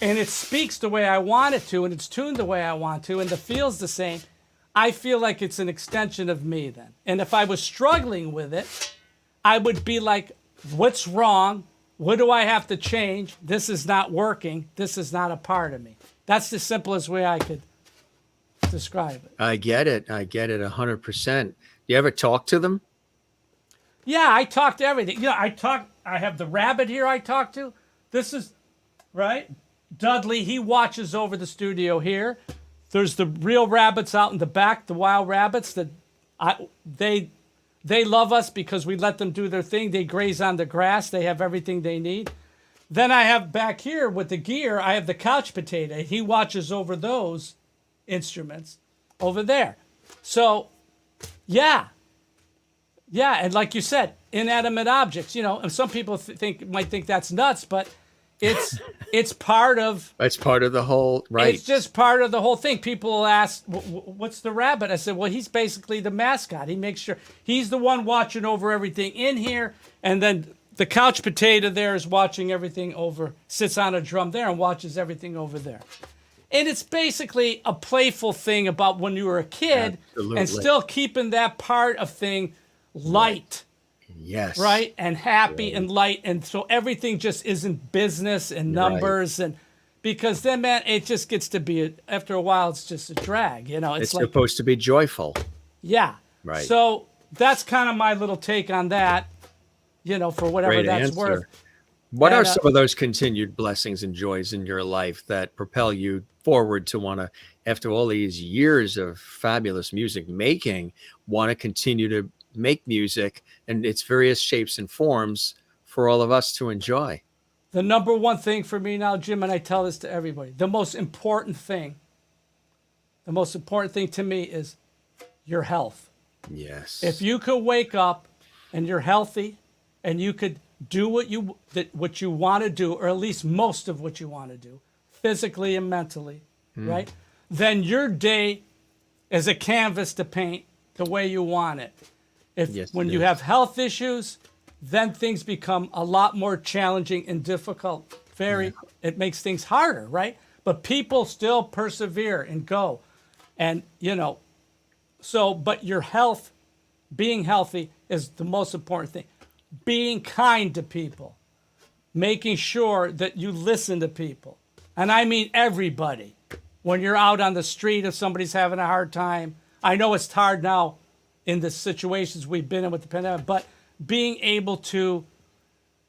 and it speaks the way I want it to, and it's tuned the way I want to, and the feel's the same, I feel like it's an extension of me then. And if I was struggling with it, I would be like, what's wrong? What do I have to change? This is not working. This is not a part of me. That's the simplest way I could describe it. I get it. 100%. Do you ever talk to them? Yeah, I talk to everything. You know, I have the rabbit here I talk to. This is, right? Dudley, he watches over the studio here. There's the real rabbits out in the back, the wild rabbits that they love us because we let them do their thing. They graze on the grass. They have everything they need. Then I have back here with the gear, I have the couch potato. He watches over those instruments over there. So, yeah. Yeah, and like you said, inanimate objects, you know, and some people might think that's nuts, but it's part of... It's part of the whole, right. It's just part of the whole thing. People will ask, what's the rabbit? I said, well, he's basically the mascot. He makes sure he's the one watching over everything in here, and then the couch potato there is watching everything over, sits on a drum there and watches everything over there. And it's basically a playful thing about when you were a kid. Absolutely. And still keeping that part of thing light. Yes. Right? And happy and light. And so everything just isn't business and numbers. And because then, man, it just gets to be, after a while, it's just a drag. You know, it's like, supposed to be joyful. Yeah. Right. So that's kind of my little take on that, you know, for whatever Great that's answer. worth. What are some of those continued blessings and joys in your life that propel you forward to want to, after all these years of fabulous music making, want to continue to make music in its various shapes and forms for all of us to enjoy? The number one thing for me now, Jim, and I tell this to everybody, the most important thing to me is your health. Yes. If you could wake up and you're healthy and you could do what you want to do, or at least most of what you want to do, physically and mentally, right? Then your day is a canvas to paint the way you want it. When you have health issues, then things become a lot more challenging and difficult. It makes things harder, right? But people still persevere and go. And, you know, but your health, being healthy is the most important thing. Being kind to people, making sure that you listen to people. And I mean everybody. When you're out on the street, if somebody's having a hard time, I know it's hard now in the situations we've been in with the pandemic, but being able to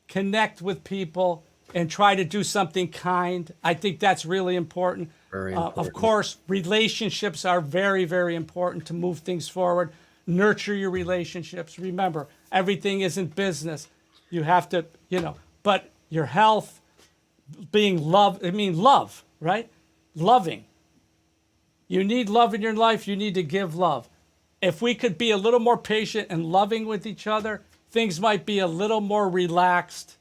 connect with people and try to do something kind, I think that's really important. Very important. Of course, relationships are very, very important to move things forward. nurture your relationships. Remember, everything isn't business. You have to, but your health, being loved, love, right? Loving. You need love in your life. You need to give love. If we could be a little more patient and loving with each other, things might be a little more relaxed,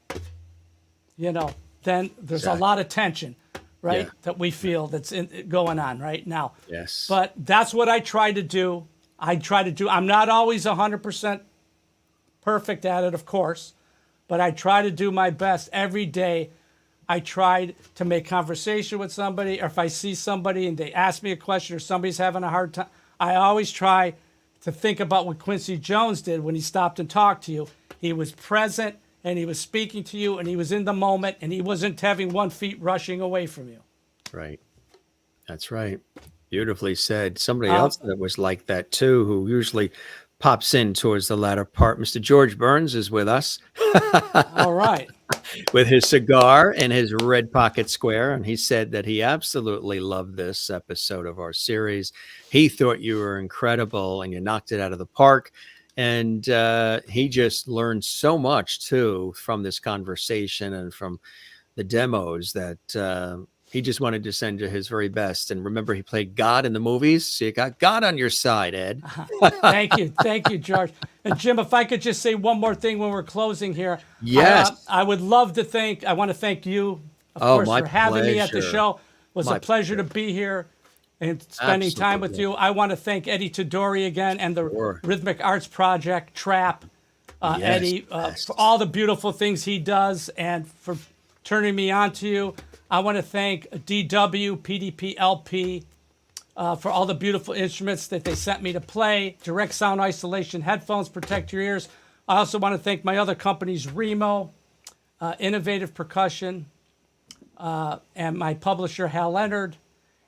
then there's a lot of tension, right? Yeah. That we feel that's going on right now. Yes. But that's what I try to do. I'm not always 100% perfect at it, of course, but I try to do my best every day. I tried to make conversation with somebody, or if I see somebody and they ask me a question or somebody's having a hard time, I always try to think about what Quincy Jones did when he stopped and talked to you. He was present and he was speaking to you and he was in the moment and he wasn't having 1 foot rushing away from you. Right. That's right. Beautifully said. Somebody else that was like that too, who usually pops in towards the latter part. Mr. George Burns is with us. All right. With his cigar and his red pocket square. And he said that he absolutely loved this episode of our series. He thought you were incredible and you knocked it out of the park. And he just learned so much too from this conversation and from the demos that he just wanted to send you his very best. And remember, he played God in the movies. So you got God on your side, Ed. Thank you. Thank you, George. And Jim, if I could just say one more thing when we're closing here. Yes. I would love to I want to thank you, of course, for having me at the show. It was a pleasure to be here and spending time with you. I want to thank Eddie Todori again and the Rhythmic Arts Project, TRAP, Eddie, for all the beautiful things he does and for turning me on to you. I want to thank DW, PDP, LP, for all the beautiful instruments that they sent me to play. Direct sound isolation headphones, protect your ears. I also want to thank my other companies, Remo, Innovative Percussion, and my publisher, Hal Leonard.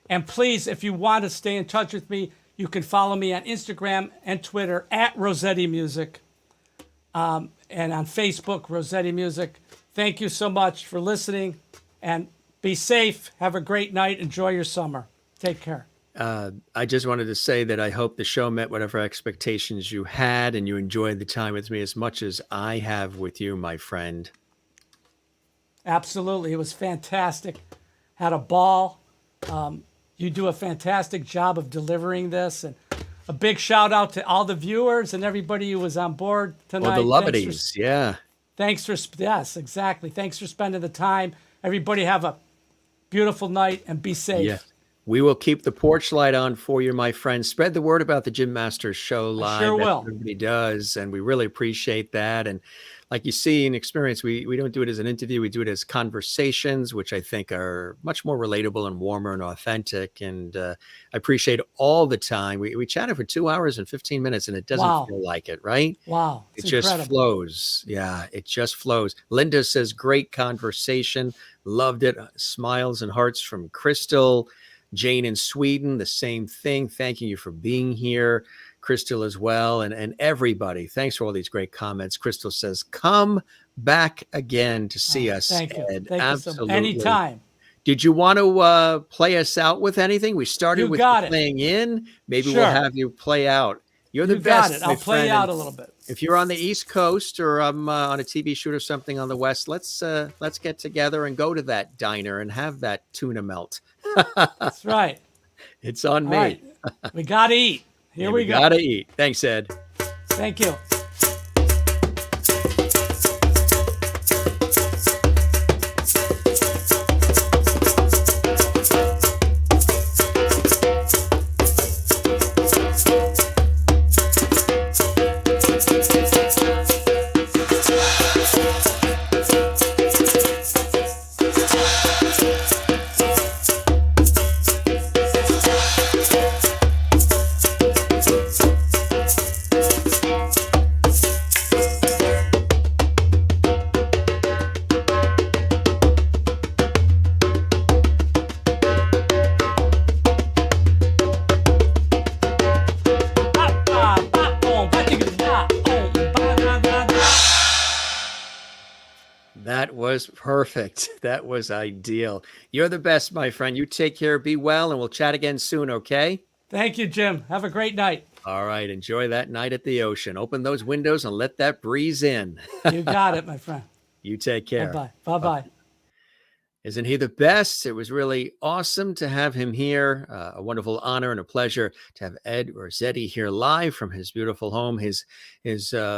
And please, if you want to stay in touch with me, you can follow me on Instagram and Twitter at Roscetti Music, and on Facebook, Roscetti Music. Thank you so much for listening, and be safe. Have a great night. Enjoy your summer. Take care. I just wanted to say that I hope the show met whatever expectations you had and you enjoyed the time with me as much as I have with you, my friend. Absolutely. It was fantastic. Had a ball. You do a fantastic job of delivering this. And a big shout out to all the viewers and everybody who was on board tonight. Oh, the Lovedies. Yes, exactly. Thanks for spending the time. Everybody have a beautiful night and be safe. Yeah. We will keep the porch light on for you, my friend. Spread the word about the Jim Masters Show live. I sure will. Everybody does, and we really appreciate that. And like you see and experience, we don't do it as an interview. We do it as conversations, which I think are much more relatable and warmer and authentic. And I appreciate all the time. We chatted for 2 hours and 15 minutes, and it doesn't feel like it, right? Wow. It just flows. Yeah, it just flows. Linda says, great conversation. Loved it. Smiles and hearts from Crystal. Jane in Sweden, the same thing. Thanking you for being here. Crystal as well. And everybody, thanks for all these great comments. Crystal says, come back again to see us, thank you. Ed. Thank Absolutely. You so anytime. Did you want to play us out with anything? We started with playing in. Maybe we'll have you play out. You're the best. Got it. I'll play out a little bit. If you're on the East Coast or I'm on a TV shoot or something on the West, let's get together and go to that diner and have that tuna melt. That's right. It's on me. Right. We got to eat. Here we go. Got to eat. Thanks, Ed. Thank you. Perfect. That was ideal. You're the best, my friend. You take care, be well, and we'll chat again soon, okay? Thank you, Jim. Have a great night. All right. Enjoy that night at the ocean. Open those windows and let that breeze in. You got it, my friend. You take care. Bye-bye. Bye-bye. Isn't he the best? It was really awesome to have him here. A wonderful honor and a pleasure to have Ed Roscetti here live from his beautiful home, his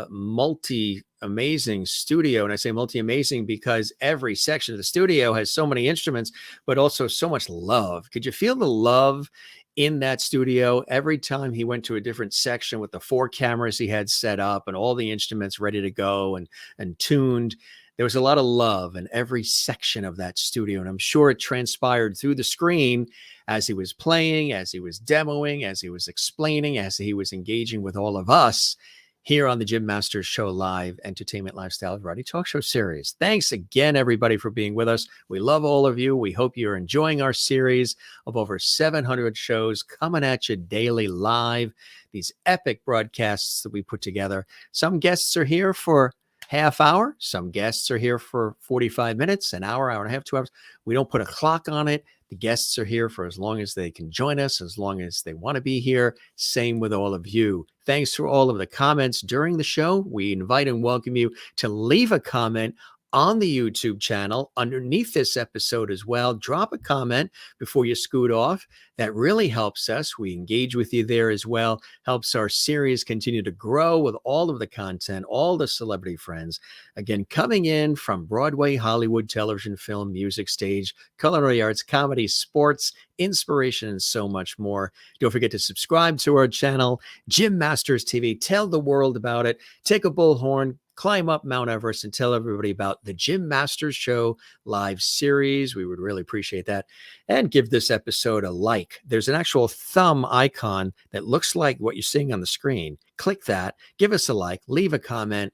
multi-amazing studio. And I say multi-amazing because every section of the studio has so many instruments, but also so much love. Could you feel the love in that studio every time he went to a different section with the 4 cameras he had set up and all the instruments ready to go and tuned? There was a lot of love in every section of that studio. And I'm sure it transpired through the screen as he was playing, as he was demoing, as he was explaining, as he was engaging with all of us here on the Jim Masters Show Live Entertainment Lifestyle Variety Talk Show series. Thanks again, everybody, for being with us. We love all of you. We hope you're enjoying our series of over 700 shows coming at you daily live, these epic broadcasts that we put together. Some guests are here for half hour. Some guests are here for 45 minutes, an hour, hour and a half, 2 hours. We don't put a clock on it. The guests are here for as long as they can join us, as long as they want to be here. Same with all of you. Thanks for all of the comments during the show. We invite and welcome you to leave a comment on the YouTube channel underneath this episode as well. Drop a comment before you scoot off. That really helps us. We engage with you there as well. Helps our series continue to grow with all of the content, all the celebrity friends. Again, coming in from Broadway, Hollywood, television, film, music, stage, culinary arts, comedy, sports, inspiration, and so much more. Don't forget to subscribe to our channel, Jim Masters TV. Tell the world about it. Take a bullhorn, climb up Mount Everest, and tell everybody about the Jim Masters Show live series. We would really appreciate that. And give this episode a like. There's an actual thumb icon that looks like what you're seeing on the screen. Click that, give us a like, leave a comment,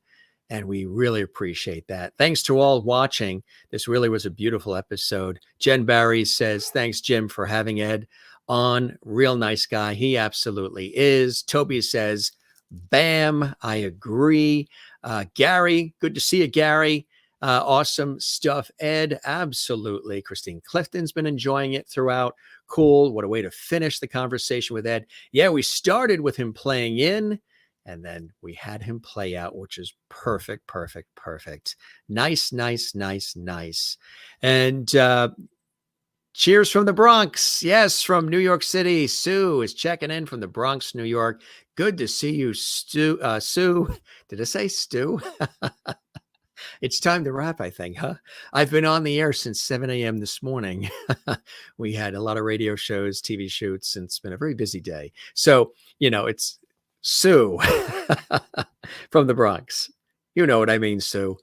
and we really appreciate that. Thanks to all watching. This really was a beautiful episode. Jen Barry says, thanks, Jim, for having Ed on. Real nice guy. He absolutely is. Toby says, bam, I agree. Gary, good to see you, Gary. Awesome stuff. Ed, absolutely. Christine Clifton's been enjoying it throughout. Cool. What a way to finish the conversation with Ed. Yeah, we started with him playing in, and then we had him play out, which is perfect, perfect, perfect. Nice, nice, nice, nice. And cheers from the Bronx. Yes, from New York City. Sue is checking in from the Bronx, New York. Good to see you, Sue. Did I say Stu? It's time to wrap, I think, huh? I've been on the air since 7 a.m. this morning. We had a lot of radio shows, TV shoots, and it's been a very busy day. So, it's Sue from the Bronx. You know what I mean, Sue.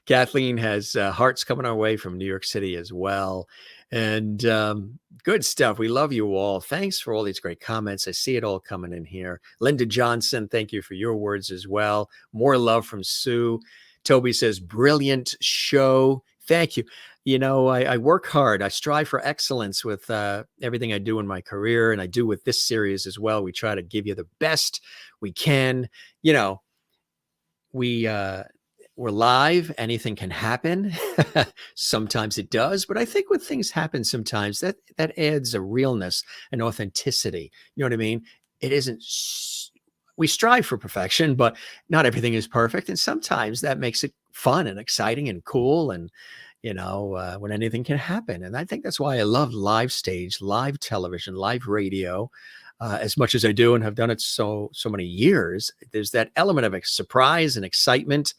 Kathleen has hearts coming our way from New York City as well. And good stuff. We love you all. Thanks for all these great comments. I see it all coming in here. Linda Johnson, thank you for your words as well. More love from Sue. Toby says, brilliant show. Thank you. I work hard. I strive for excellence with everything I do in my career, and I do with this series as well. We try to give you the best we can. We're live. Anything can happen. Sometimes it does, but I think when things happen sometimes, that adds a realness and authenticity. You know what I mean? It isn't. We strive for perfection, but not everything is perfect, and sometimes that makes it fun and exciting and cool. And when anything can happen, and I think that's why I love live stage, live television, live radio. As much as I do and have done it so many years, there's that element of surprise and excitement,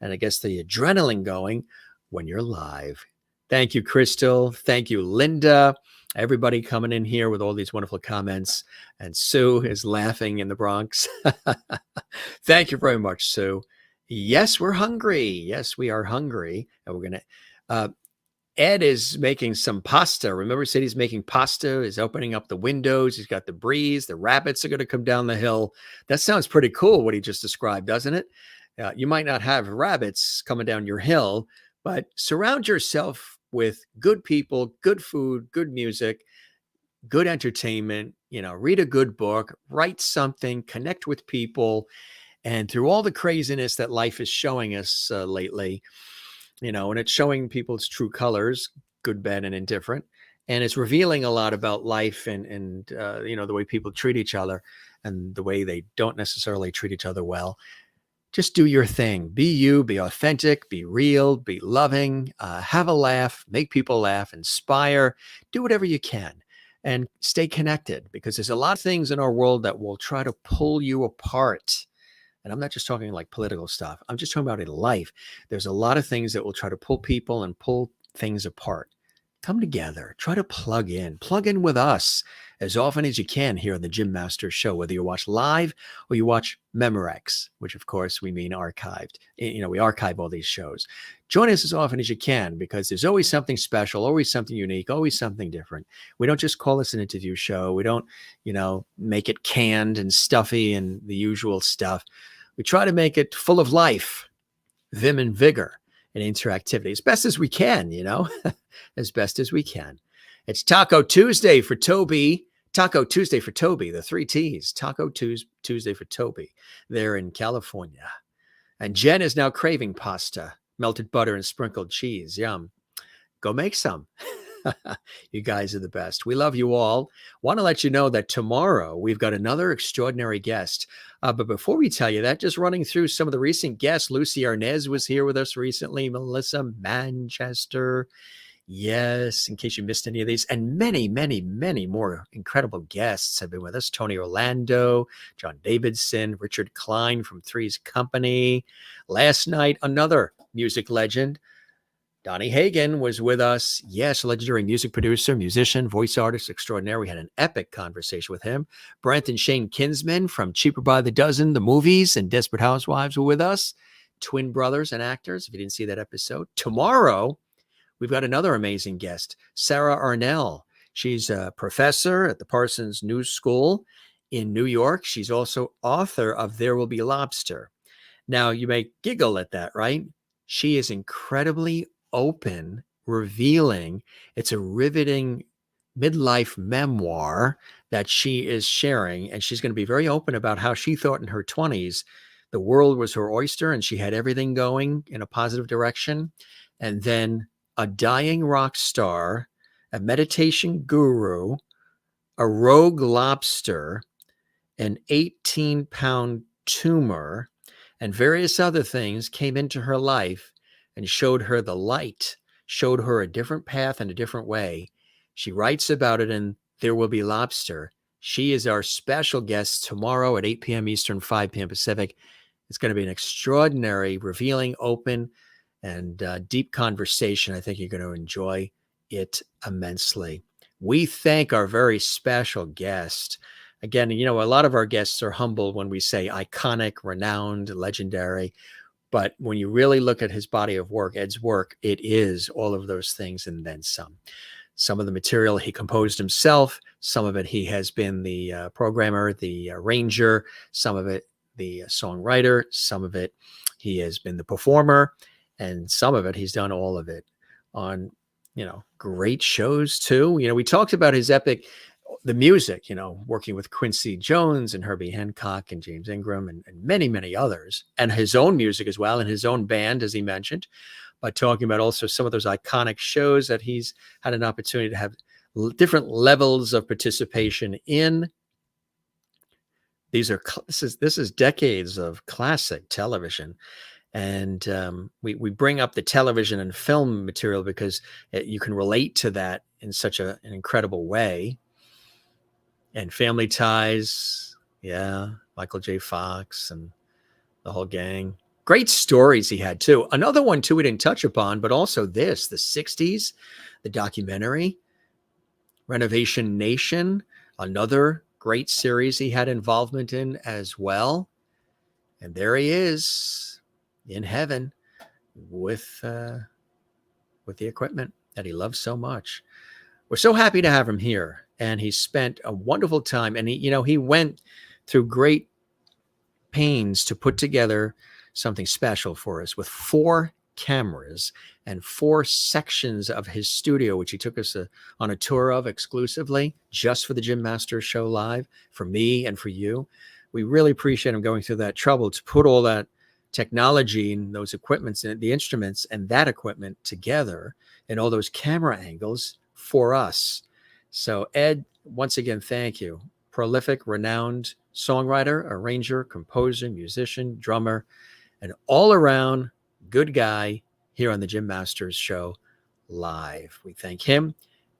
and I guess the adrenaline going when you're live. Thank you, Crystal. Thank you, Linda. Everybody coming in here with all these wonderful comments. And Sue is laughing in the Bronx. Thank you very much, Sue. Yes, we're hungry. Yes, we are hungry. And we're going to... Ed is making some pasta. Remember, he said he's making pasta. He's opening up the windows. He's got the breeze. The rabbits are going to come down the hill. That sounds pretty cool, what he just described, doesn't it? You might not have rabbits coming down your hill, but surround yourself with good people, good food, good music, good entertainment. Read a good book, write something, connect with people. And through all the craziness that life is showing us lately, and it's showing people's true colors, good, bad, and indifferent. And it's revealing a lot about life and the way people treat each other. and the way they don't necessarily treat each other well. Just do your thing. Be you, be authentic, be real, be loving, have a laugh, make people laugh, inspire, do whatever you can, and stay connected, because there's a lot of things in our world that will try to pull you apart. And I'm not just talking like political stuff. I'm just talking about in life. There's a lot of things that will try to pull people and pull things apart. Come together, try to plug in with us as often as you can here on the Jim Masters Show, whether you watch live or you watch Memorex, which of course we mean archived. We archive all these shows. Join us as often as you can, because there's always something special, always something unique, always something different. We don't just call this an interview show. We don't, make it canned and stuffy and the usual stuff. We try to make it full of life, vim and vigor, and interactivity as best as we can, as best as we can. It's Taco Tuesday for Toby. Taco Tuesday for Toby, the 3 T's. Taco Tuesday for Toby. They're in California. And Jen is now craving pasta, melted butter and sprinkled cheese. Yum. Go make some. You guys are the best. We love you all. Want to let you know that tomorrow we've got another extraordinary guest. But before we tell you that, just running through some of the recent guests. Lucy Arnez was here with us recently. Melissa Manchester. Yes, in case you missed any of these. And many, many, many more incredible guests have been with us. Tony Orlando, John Davidson, Richard Klein from Three's Company. Last night, another music legend, Donnie Hagen, was with us. Yes, legendary music producer, musician, voice artist extraordinaire. We had an epic conversation with him. Brent and Shane Kinsman from Cheaper by the Dozen, the movies, and Desperate Housewives were with us. Twin brothers and actors, if you didn't see that episode. Tomorrow, we've got another amazing guest, Sarah Arnell. She's a professor at the Parsons New School in New York. She's also author of There Will Be Lobster. Now, you may giggle at that, right? She is incredibly open, revealing. It's a riveting midlife memoir that she is sharing, and she's going to be very open about how she thought in her 20s the world was her oyster and she had everything going in a positive direction. And then a dying rock star, a meditation guru, a rogue lobster, an 18-pound tumor, and various other things came into her life and showed her the light, showed her a different path and a different way. She writes about it in There Will Be Lobster. She is our special guest tomorrow at 8 p.m. Eastern, 5 p.m. Pacific. It's going to be an extraordinary, revealing, open, and deep conversation. I think you're going to enjoy it immensely. We thank our very special guest. Again, a lot of our guests are humble when we say iconic, renowned, legendary. But when you really look at his body of work, Ed's work, it is all of those things and then some. Some of the material he composed himself. Some of it he has been the programmer, the arranger. Some of it the songwriter. Some of it he has been the performer. And some of it he's done all of it on, great shows too. We talked about his epic, the music, working with Quincy Jones and Herbie Hancock and James Ingram and many, many others, and his own music as well, and his own band, as he mentioned, but talking about also some of those iconic shows that he's had an opportunity to have different levels of participation in. This is decades of classic television. And we bring up the television and film material because you can relate to that in such an incredible way. And Family Ties, yeah, Michael J. Fox and the whole gang. Great stories he had, too. Another one, too, we didn't touch upon, but also the 60s, the documentary, Renovation Nation, another great series he had involvement in as well. And there he is in heaven with the equipment that he loves so much. We're so happy to have him here. And he spent a wonderful time. And he went through great pains to put together something special for us with 4 cameras and 4 sections of his studio, which he took us on a tour of exclusively just for the Jim Masters Show Live, for me and for you. We really appreciate him going through that trouble to put all that technology and those equipments and the instruments and that equipment together and all those camera angles for us. So Ed, once again, thank you. prolific, renowned songwriter, arranger, composer, musician, drummer, an all-around good guy here on the Jim Masters Show live. We thank him,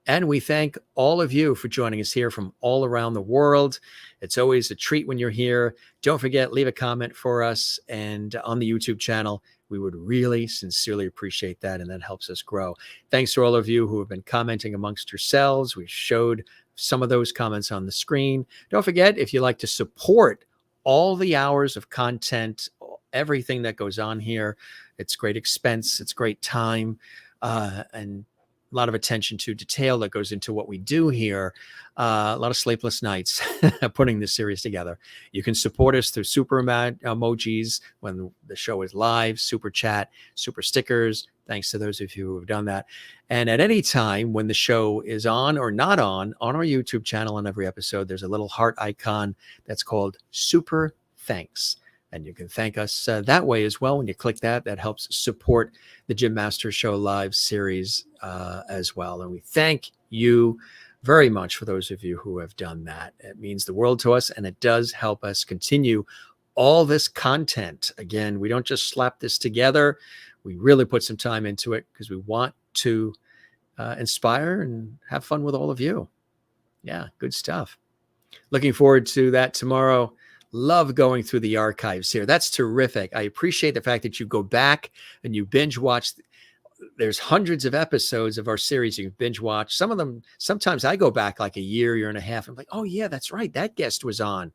and we thank all of you for joining us here from all around the world. It's always a treat when you're here. Don't forget, leave a comment for us, and on the YouTube channel, we would really sincerely appreciate that, and that helps us grow. Thanks to all of you who have been commenting amongst yourselves. We showed some of those comments on the screen. Don't forget, if you like to support all the hours of content, everything that goes on here, it's great expense, it's great time, and a lot of attention to detail that goes into what we do here. A lot of sleepless nights putting this series together. You can support us through super emojis when the show is live, super chat, super stickers. Thanks to those of you who have done that. And at any time when the show is on or not on our YouTube channel, on every episode, there's a little heart icon that's called Super Thanks. And you can thank us that way as well. When you click that, that helps support the Jim Masters Show Live series as well. And we thank you very much for those of you who have done that. It means the world to us, and it does help us continue all this content. Again, we don't just slap this together. We really put some time into it because we want to inspire and have fun with all of you. Yeah, good stuff. Looking forward to that tomorrow. Love going through the archives here. That's terrific. I appreciate the fact that you go back and you binge watch. There's hundreds of episodes of our series you can binge watch. Some of them, sometimes I go back like a year and a half. I'm like, oh yeah, that's right. That guest was on,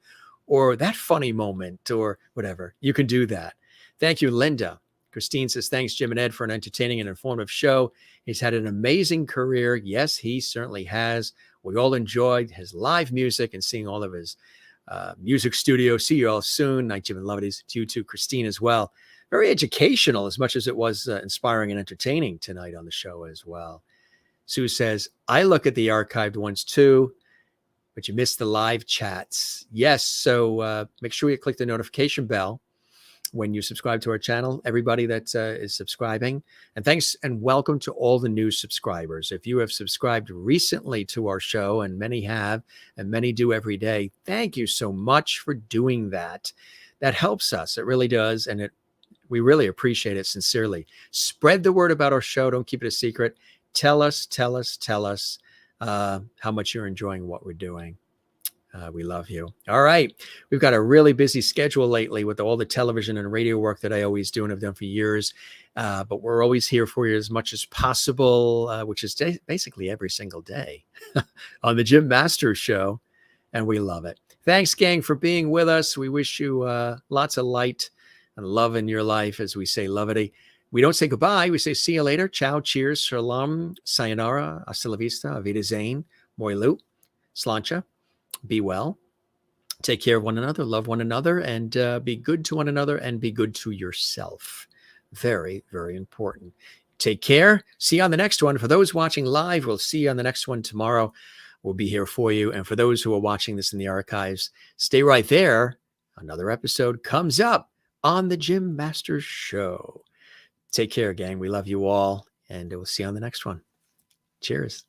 or that funny moment, or whatever. You can do that. Thank you, Linda. Christine says, thanks, Jim and Ed, for an entertaining and informative show. He's had an amazing career. Yes, he certainly has. We all enjoyed his live music and seeing all of his music studio. See you all soon. Night, Jim and Lovedies. To you too, Christine, as well. Very educational as much as it was inspiring and entertaining tonight on the show as well. Sue says, I look at the archived ones too, but you missed the live chats. Yes, so make sure you click the notification bell when you subscribe to our channel, everybody that is subscribing. And thanks and welcome to all the new subscribers. If you have subscribed recently to our show, and many have, and many do every day, thank you so much for doing that. That helps us. It really does. And we really appreciate it sincerely. Spread the word about our show. Don't keep it a secret. Tell us how much you're enjoying what we're doing. We love you. All right. We've got a really busy schedule lately with all the television and radio work that I always do and have done for years. But we're always here for you as much as possible, which is basically every single day on the Jim Masters Show. And we love it. Thanks, gang, for being with us. We wish you lots of light and love in your life, as we say, lovety. We don't say goodbye. We say see you later. Ciao, cheers, shalom, sayonara, hasta la vista, avida zain, moilu, slancha. Be well, take care of one another, love one another, and be good to one another, and be good to yourself. Very, very important. Take care. See you on the next one. For those watching live, we'll see you on the next one tomorrow. We'll be here for you. And for those who are watching this in the archives, stay right there. Another episode comes up on the Jim Masters Show. Take care, gang. We love you all, and we'll see you on the next one. Cheers.